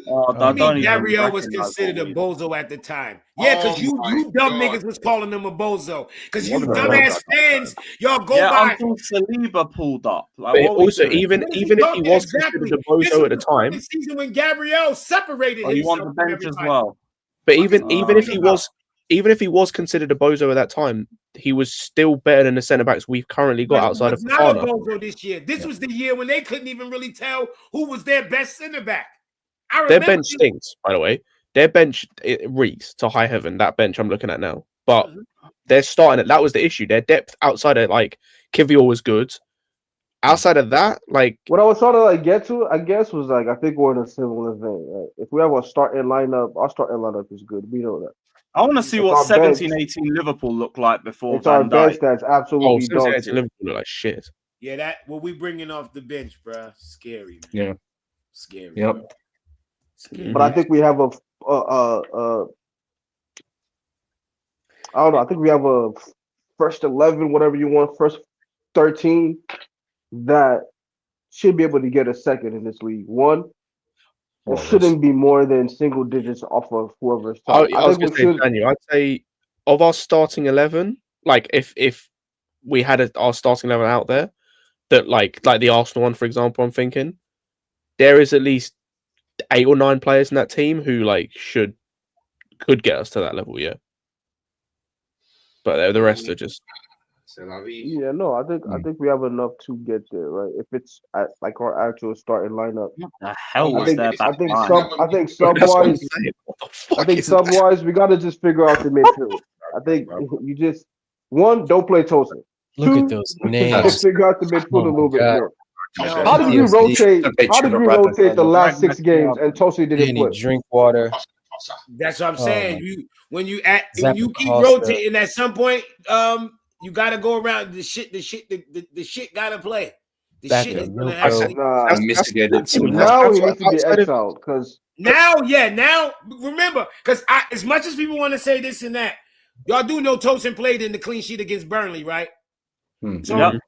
Gabriel was considered a bozo at the time. Yeah, because you dumb niggas was calling him a bozo. Because you dumbass fans, y'all go by.
Until Saliba pulled up. Like,
but also, even if he was considered a bozo at the time,
the season when Gabriel separated himself,
he won the bench as well.
But even if he was considered a bozo at that time, he was still better than the centre backs we've currently got outside of
not a bozo this year. This was the year when they couldn't even really tell who was their best centre back.
Their bench stinks, by the way. Their bench reeks to high heaven. That bench I'm looking at now, but they're starting it. That was the issue. Their depth outside of like Kivior was good. Outside of that, like
what I was trying to get to, I guess, was like I think we're in a similar vein. Right? If we have a starting lineup, our starting lineup is good. We know that.
I want to see what 17-18 Liverpool look like before
it's our bench that's absolutely
17-18 Liverpool look like shit.
Yeah, that what we bringing off the bench, bro. Scary. Man.
Yeah.
Scary.
Yep.
Bro. Scary.
But I think we have I don't know. I think we have a first 11, whatever you want, first 13 that should be able to get a second in this league. One, it shouldn't be more than single digits off of whoever's top.
I'd say of our starting 11, like if we had our starting 11 out there, that like the Arsenal one, for example, I'm thinking there is at least 8 or 9 players in that team who like could get us to that level, yeah. But the rest are just.
Yeah, no, I think we have enough to get there, right? If it's at like our actual starting lineup.
What the hell was that?
I think sub-wise, we gotta just figure out the midfield. I think you just don't play Tosin.
Look at those names.
Figure out the midfield a little bit more. How did you rotate? The last 6 games and Tosin didn't play?
Drink water.
That's what I'm saying. When you keep rotating, at some point, you gotta go around the shit gotta play. The shit is gonna actually
mitigated. Now we need to be exiled because
now remember, because as much as people want to say this and that, y'all do know Tosin played in the clean sheet against Burnley, right? So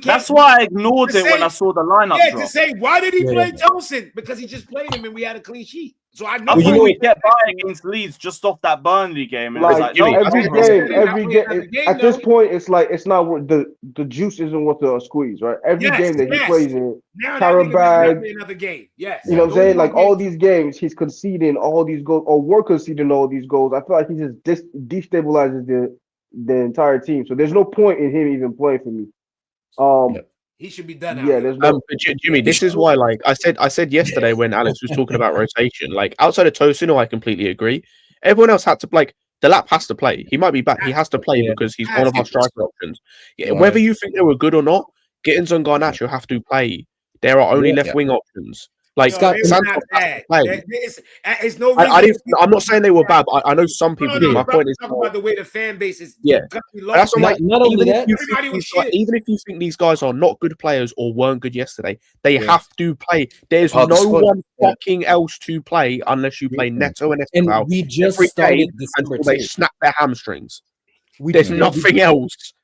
that's why I ignored it when I saw the lineup.
Yeah, to say why did he play Tosin? Because he just played him and we had a clean sheet. So I know
we get by against Leeds just off that Burnley game. And
every game. At this point, it's like it's not what the juice isn't what the squeeze, right? Every game that he plays in, Carabag,
another game. Yes,
you know what I'm saying? Like all these games, he's conceding all these goals, or we're conceding all these goals. I feel like he just destabilizes the entire team. So there's no point in him even playing for me.
He should be done.
Yeah, there's no.
Jimmy, this is why, like I said yesterday when Alex was talking about rotation, like outside of Tosin, I completely agree. Everyone else had to like Delap has to play. He might be back. He has to play because he's one of our striker options. Yeah, whether you think they were good or not, Gittins and Garnacho have to play. There are only left wing options. Like Santos has to play.
It's no reason.
I'm not saying they were bad, but I know some people do. My point is
about the way the fan base is.
Yeah, that's what like. Even if you think these guys are not good players or weren't good yesterday, they have to play. There's no one fucking else to play unless you play Neto and Escobar.
And we just started
until they snap their hamstrings. There's nothing else.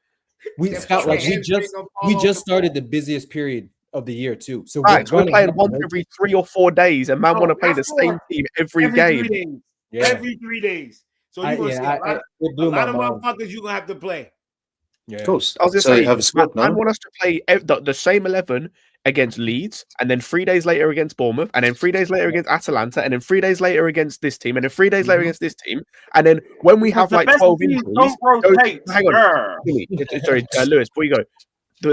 We just started the busiest period of the year too. So
we're playing once every 3 or 4 days, and man want to play the same team every game.
3 days. Yeah. Every 3 days. So you're gonna see a lot of motherfuckers you're gonna have to play.
Yeah. Of course. I was gonna say, have a squad, man want us to play the same 11 against Leeds, and then 3 days later against Bournemouth, and then 3 days later against Atalanta, and then 3 days later against this team, and then 3 days later against this team, and then when we have like 12 injuries, hang on, sorry, Lewis, before you go,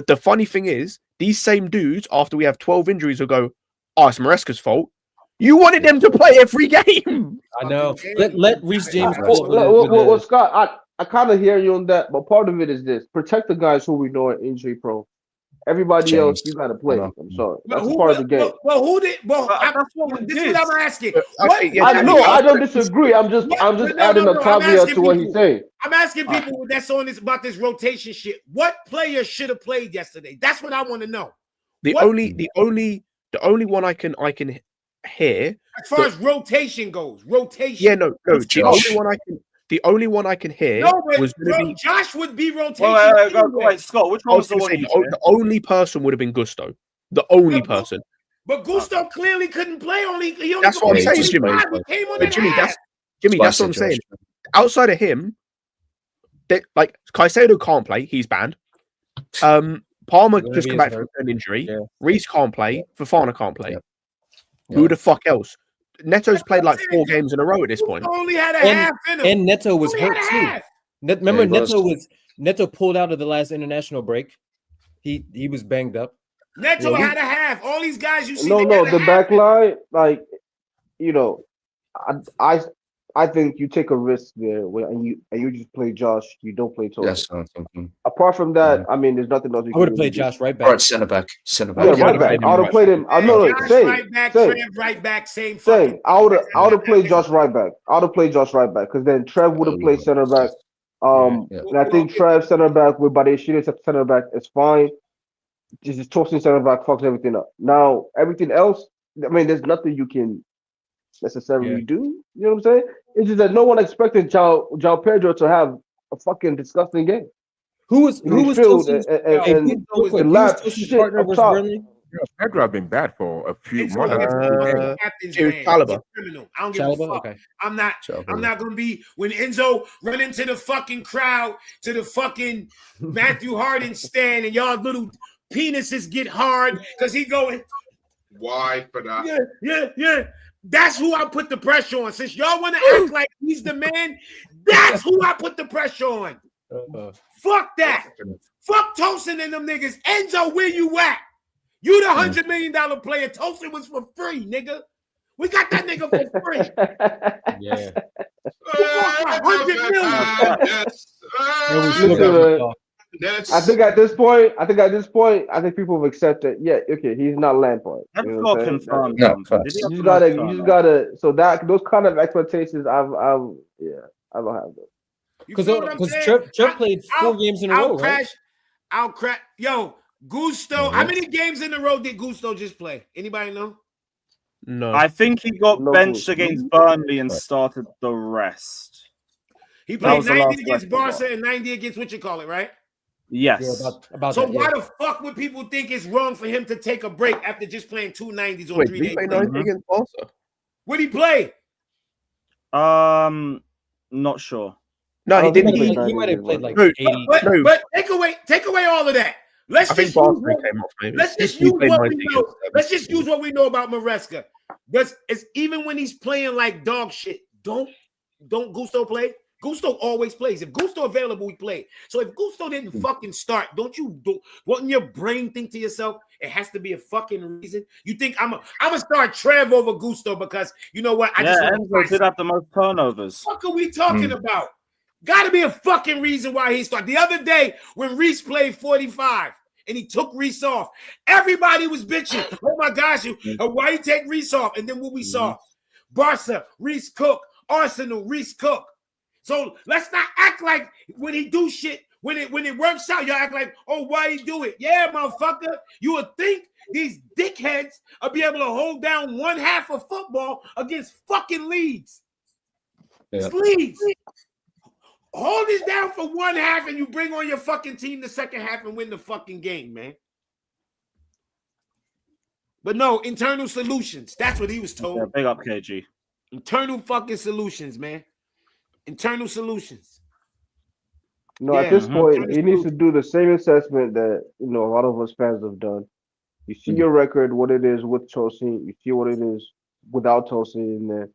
the funny thing is, these same dudes, after we have 12 injuries, will go, "Oh, it's Maresca's fault. You wanted them to play every game."
I know. Let Reece James.
Well, Scott, I kind of hear you on that, but part of it is this: protect the guys who we know are injury prone. Everybody else, you got to play. I'm sorry, that's part of the game.
Well, who did? Well, this is what I'm asking.
I don't disagree. I'm just adding a caveat to what he's saying.
I'm asking people that's on this about this rotation shit. What player should have played yesterday? That's what I want to know.
The only one I can hear
as far as rotation goes. Rotation.
Yeah, no. The only one I can hear was
Josh would be rotation.
Wait, Scott, which one was the one?
The only person would have been Gusto. The only person.
But Gusto clearly couldn't play.
That's what I'm saying, Jimmy. Jimmy, that's what I'm saying. Outside of him, like Caicedo can't play. He's banned. Palmer just come back from an injury. Yeah. Reece can't play. Fofana can't play. Yeah. Who the fuck else? Neto's played like 4 games in a row at this point.
Only had a half in him.
And Neto was hurt too. Remember, Neto pulled out of the last international break. He was banged up.
Neto had a half. All these guys you see.
No, the back line, like, you know, I think you take a risk there and you just play Josh. You don't play Tosin.
Yes,
apart from that, I mean, there's nothing else.
I would have played Josh right back.
Or centre back.
Yeah, right back. I would have played him.
Right back. Same.
I would have played Josh right back. I would have played Josh right back because then Trev would have played centre back. And I think Trev centre back with Badiashile centre back is fine. Just Tosin centre back fucks everything up. Now everything else, I mean, there's nothing you can necessarily do. You know what I'm saying? It's just that no one expected João Pedro to have a fucking disgusting game.
Who was
Tosin's partner versus Burnley?
Pedro have been bad for a few months.
Caliber.
I don't give a fuck. Okay. I'm not gonna be when Enzo run into the fucking crowd to the fucking Matthew Harden stand and y'all little penises get hard because he going.
Why for that?
Yeah. That's who I put the pressure on. Since y'all want to act like he's the man, that's who I put the pressure on. Fuck that. Fuck Tosin and them niggas. Enzo, where you at? You the $100 million player. Tosin was for free, nigga. We got that nigga for free.
Yeah.
$100 million.
I think at this point, I think people have accepted. Yeah, okay, he's not Lampard.
You know confirmed.
You just gotta. So that those kind of expectations, I don't have those.
Because Trev played 4 games in a row, right?
Yo, Gusto. How many games in a row did Gusto just play? Anybody know?
No.
I think he got benched against Burnley and started the rest.
He played 90 against Barca and 90 against what you call it, right?
Yes.
Yeah, about so that, why the fuck would people think it's wrong for him to take a break after just playing 2 90s on 3 days?
He played 90 against Barca.
What did he play?
Not sure.
No, he didn't.
He might have played like 80.
But take away all of that. Let's just use what we know about Maresca. Because it's even when he's playing like dog shit, don't Gusto play? Gusto always plays. If Gusto available, we play. So if Gusto didn't fucking start, wouldn't your brain think to yourself, it has to be a fucking reason? You think I'm gonna start Trev over Gusto because you know what?
Enzo did have the most turnovers.
What are we talking about? Gotta be a fucking reason why he started. The other day when Reece played 45 and he took Reece off, everybody was bitching. Oh my gosh, why you take Reece off? And then what we saw, Barca, Reece Cook, Arsenal, Reece Cook. So let's not act like when he do shit, when it works out, y'all act like, oh, why he do it? Yeah, motherfucker. You would think these dickheads will be able to hold down 1/2 of football against fucking Leeds. Yeah. It's Leeds. hold this down for one half and you bring on your fucking team the second half and win the fucking game, man. But no, internal solutions. That's what he was told.
Yeah, big up, KG.
Internal fucking solutions, man. Internal solutions.
No, at this point, he needs to do the same assessment that a lot of us fans have done. You see your record, what it is with Tosin. You see what it is without Tosin in there.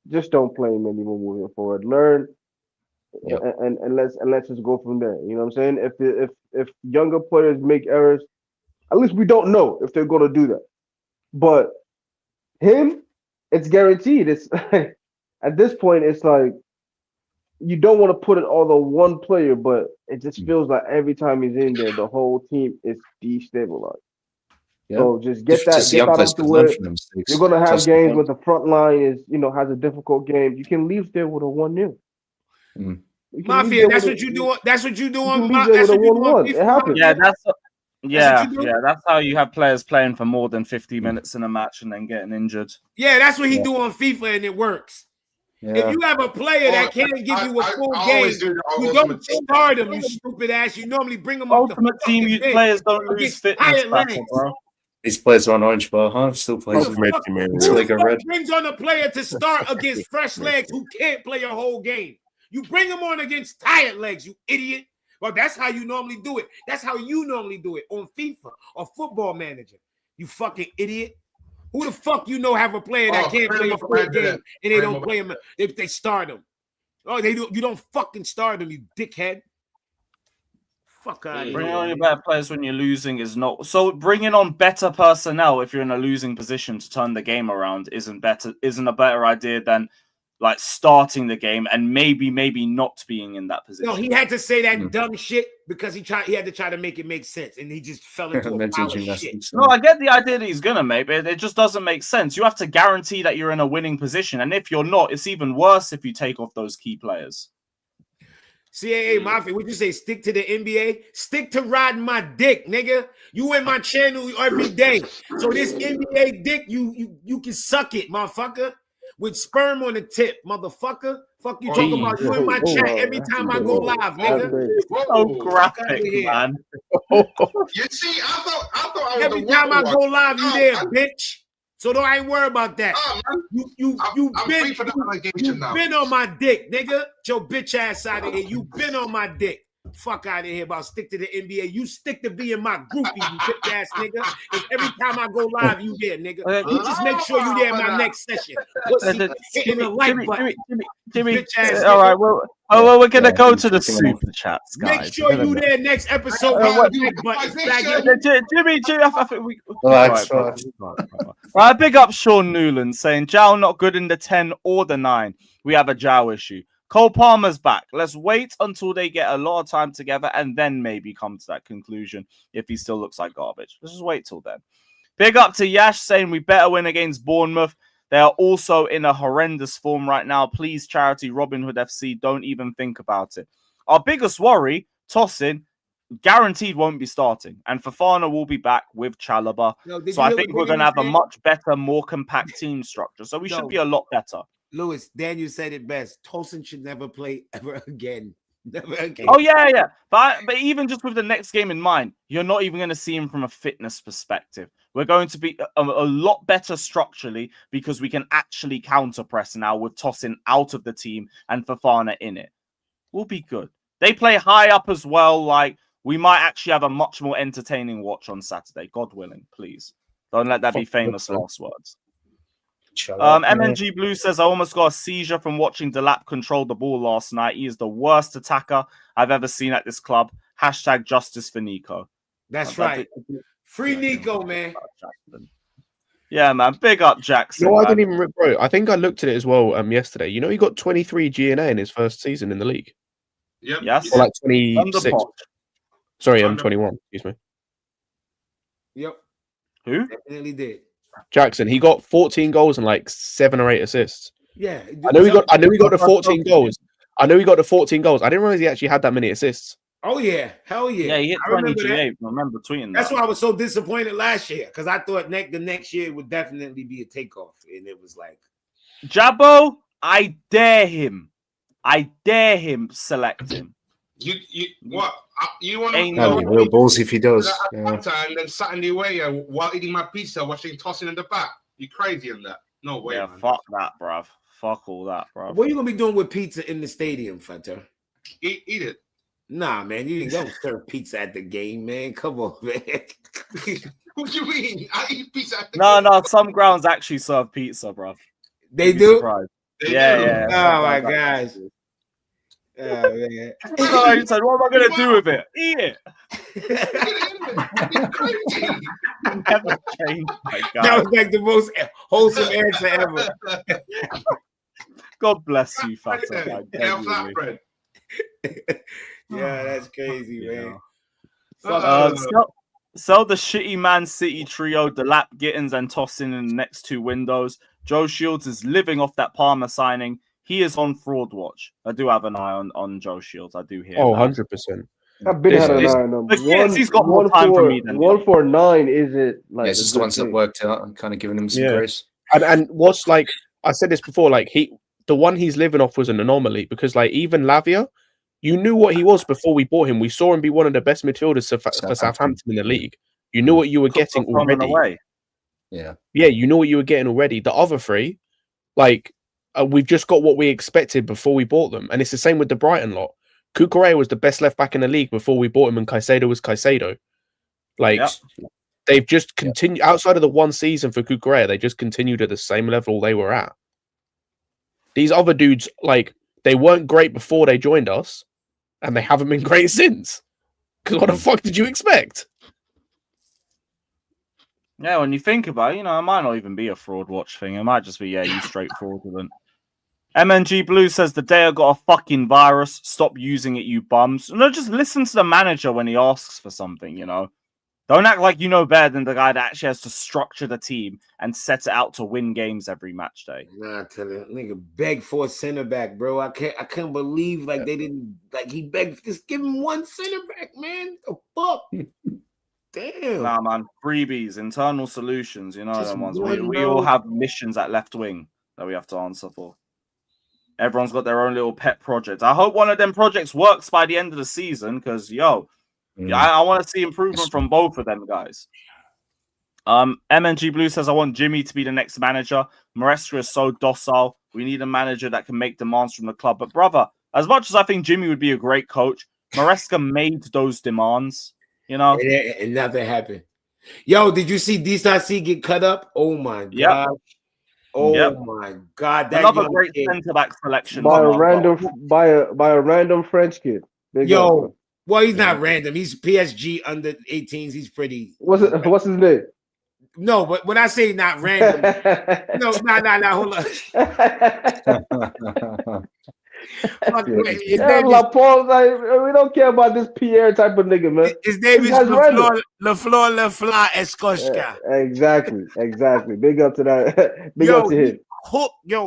Just don't play him anymore moving forward. Learn, and let's just go from there. You know what I'm saying? If younger players make errors, at least we don't know if they're going to do that. But him, it's guaranteed. It's at this point, it's like you don't want to put it all on one player, but it just feels like every time he's in there, the whole team is destabilized. Yeah. So just get that out the way. You're gonna have games where the front line is, has a difficult game. You can leave there with a 1-0.
Mafia, that's what you do. That's what you do on.
That's what you do on. It happens.
Yeah, that's how you have players playing for more than 50 minutes in a match and then getting injured.
Yeah, that's what he do on FIFA, and it works. Yeah. If you have a player that can't give you a full game, you don't start him, you stupid ass. You normally bring him off
Ultimate
the
team players don't lose fitness battle, bro.
These players are on orange bar, huh? Still playing.
It's like a red. Brings on a player to start against fresh legs who can't play a whole game. You bring him on against tired legs, you idiot. Well, that's how you normally do it. That's how you normally do it on FIFA or Football Manager. You fucking idiot. Who the fuck have a player that can't play a full game and they don't play him if they start him? Oh, they do. You don't fucking start him, you dickhead. Fuck out of here.
Bringing on your better players when you're losing is not so. Bringing on better personnel if you're in a losing position to turn the game around isn't a better idea than like starting the game and maybe not being in that position.
No, he had to say that dumb shit because he had to try to make it make sense, and he just fell into a pile of shit.
No, I get the idea that he's gonna make, but it just doesn't make sense. You have to guarantee that you're in a winning position, and if you're not, it's even worse if you take off those key players.
CAA Mafia, would you say stick to the NBA? Stick to riding my dick, nigga. You in my channel every day, so this NBA dick, you can suck it, motherfucker. With sperm on the tip, motherfucker. Fuck you talking about you in my chat every time I go live, nigga.
So graphic, man.
You see, I thought
every time I go live, you there, bitch. So don't I ain't worry about that. You've been on my dick, nigga. Get your bitch ass out of here. You've been on my dick. Fuck out of here about stick to the NBA. You stick to being my groupie, you bitch ass nigga. And every time I go live, you there, nigga. You just make sure you there in my next session. Hitting the like button.
Jimmy. All right, well, we're gonna go to the super chats, guys.
Make sure you there next episode.
Jimmy, I think we. Right, big up Sean Newland saying Jao not good in the 10 or the 9. We have a Jao issue. Cole Palmer's back. Let's wait until they get a lot of time together and then maybe come to that conclusion if he still looks like garbage. Let's just wait till then. Big up to Yash saying we better win against Bournemouth. They are also in a horrendous form right now. Please, charity Robin Hood FC, don't even think about it. Our biggest worry, Tosin, guaranteed won't be starting. And Fofana will be back with Chalobah. So I think we're going to have a much better, more compact team structure. So we should be a lot better.
Lewis, Daniel said it best. Tosin should never play ever again. Never again.
Oh, yeah. But even just with the next game in mind, you're not even going to see him from a fitness perspective. We're going to be a lot better structurally because we can actually counter press now with Tosin out of the team and Fofana in it. We'll be good. They play high up as well. Like, we might actually have a much more entertaining watch on Saturday. God willing, please. Don't let that be famous last words. MNG Blue says, I almost got a seizure from watching Delap control the ball last night. He is the worst attacker I've ever seen at this club. # justice for Nico.
That's right. Free Nico, man.
Yeah, man. Big up Jackson.
No, I didn't even, bro. I think I looked at it as well yesterday. You know, he got 23 GNA in his first season in the league.
Yep.
Yes.
Or like 26. Sorry, I'm 21. Excuse me.
Yep.
Who?
Definitely did.
Jackson. He got 14 goals and like 7 or 8 assists.
Yeah.
I know he got the 14 goals. I didn't realize he actually had that many assists.
Oh yeah, hell yeah.
Yeah, he hit 20 GA. I remember tweeting that.
That's why I was so disappointed last year because I thought the next year would definitely be a takeoff, and it was like,
Jabbo, I dare him I dare him select him.
You what? You want
Ain't
That'd be real balls if he does.
And then sat in the way while eating my pizza, watching Tosin in the back. You crazy in that? No way,
Yeah,
man.
fuck that, bruv. Fuck all that, bruv.
What are you gonna be doing with pizza in the stadium, Fanta?
Eat it.
Nah, man, you don't serve pizza at the game, man. Come on, man.
What do you mean? I eat pizza at the
No,
game.
no, some grounds actually serve pizza, bruv.
They do?
Yeah.
Oh my gosh. Oh man.
So he said, what am I gonna do with it? Eat it. Never changed, my God.
That was like the most wholesome answer ever.
God bless you, Fata.
Yeah, flatbread.
Yeah, that's crazy, man.
Sell the shitty Man City trio, Delap, Gittins, and Tosin in the next 2 windows. Joe Shields is living off that Palmer signing. He is on fraud watch. I do have an eye on Joe Shields. I do hear.
Oh,
that.
100%.
I've been had an eye on him.
He's got more time for me than
149 isn't like.
Yeah, it's just the ones that worked out and kind of giving him some grace.
And what's like, I said this before, like the one he's living off was an anomaly because like even Lavia, you knew what he was before we bought him. We saw him be one of the best midfielders for Southampton in the league. You knew what you were getting already.
Yeah,
you know what you were getting already. The other 3, like we've just got what we expected before we bought them, and it's the same with the Brighton lot. Cucurella was the best left back in the league before we bought him, and Caicedo was Caicedo. Like they've just continued outside of the 1 season for Cucurella. They just continued at the same level they were at. These other dudes, like they weren't great before they joined us, and they haven't been great since. Because what the fuck did you expect?
Yeah, when you think about it, it might not even be a fraud watch thing. It might just be, you straight fraudulent. MNG Blue says the Daya got a fucking virus. Stop using it, you bums. No, just listen to the manager when he asks for something, Don't act like you know better than the guy that actually has to structure the team and set it out to win games every match day.
Nah, I tell you, nigga begged for a center back, bro. I couldn't believe they didn't he begged. Just give him 1 center back, man. The fuck. Damn.
Nah, man. Freebies, internal solutions, them ones. We all have missions at left wing that we have to answer for. Everyone's got their own little pet project. I hope one of them projects works by the end of the season because, I want to see improvement from both of them guys. MNG Blue says, I want Jimmy to be the next manager. Maresca is so docile. We need a manager that can make demands from the club. But, brother, as much as I think Jimmy would be a great coach, Maresca made those demands.
And nothing happened. Yo, did you see D.C. get cut up? Oh my god! Oh my god! That
another great centre back selection
by a random French kid.
Well, he's not random. He's PSG under 18s. He's pretty.
What's his name?
No, but when I say not random, no, hold on.
We don't care about this Pierre type of nigga, man.
His name is LaFleur Escoshka.
Exactly. Big up to that. Big up to him.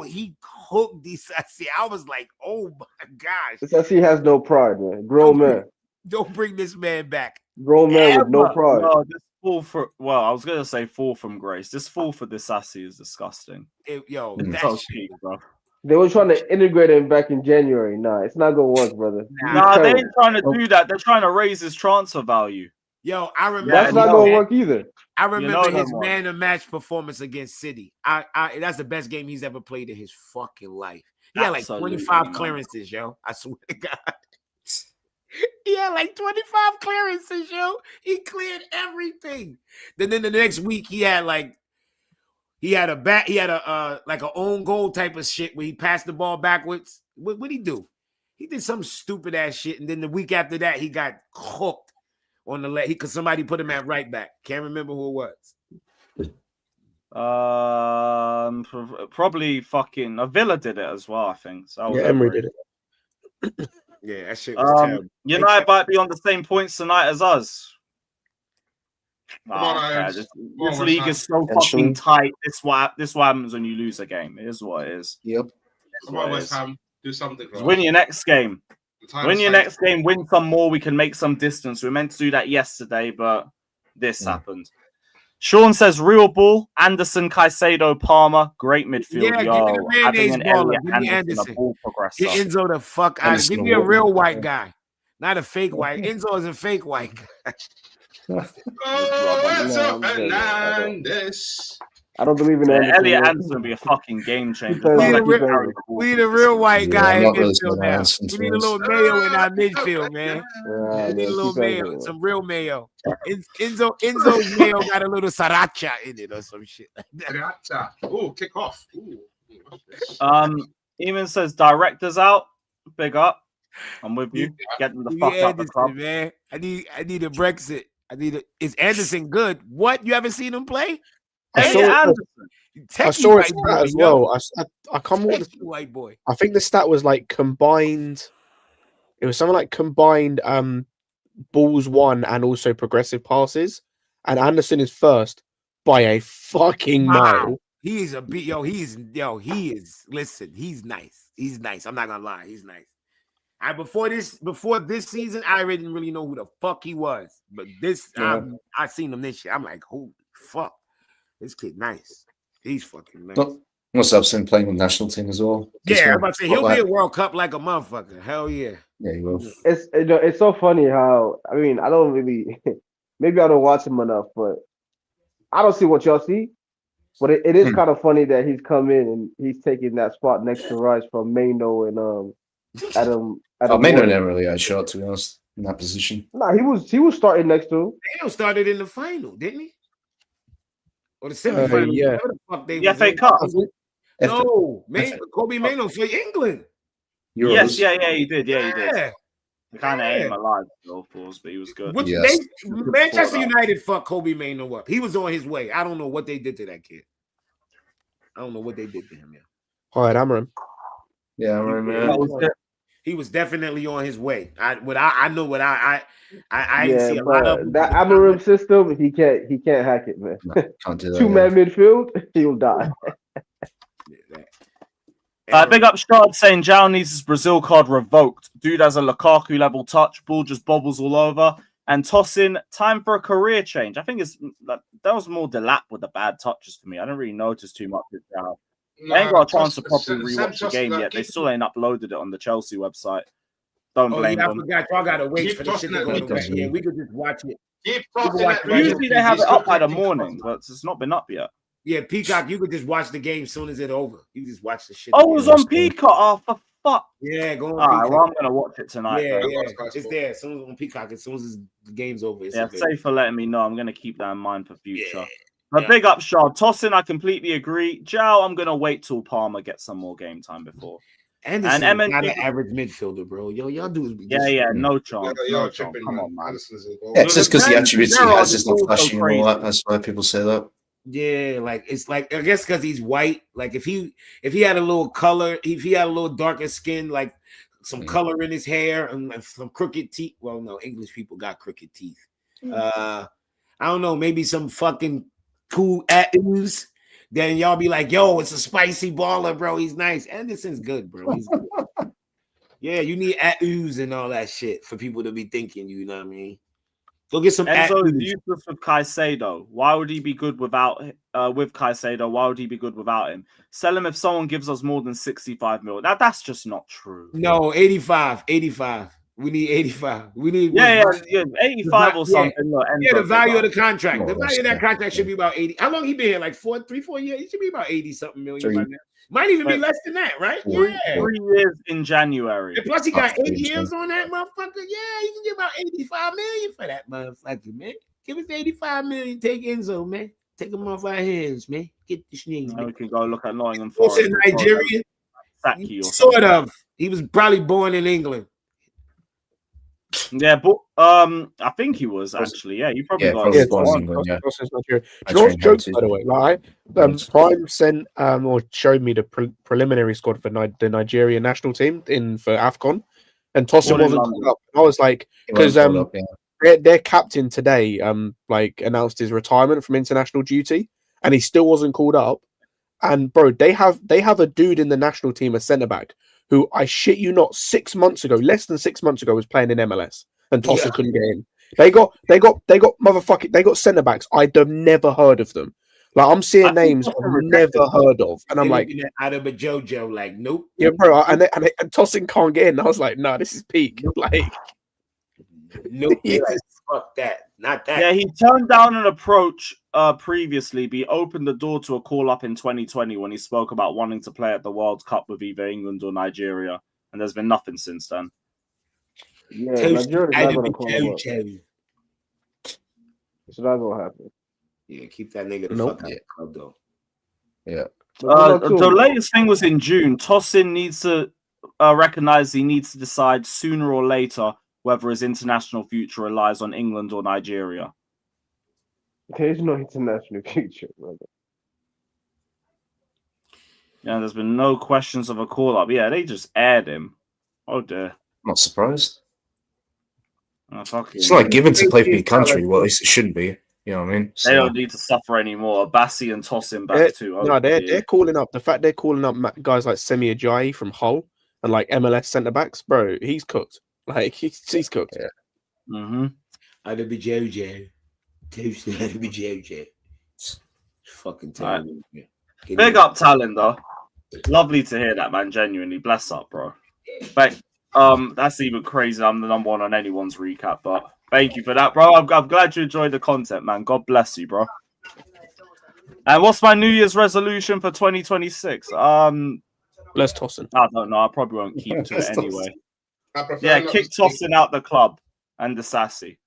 He hooked these. I was like, oh my gosh.
He has no pride, man. Grown man.
Don't bring this man back.
Grown man with no pride.
No, this fall for I was gonna say fall from grace. This fall for this Sassy is disgusting.
That's
so cheap, bro.
They were trying to integrate him back in January. Nah, it's not gonna work, brother.
Nah, they ain't trying to do that. They're trying to raise his transfer value.
I remember
that's not gonna work either.
I remember his man of match performance against City. That's the best game he's ever played in his fucking life. He had like 25 clearances, yo. I swear to God. He had like 25 clearances, yo. He cleared everything. Then the next week he had an own goal type of shit where he passed the ball backwards. What'd he do? He did some stupid ass shit, and then the week after that he got hooked on the left because somebody put him at right back. Can't remember who it
was. Probably fucking Villa did it as well. I think so.
Emery did it.
Yeah, that shit was terrible.
United might be on the same points tonight as us. This league is so fucking tight. This what happens when you lose a game. It is what it is.
Yep.
Come on, West Ham, do something.
Win your next game. Next game. Win some more. We can make some distance. We were meant to do that yesterday, but this happened. Sean says real ball, Anderson, Caicedo, Palmer, great midfield.
Yeah,
Yo,
give me the
having
mayonnaise
an
baller.
Elliot
Give me
Anderson, a
Anderson.
ball progressor.
Get Enzo the fuck out.
Anderson
Give me a
Walker.
real white guy, not a fake white. Enzo is a fake white guy.
Enzo Fernandez.
I don't believe in
Yeah,
Anderson.
Elliot
man.
Anderson would be a fucking game changer.
We
Sounds
need,
like he's carrying the ball.
we need a real white guy
I'm
in
not really
midfield
seeing
now.
Anderson,
We
to
need
be
a little
honest.
mayo in our midfield, man.
Yeah,
We need a
man,
little
keep
mayo,
Enzo, man.
some real mayo. Enzo's mayo got a little sriracha in it or some shit.
Oh, kick off. Ooh.
Eamon says directors out. Big up. I'm with you. Get them the fuck out the club.
Man. I need a Brexit. Is Anderson good? What? You haven't seen him play?
I saw a stat as well. I can't remember what
white boy.
I think the stat was like combined. It was something like combined balls won and also progressive passes. And Anderson is first by a fucking mile.
He is a beat. He is. Listen, he's nice. He's nice. I'm not gonna lie. He's nice. Before this season, I didn't really know who the fuck he was. But I seen him this year. I'm like, holy fuck. This kid nice. He's fucking nice.
Must have seen playing with the national team as well.
Yeah, I'm about to say he'll be a World Cup like a motherfucker. Hell yeah.
Yeah, he will.
It's so funny how I don't really maybe I don't watch him enough, but I don't see what y'all see. But it is kind of funny that he's come in and he's taking that spot next to Rice from Maino and Adam.
Maino never really had a shot, to be honest, in that position.
Nah, he was starting next to him.
Maino started in the final, didn't he? Or the semifinal?
Yeah.
Whatever the fuck they
The
was
FA
in.
Cup.
No, Kobe Maino for England.
Yes, yeah, he did. Yeah, he did.
Yeah.
Kind of ain't alive, though, but he was good.
Manchester United fucked Kobe Maino up. He was on his way. I don't know what they did to that kid. I don't know what they did to him.
Hi, Amarim.
Yeah, Amarim.
He was definitely on his way. I see a
but
lot of
that Amarim system. He can't hack it, man.
No, can't do that.
2-man midfield, he'll die.
Big up Strad saying Jao needs his Brazil card revoked. Dude has a Lukaku level touch. Ball just bobbles all over. And Tosin, time for a career change. I think that was more Delap with the bad touches for me. I didn't really notice too much with Jao. I ain't got a chance to properly rewatch the game yet. They still ain't uploaded it on the Chelsea website. Don't blame them.
I forgot. Y'all gotta wait for the shit to go away. Yeah, we could just watch it.
Usually they have it up by the morning, but it's not been up yet.
Yeah, Peacock, you could just watch the game as soon as it's over. You just watch the shit.
Oh, it was on Peacock. Oh, for fuck.
Yeah, go on.
All right, well, I'm gonna watch it tonight.
Yeah,
though.
it's there. As soon as on Peacock, as soon as the game's over. It's
safe for letting me know. I'm gonna keep that in mind for future. But big up, Shard. Tosin, I completely agree. Jao, I'm gonna wait till Palmer gets some more game time before.
And not an average midfielder, bro. Y'all do.
No chance. No chance. Come on, man.
Yeah, it's just because the attributes he has is not flashy and all that. That's why people say that.
Yeah, like it's like I guess because he's white. Like if he had a little color, if he had a little darker skin, like some color in his hair and some crooked teeth. Well, no, English people got crooked teeth. I don't know, maybe some fucking cool tattoos. Then y'all be like, yo, it's a spicy baller, bro. He's nice. Anderson's good, bro. He's good. Yeah, you need tattoos and all that shit for people to be thinking, you know what I mean? Go get some
Enzo is useless with Caicedo. Why would he be good with Caicedo? Why would he be good without him? Sell him if someone gives us more than 65 mil. That's just not true.
No, 85. We need 85. We need
85 or something.
The value of the contract. The value of that contract should be about 80. How long he been here? Like 3-4 years? He should be about 80-something million by now. Might even be less than that, right?
3 years in January.
And plus, he got 8 years on that motherfucker. Yeah, he can get about 85 million for that motherfucker, man. Give us 85 million. Take Enzo, man. Take him off our hands, man. Get this nigga.
We can go look at Nottingham
Forest. What's Nigerian? Sort of. He was probably born in England.
Yeah, but I think he was actually. Yeah, you probably got
George jokes, by the way. Like, Prime sent or showed me the preliminary squad for the Nigerian national team for AFCON, and Tosin wasn't called up. I was like, because their captain today like announced his retirement from international duty, and he still wasn't called up. And bro, they have a dude in the national team, a centre back, who I shit you not, less than 6 months ago, was playing in MLS, and Tosin couldn't get in. They got motherfucking. They got centre backs. I'd have never heard of them. Like I'm seeing names I've never heard of, and I'm like,
out of a JoJo, like nope.
Yeah, bro. And Tosin can't get in. I was like, no, this is peak. Like,
nope. Like, fuck that. Not that.
Yeah, he turned down an approach previously, but he opened the door to a call up in 2020 when he spoke about wanting to play at the World Cup with either England or Nigeria, and there's been nothing since then.
Yeah, Nigeria's not going to call him up. It's not going to happen.
Yeah, keep that nigga the fuck out of the club, though.
Yeah.
The latest thing was in June. Tosin needs to recognize he needs to decide sooner or later whether his international future relies on England or Nigeria.
There's no international future, brother.
Yeah, there's been no questions of a call-up. Yeah, they just aired him. Oh, dear.
Not surprised.
Oh,
it's not like given to play for your country. Well, at least it shouldn't be. You know what I mean?
They don't need to suffer anymore. Bassi and Tosin back too.
No, they're calling up the fact they're calling up guys like Semi Ajayi from Hull and like MLS centre backs, bro. He's cooked. Like he's cooked.
Yeah.
Mm-hmm.
I'd be JoJo. I'd be JoJo. Fucking terrible.
Right. Big up Talon though. Lovely to hear that, man. Genuinely, bless up, bro. But that's even crazy. I'm the number one on anyone's recap, but. Thank you for that, bro. I'm glad you enjoyed the content, man. God bless you, bro. And what's my New Year's resolution for 2026?
Let's Tosin.
I don't know. I probably won't keep to it anyway. Yeah, kick Tosin out the club and the sassy.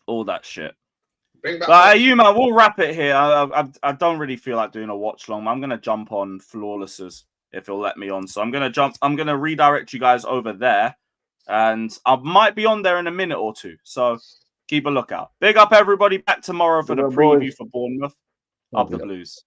All that shit. But you, man, we'll wrap it here. I don't really feel like doing a watch long. I'm going to jump on Flawlesses if he'll let me on. So I'm going to redirect you guys over there. And I might be on there in a minute or two. So keep a lookout. Big up, everybody. Back tomorrow for the preview for Bournemouth. Up the Blues.